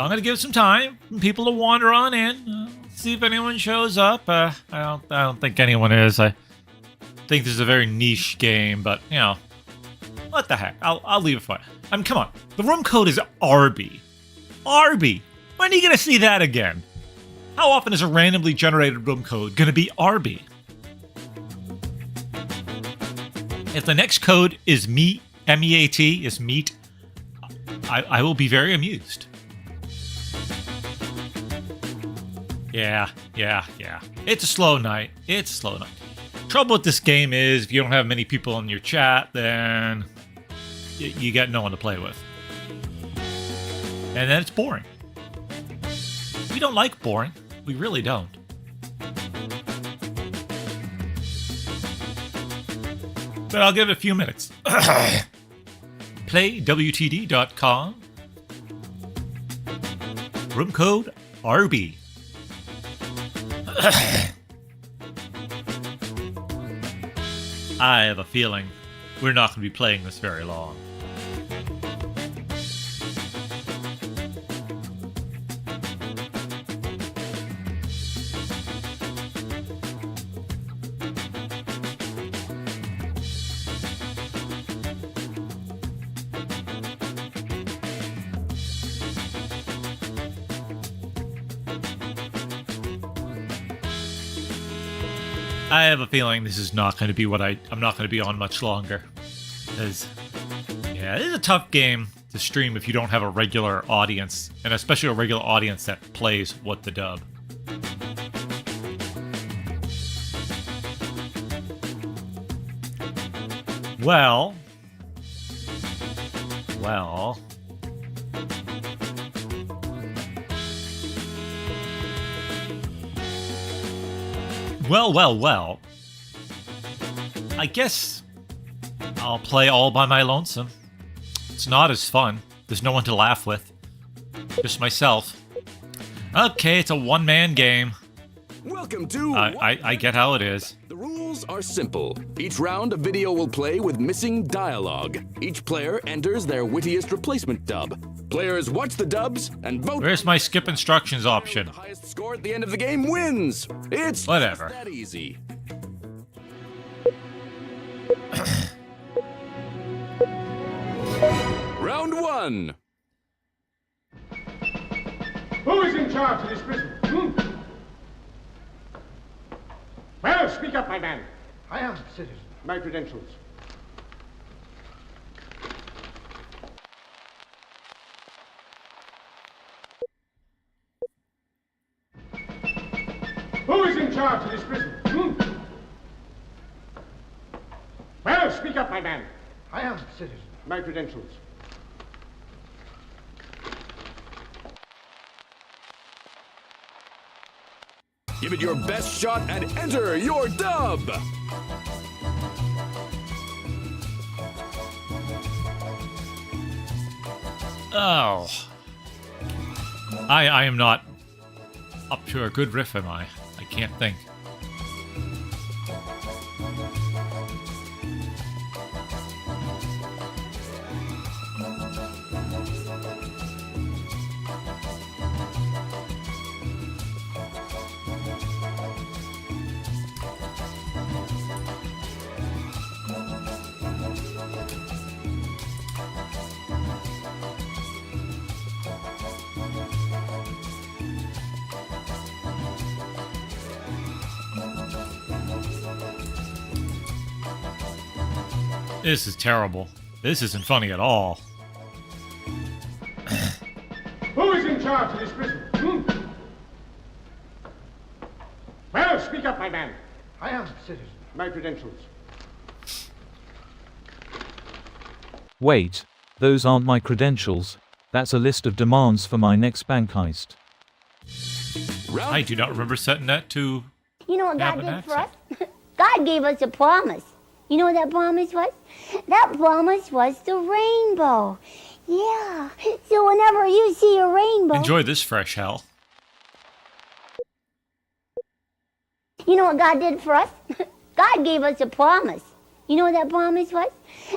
I'm gonna give some time for people to wander on in, see if anyone shows up. I don't think anyone is. I think this is a very niche game, but you know, what the heck? I'll leave it for it. Come on. The room code is Arby. Arby. When are you gonna see that again? How often is a randomly generated room code gonna be Arby? If the next code is meat, M-E-A-T, is meat, I will be very amused. Yeah. It's a slow night. Trouble with this game is if you don't have many people in your chat, then you got no one to play with. And then it's boring. We don't like boring. We really don't. But I'll give it a few minutes. PlayWTD.com. Room code RB. I have a feeling we're not going to be playing this very long. I have a feeling this is not going to be what I'm not going to be on much longer. Because, yeah, it is a tough game to stream if you don't have a regular audience, and especially a regular audience that plays What the Dub. Well. Well. I guess I'll play all by my lonesome. It's not as fun. There's no one to laugh with. Just myself. Okay, it's a one-man game. Welcome to... I get how it is. The rules are simple. Each round, a video will play with missing dialogue. Each player enters their wittiest replacement dub. Players watch the dubs and vote. Where's my skip instructions option? The highest score at the end of the game wins. It's whatever. Just that easy. Round 1. Who is in charge of this prison? Well, speak up, my man. I am citizen. My credentials. Who is in charge of this prison? Well, speak up, my man. I am citizen. My credentials. Give it your best shot and enter your dub! Oh. I am not up to a good riff, am I? I can't think. This is terrible. This isn't funny at all. Who is in charge of this prison? Well, speak up, my man. I am citizen. My credentials. Wait, those aren't my credentials. That's a list of demands for my next bank heist. I do not remember setting that to... You know what God have an did for us? God gave us a promise. You know what that promise was? That promise was the rainbow. Yeah. So whenever you see a rainbow... Enjoy this fresh hell. You know what God did for us? God gave us a promise. You know what that promise was?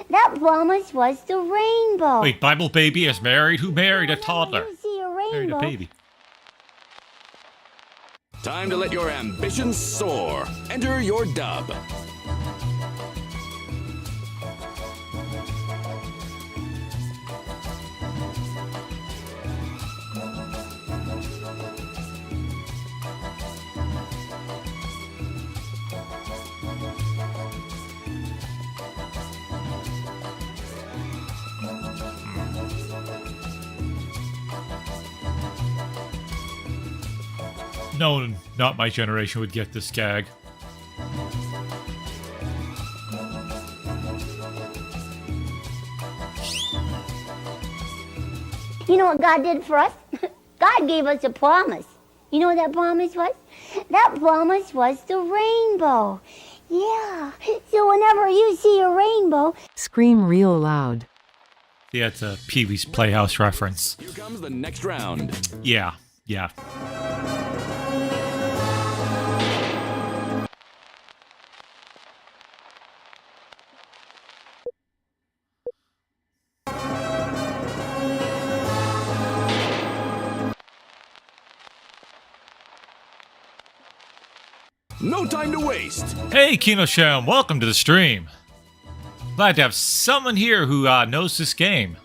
That promise was the rainbow. Wait, Bible baby is married? Who married a toddler? You see a Married rainbow. a baby. Time to let your ambitions soar. Enter your dub. No, not my generation would get this gag. You know what God did for us? God gave us a promise. You know what that promise was? That promise was the rainbow. Yeah. So whenever you see a rainbow... Scream real loud. Yeah, it's a Pee-wee's Playhouse reference. Here comes the next round. Yeah, yeah. No time to waste. Hey, Kinosham, welcome to the stream. Glad to have someone here who knows this game.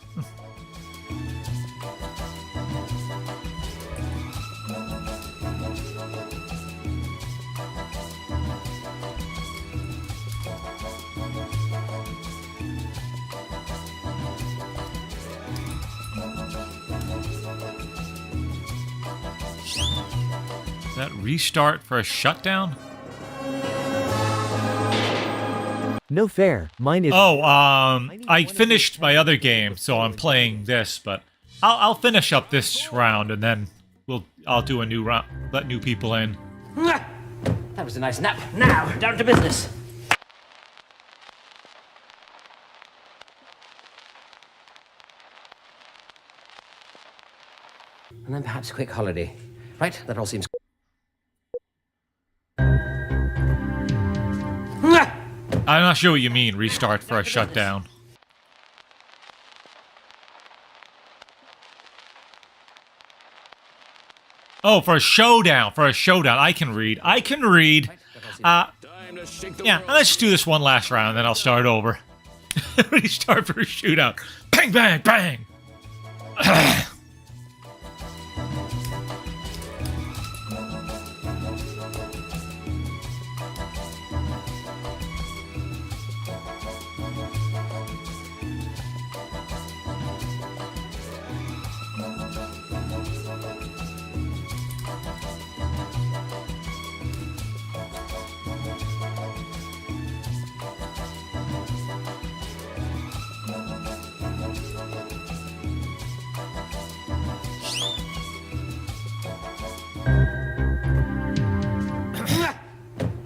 Is that restart for a shutdown? No fair. Mine is... Oh, I finished my other game, so I'm playing this, but I'll finish up this round and then I'll do a new round, let new people in. That was a nice nap. Now, down to business. And then perhaps a quick holiday. Right, that all seems... I'm not sure what you mean, restart for a shutdown. Oh, for a showdown. For a showdown. I can read. I can read. Yeah, let's just do this one last round, then I'll start over. Restart for a shootout. Bang, bang, bang!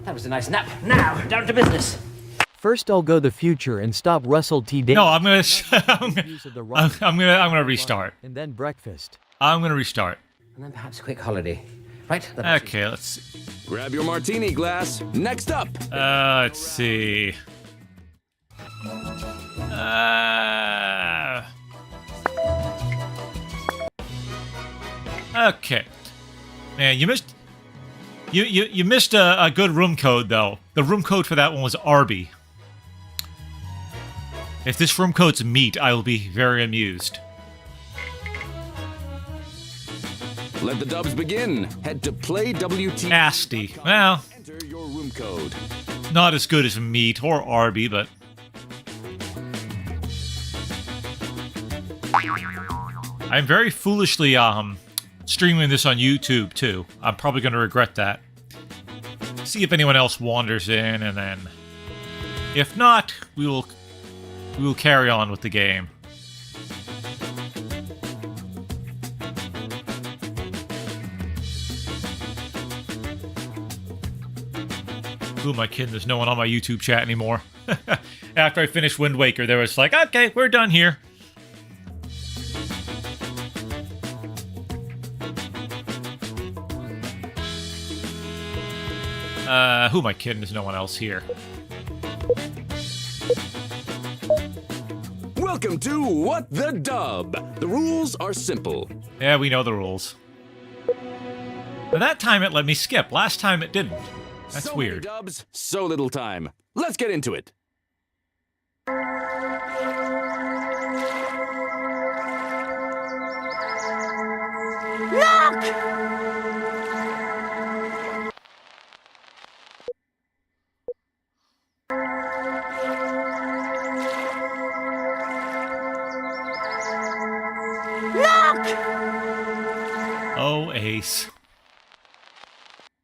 That was a nice nap. Now, down to business. First, I'll go the future and stop Russell T. Davies. No, I'm gonna restart. And then breakfast. I'm gonna restart. And then perhaps a quick holiday. Right? Okay, let's see. Grab your martini glass. Next up. Let's see. Okay. Man, you missed. You missed a good room code though. The room code for that one was Arby. If this room code's meat, I will be very amused. Let the dubs begin. Head to playwt. Nasty. Well, Enter your room code. not as good as meat or Arby, but I'm very foolishly streaming this on YouTube too. I'm probably going to regret that. See if anyone else wanders in, and then if not, we will carry on with the game. Who am I kidding? There's no one on my YouTube chat anymore. After I finished Wind Waker, there was like, okay, we're done here. Who am I kidding? There's no one else here. Welcome to What the Dub. The rules are simple. Yeah, we know the rules. But that time it let me skip. Last time it didn't. That's so weird. Many dubs, so little time. Let's get into it. Look! Oh, ace.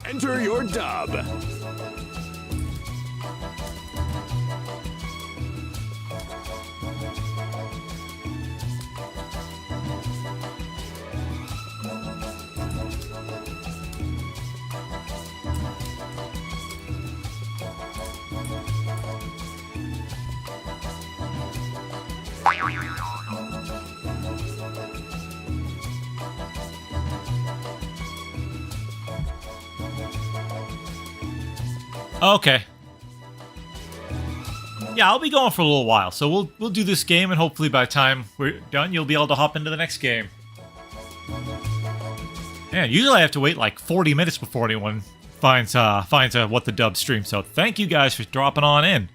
Enter your dub. Okay. Yeah, I'll be going for a little while, so we'll do this game, and hopefully by the time we're done, you'll be able to hop into the next game. Man, usually I have to wait like 40 minutes before anyone finds a What the Dub stream, so thank you guys for dropping on in.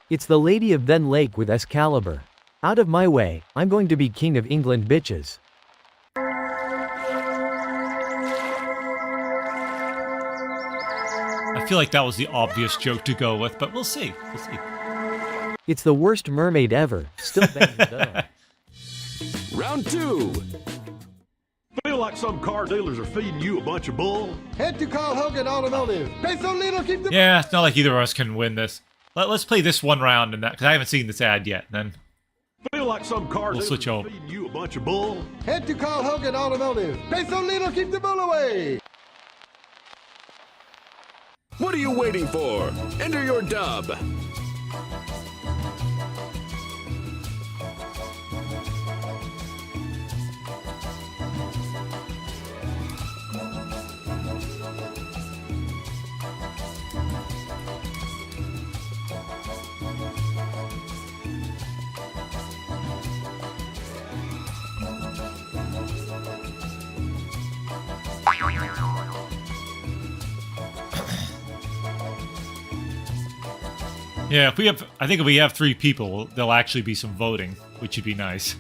It's the Lady of Then Lake with Excalibur. Out of my way, I'm going to be king of England, bitches. I feel like that was the obvious joke to go with, but we'll see. We'll see. It's the worst mermaid ever. Still banging though. Round two. Feel like some car dealers are feeding you a bunch of bull? Head to Carl Hogan Automotive. Pay so little, keep the... Yeah, it's not like either of us can win this. Let's play this one round, and that because I haven't seen this ad yet. Then Feel like some car We'll dealers switch are over. feeding you a bunch of bull? Head to Carl Hogan Automotive. Pay so little, keep the bull away. What are you waiting for? Enter your dub. Yeah, I think if we have 3 people, there'll actually be some voting, which would be nice.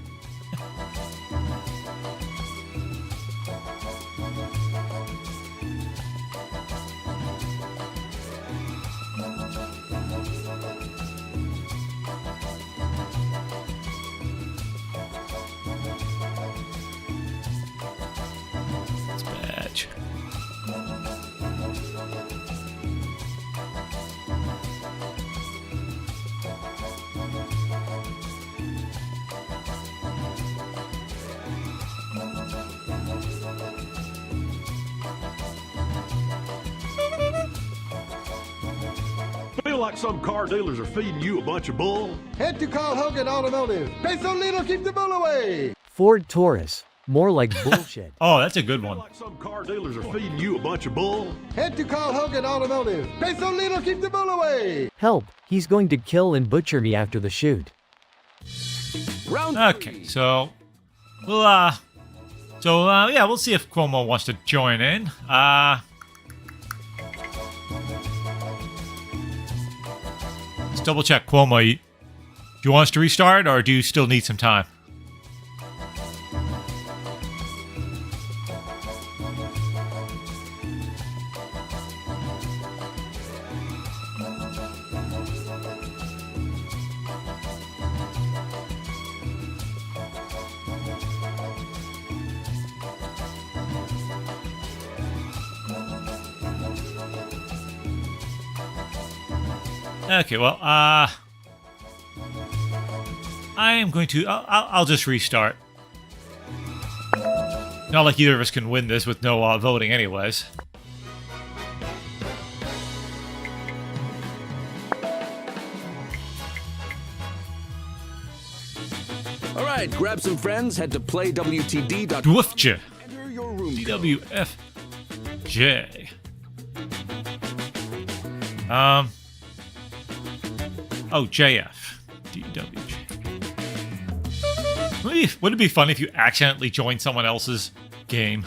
It's badge. Feel like some car dealers are feeding you a bunch of bull? Head to Carl Hogan Automotive. Pay so little, keep the bull away. Ford Taurus. More like bullshit. Oh, that's a good one. Feel like some car dealers are feeding you a bunch of bull? Head to Carl Hogan Automotive. Pay so little, keep the bull away. Help, he's going to kill and butcher me after the shoot. Okay, so we'll we'll see if Cuomo wants to join in. Let's double check, Cuomo. Do you want us to restart, or do you still need some time? Okay, well, I am going to... I'll just restart. Not like either of us can win this with no voting anyways. All right, grab some friends, head to playwtd.com. Dwufja. Enter your room DWFJ. Oh, JF. DWJ. Would it be fun if you accidentally joined someone else's game?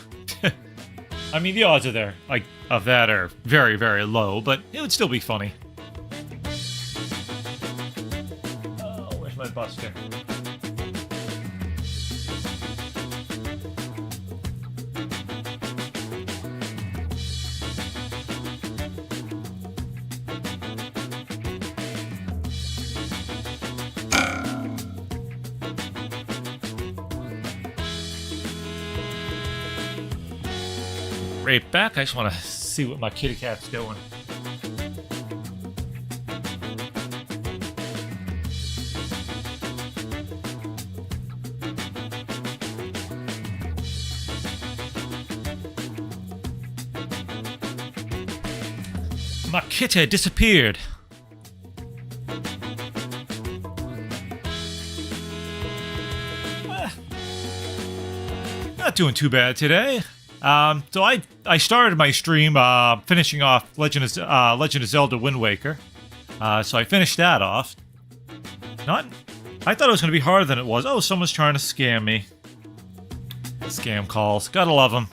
I mean, the odds are there, like, of that are very, very low, but it would still be funny. Oh, where's my buster? Right back. I just want to see what my kitty cat's doing. My kitty disappeared. Not doing too bad today. So I started my stream finishing off Legend of Zelda Wind Waker. So I finished that off. I thought it was going to be harder than it was. Oh, someone's trying to scam me. Scam calls. Gotta love them.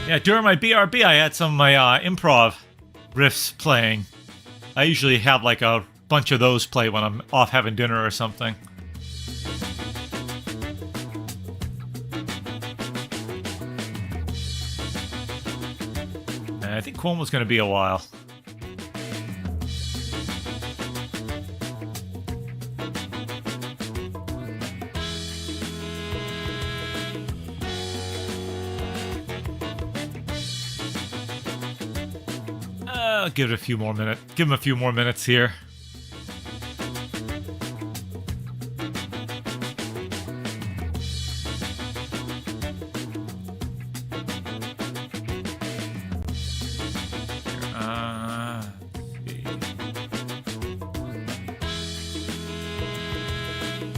Yeah, during my BRB, I had some of my improv riffs playing. I usually have like a bunch of those play when I'm off having dinner or something. And I think Cuomo's going to be a while. Give it a few more minutes. Give him a few more minutes here.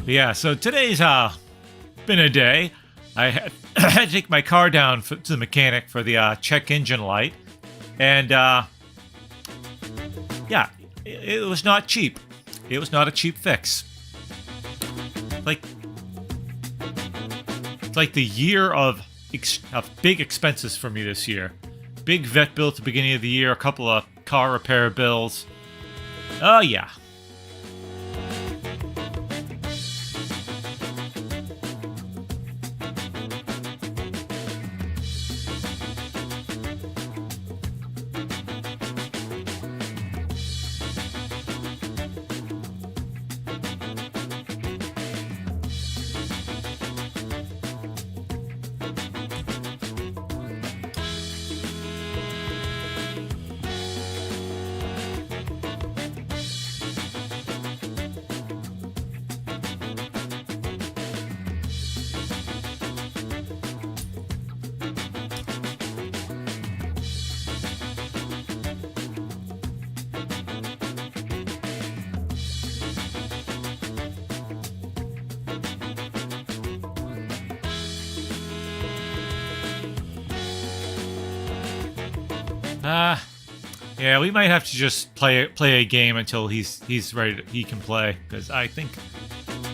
Yeah, so today's been a day. I had to take my car down to the mechanic for the check engine light, and yeah, it was not cheap. It was not a cheap fix. It's like the year of big expenses for me this year. Big vet bill at the beginning of the year, a couple of car repair bills. Oh yeah. Yeah, we might have to just play a game until he's ready. He can play, because I think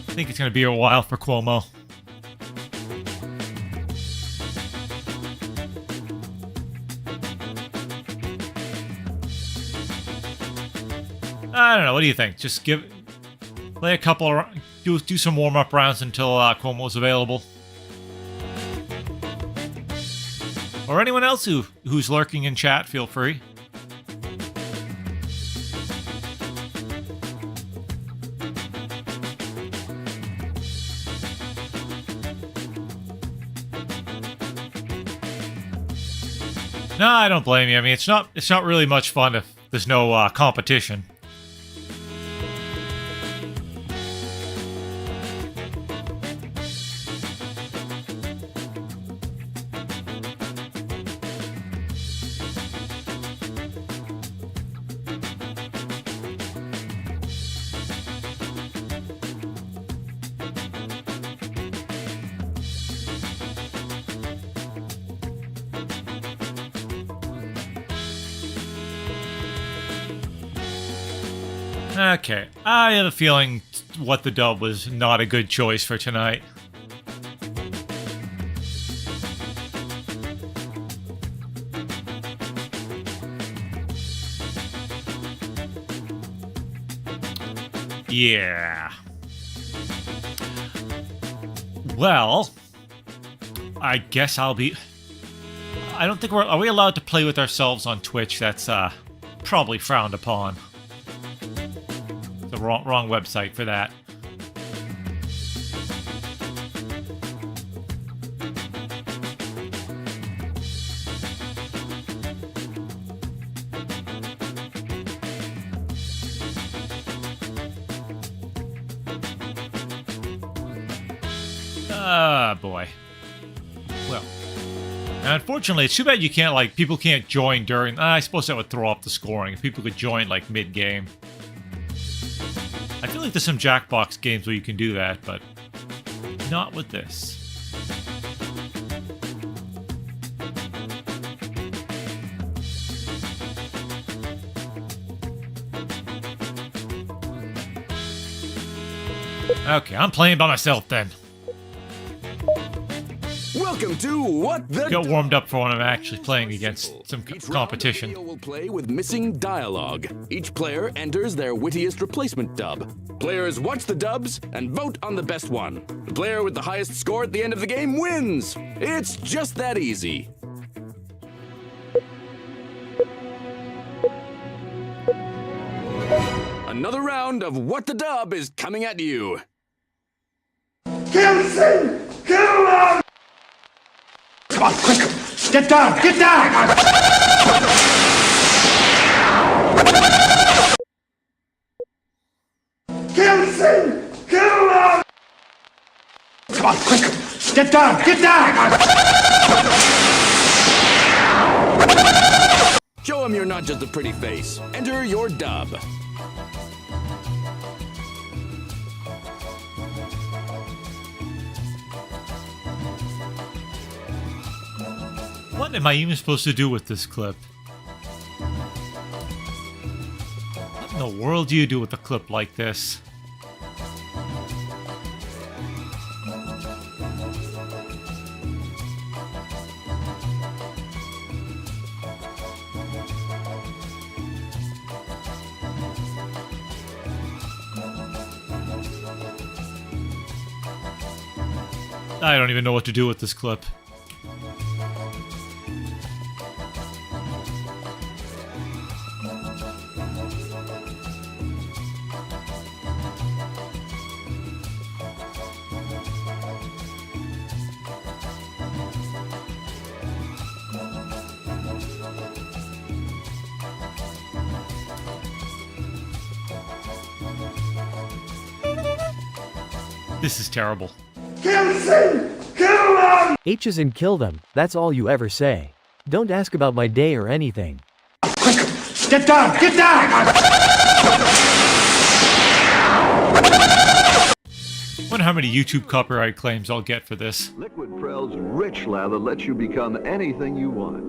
it's gonna be a while for Cuomo. I don't know. What do you think? Just play a couple, do some warm up rounds until Cuomo's available. Or anyone else who's lurking in chat, feel free. No, I don't blame you. I mean, it's not really much fun if there's no competition. Okay, I have a feeling What the Dub was not a good choice for tonight. Yeah. Well, I guess I'll be... I don't think are we allowed to play with ourselves on Twitch? That's probably frowned upon. The wrong website for that. Boy. Well, unfortunately, it's too bad you can't, like, people can't join during... I suppose that would throw off the scoring if people could join, like, mid-game. I feel like there's some Jackbox games where you can do that, but not with this. Okay, I'm playing by myself then. Welcome to What the Got warmed up for when I'm actually playing against some competition. Each round of video will play with missing dialogue. Each player enters their wittiest replacement dub. Players watch the dubs and vote on the best one. The player with the highest score at the end of the game wins. It's just that easy. Another round of What the Dub is coming at you. Kill Sin! Kill him! Come on, quick! Get down! Get down! Come on, quick! Get down! Get down! Show him you're not just a pretty face. Enter your dub. What am I even supposed to do with this clip? What in the world do you do with a clip like this? I don't even know what to do with this clip. This is terrible. H's and kill them, that's all you ever say. Don't ask about my day or anything. Get down! Get down! Wonder how many YouTube copyright claims I'll get for this. Liquid Prell's rich lather lets you become anything you want.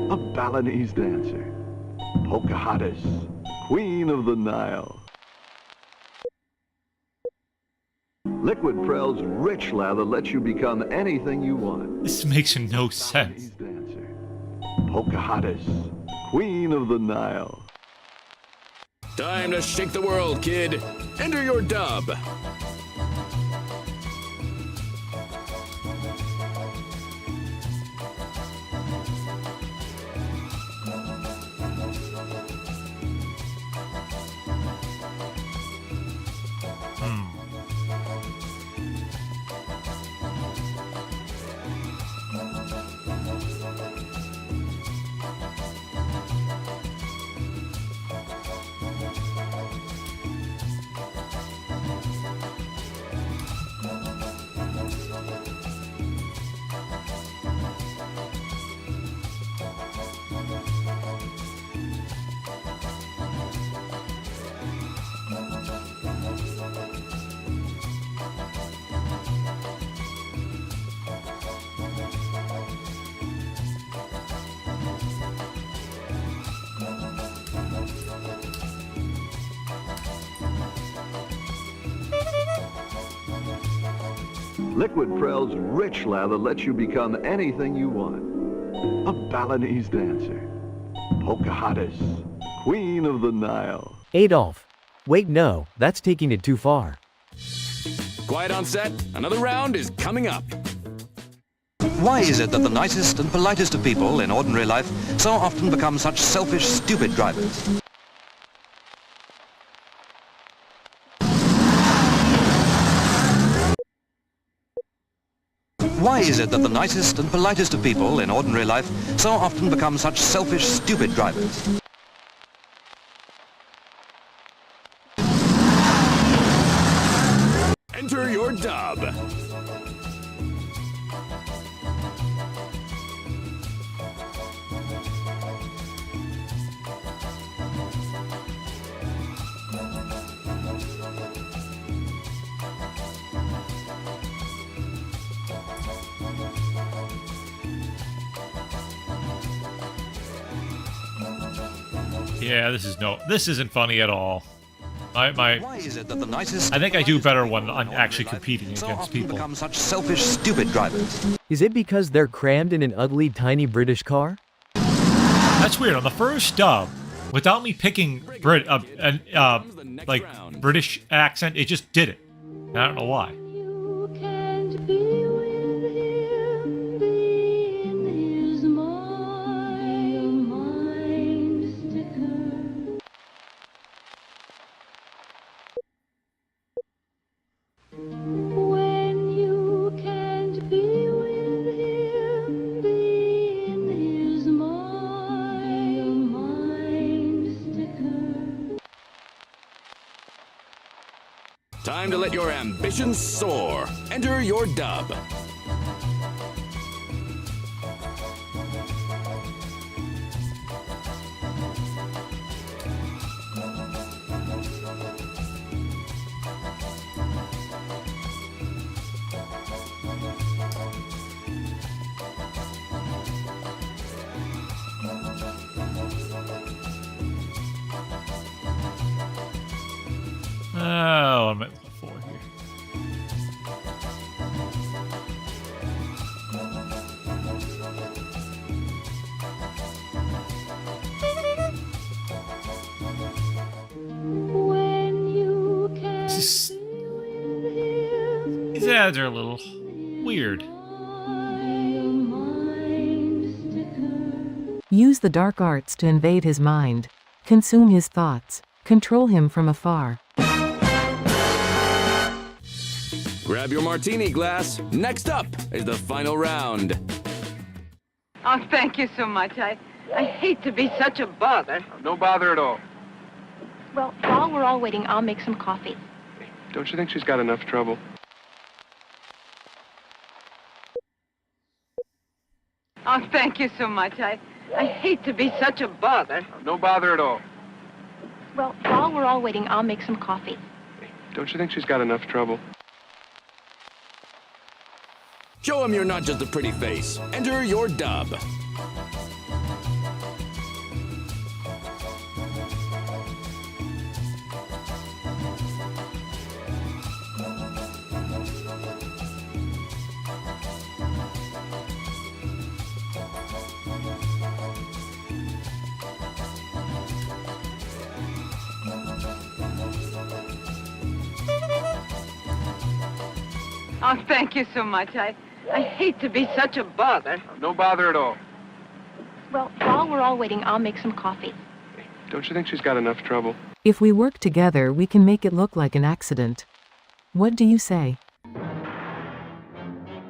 A Balinese dancer. Pocahontas, Queen of the Nile. Liquid Prell's rich lather lets you become anything you want. This makes no sense. Dancer. Pocahontas, Queen of the Nile. Time to shake the world, kid. Enter your dub. Liquid Prell's rich lather lets you become anything you want. A Balinese dancer. Pocahontas, Queen of the Nile. Adolf. Wait, no, that's taking it too far. Quiet on set. Another round is coming up. Why is it that the nicest and politest of people in ordinary life so often become such selfish, stupid drivers? Why is it that the nicest and politest of people in ordinary life so often become such selfish, stupid drivers? Enter your dub. Yeah, this isn't funny at all. Why is it that the nicest I think I do better when I'm actually competing against people. become such selfish, stupid drivers? Is it because they're crammed in an ugly, tiny British car? That's weird. On the first dub, without me picking British accent, it just did it. I don't know why. Time to let your ambitions soar. Enter your dub. Oh, I'm at level 4 here. These ads are a little weird. Use the dark arts to invade his mind, consume his thoughts, control him from afar. Grab your martini glass. Next up is the final round. Oh, thank you so much. I hate to be such a bother. No bother at all. Well, while we're all waiting, I'll make some coffee. Don't you think she's got enough trouble? Oh, thank you so much. I hate to be such a bother. No bother at all. Well, while we're all waiting, I'll make some coffee. Don't you think she's got enough trouble? Show him you're not just a pretty face. Enter your dub. Oh, thank you so much. I hate to be such a bother. No bother at all. Well, while we're all waiting, I'll make some coffee. Don't you think she's got enough trouble? If we work together, we can make it look like an accident. What do you say?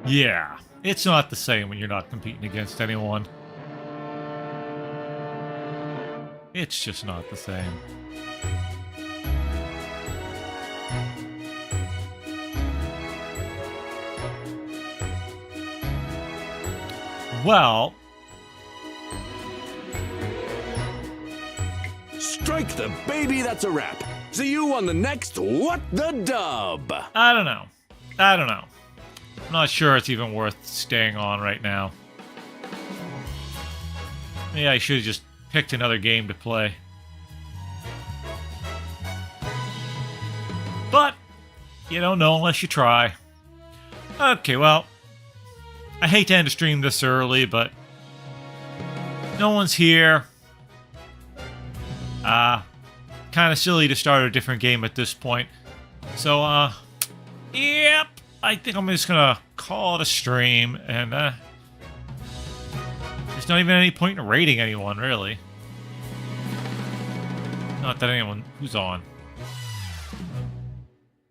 Yeah, it's not the same when you're not competing against anyone. It's just not the same. Well, strike the baby, that's a wrap. See you on the next What the Dub. I don't know. I'm not sure it's even worth staying on right now. Maybe I should have just picked another game to play. But you don't know unless you try. Okay, well, I hate to end a stream this early, but no one's here. Kind of silly to start a different game at this point. So, yep, I think I'm just gonna call it a stream, and there's not even any point in rating anyone, really. Not that anyone who's on.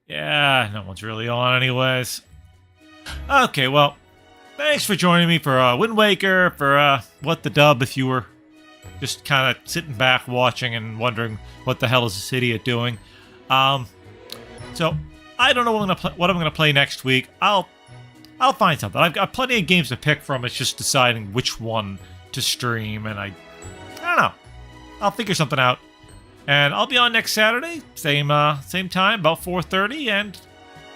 Yeah, no one's really on anyways. Okay, well, thanks for joining me for Wind Waker, for What the Dub, if you were just kind of sitting back watching and wondering what the hell is this idiot doing. So I don't know what I'm gonna play next week. I'll find something. I've got plenty of games to pick from. It's just deciding which one to stream, and I don't know. I'll figure something out. And I'll be on next Saturday, same time, about 4:30, and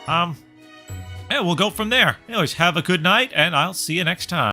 yeah, we'll go from there. Anyways, have a good night, and I'll see you next time.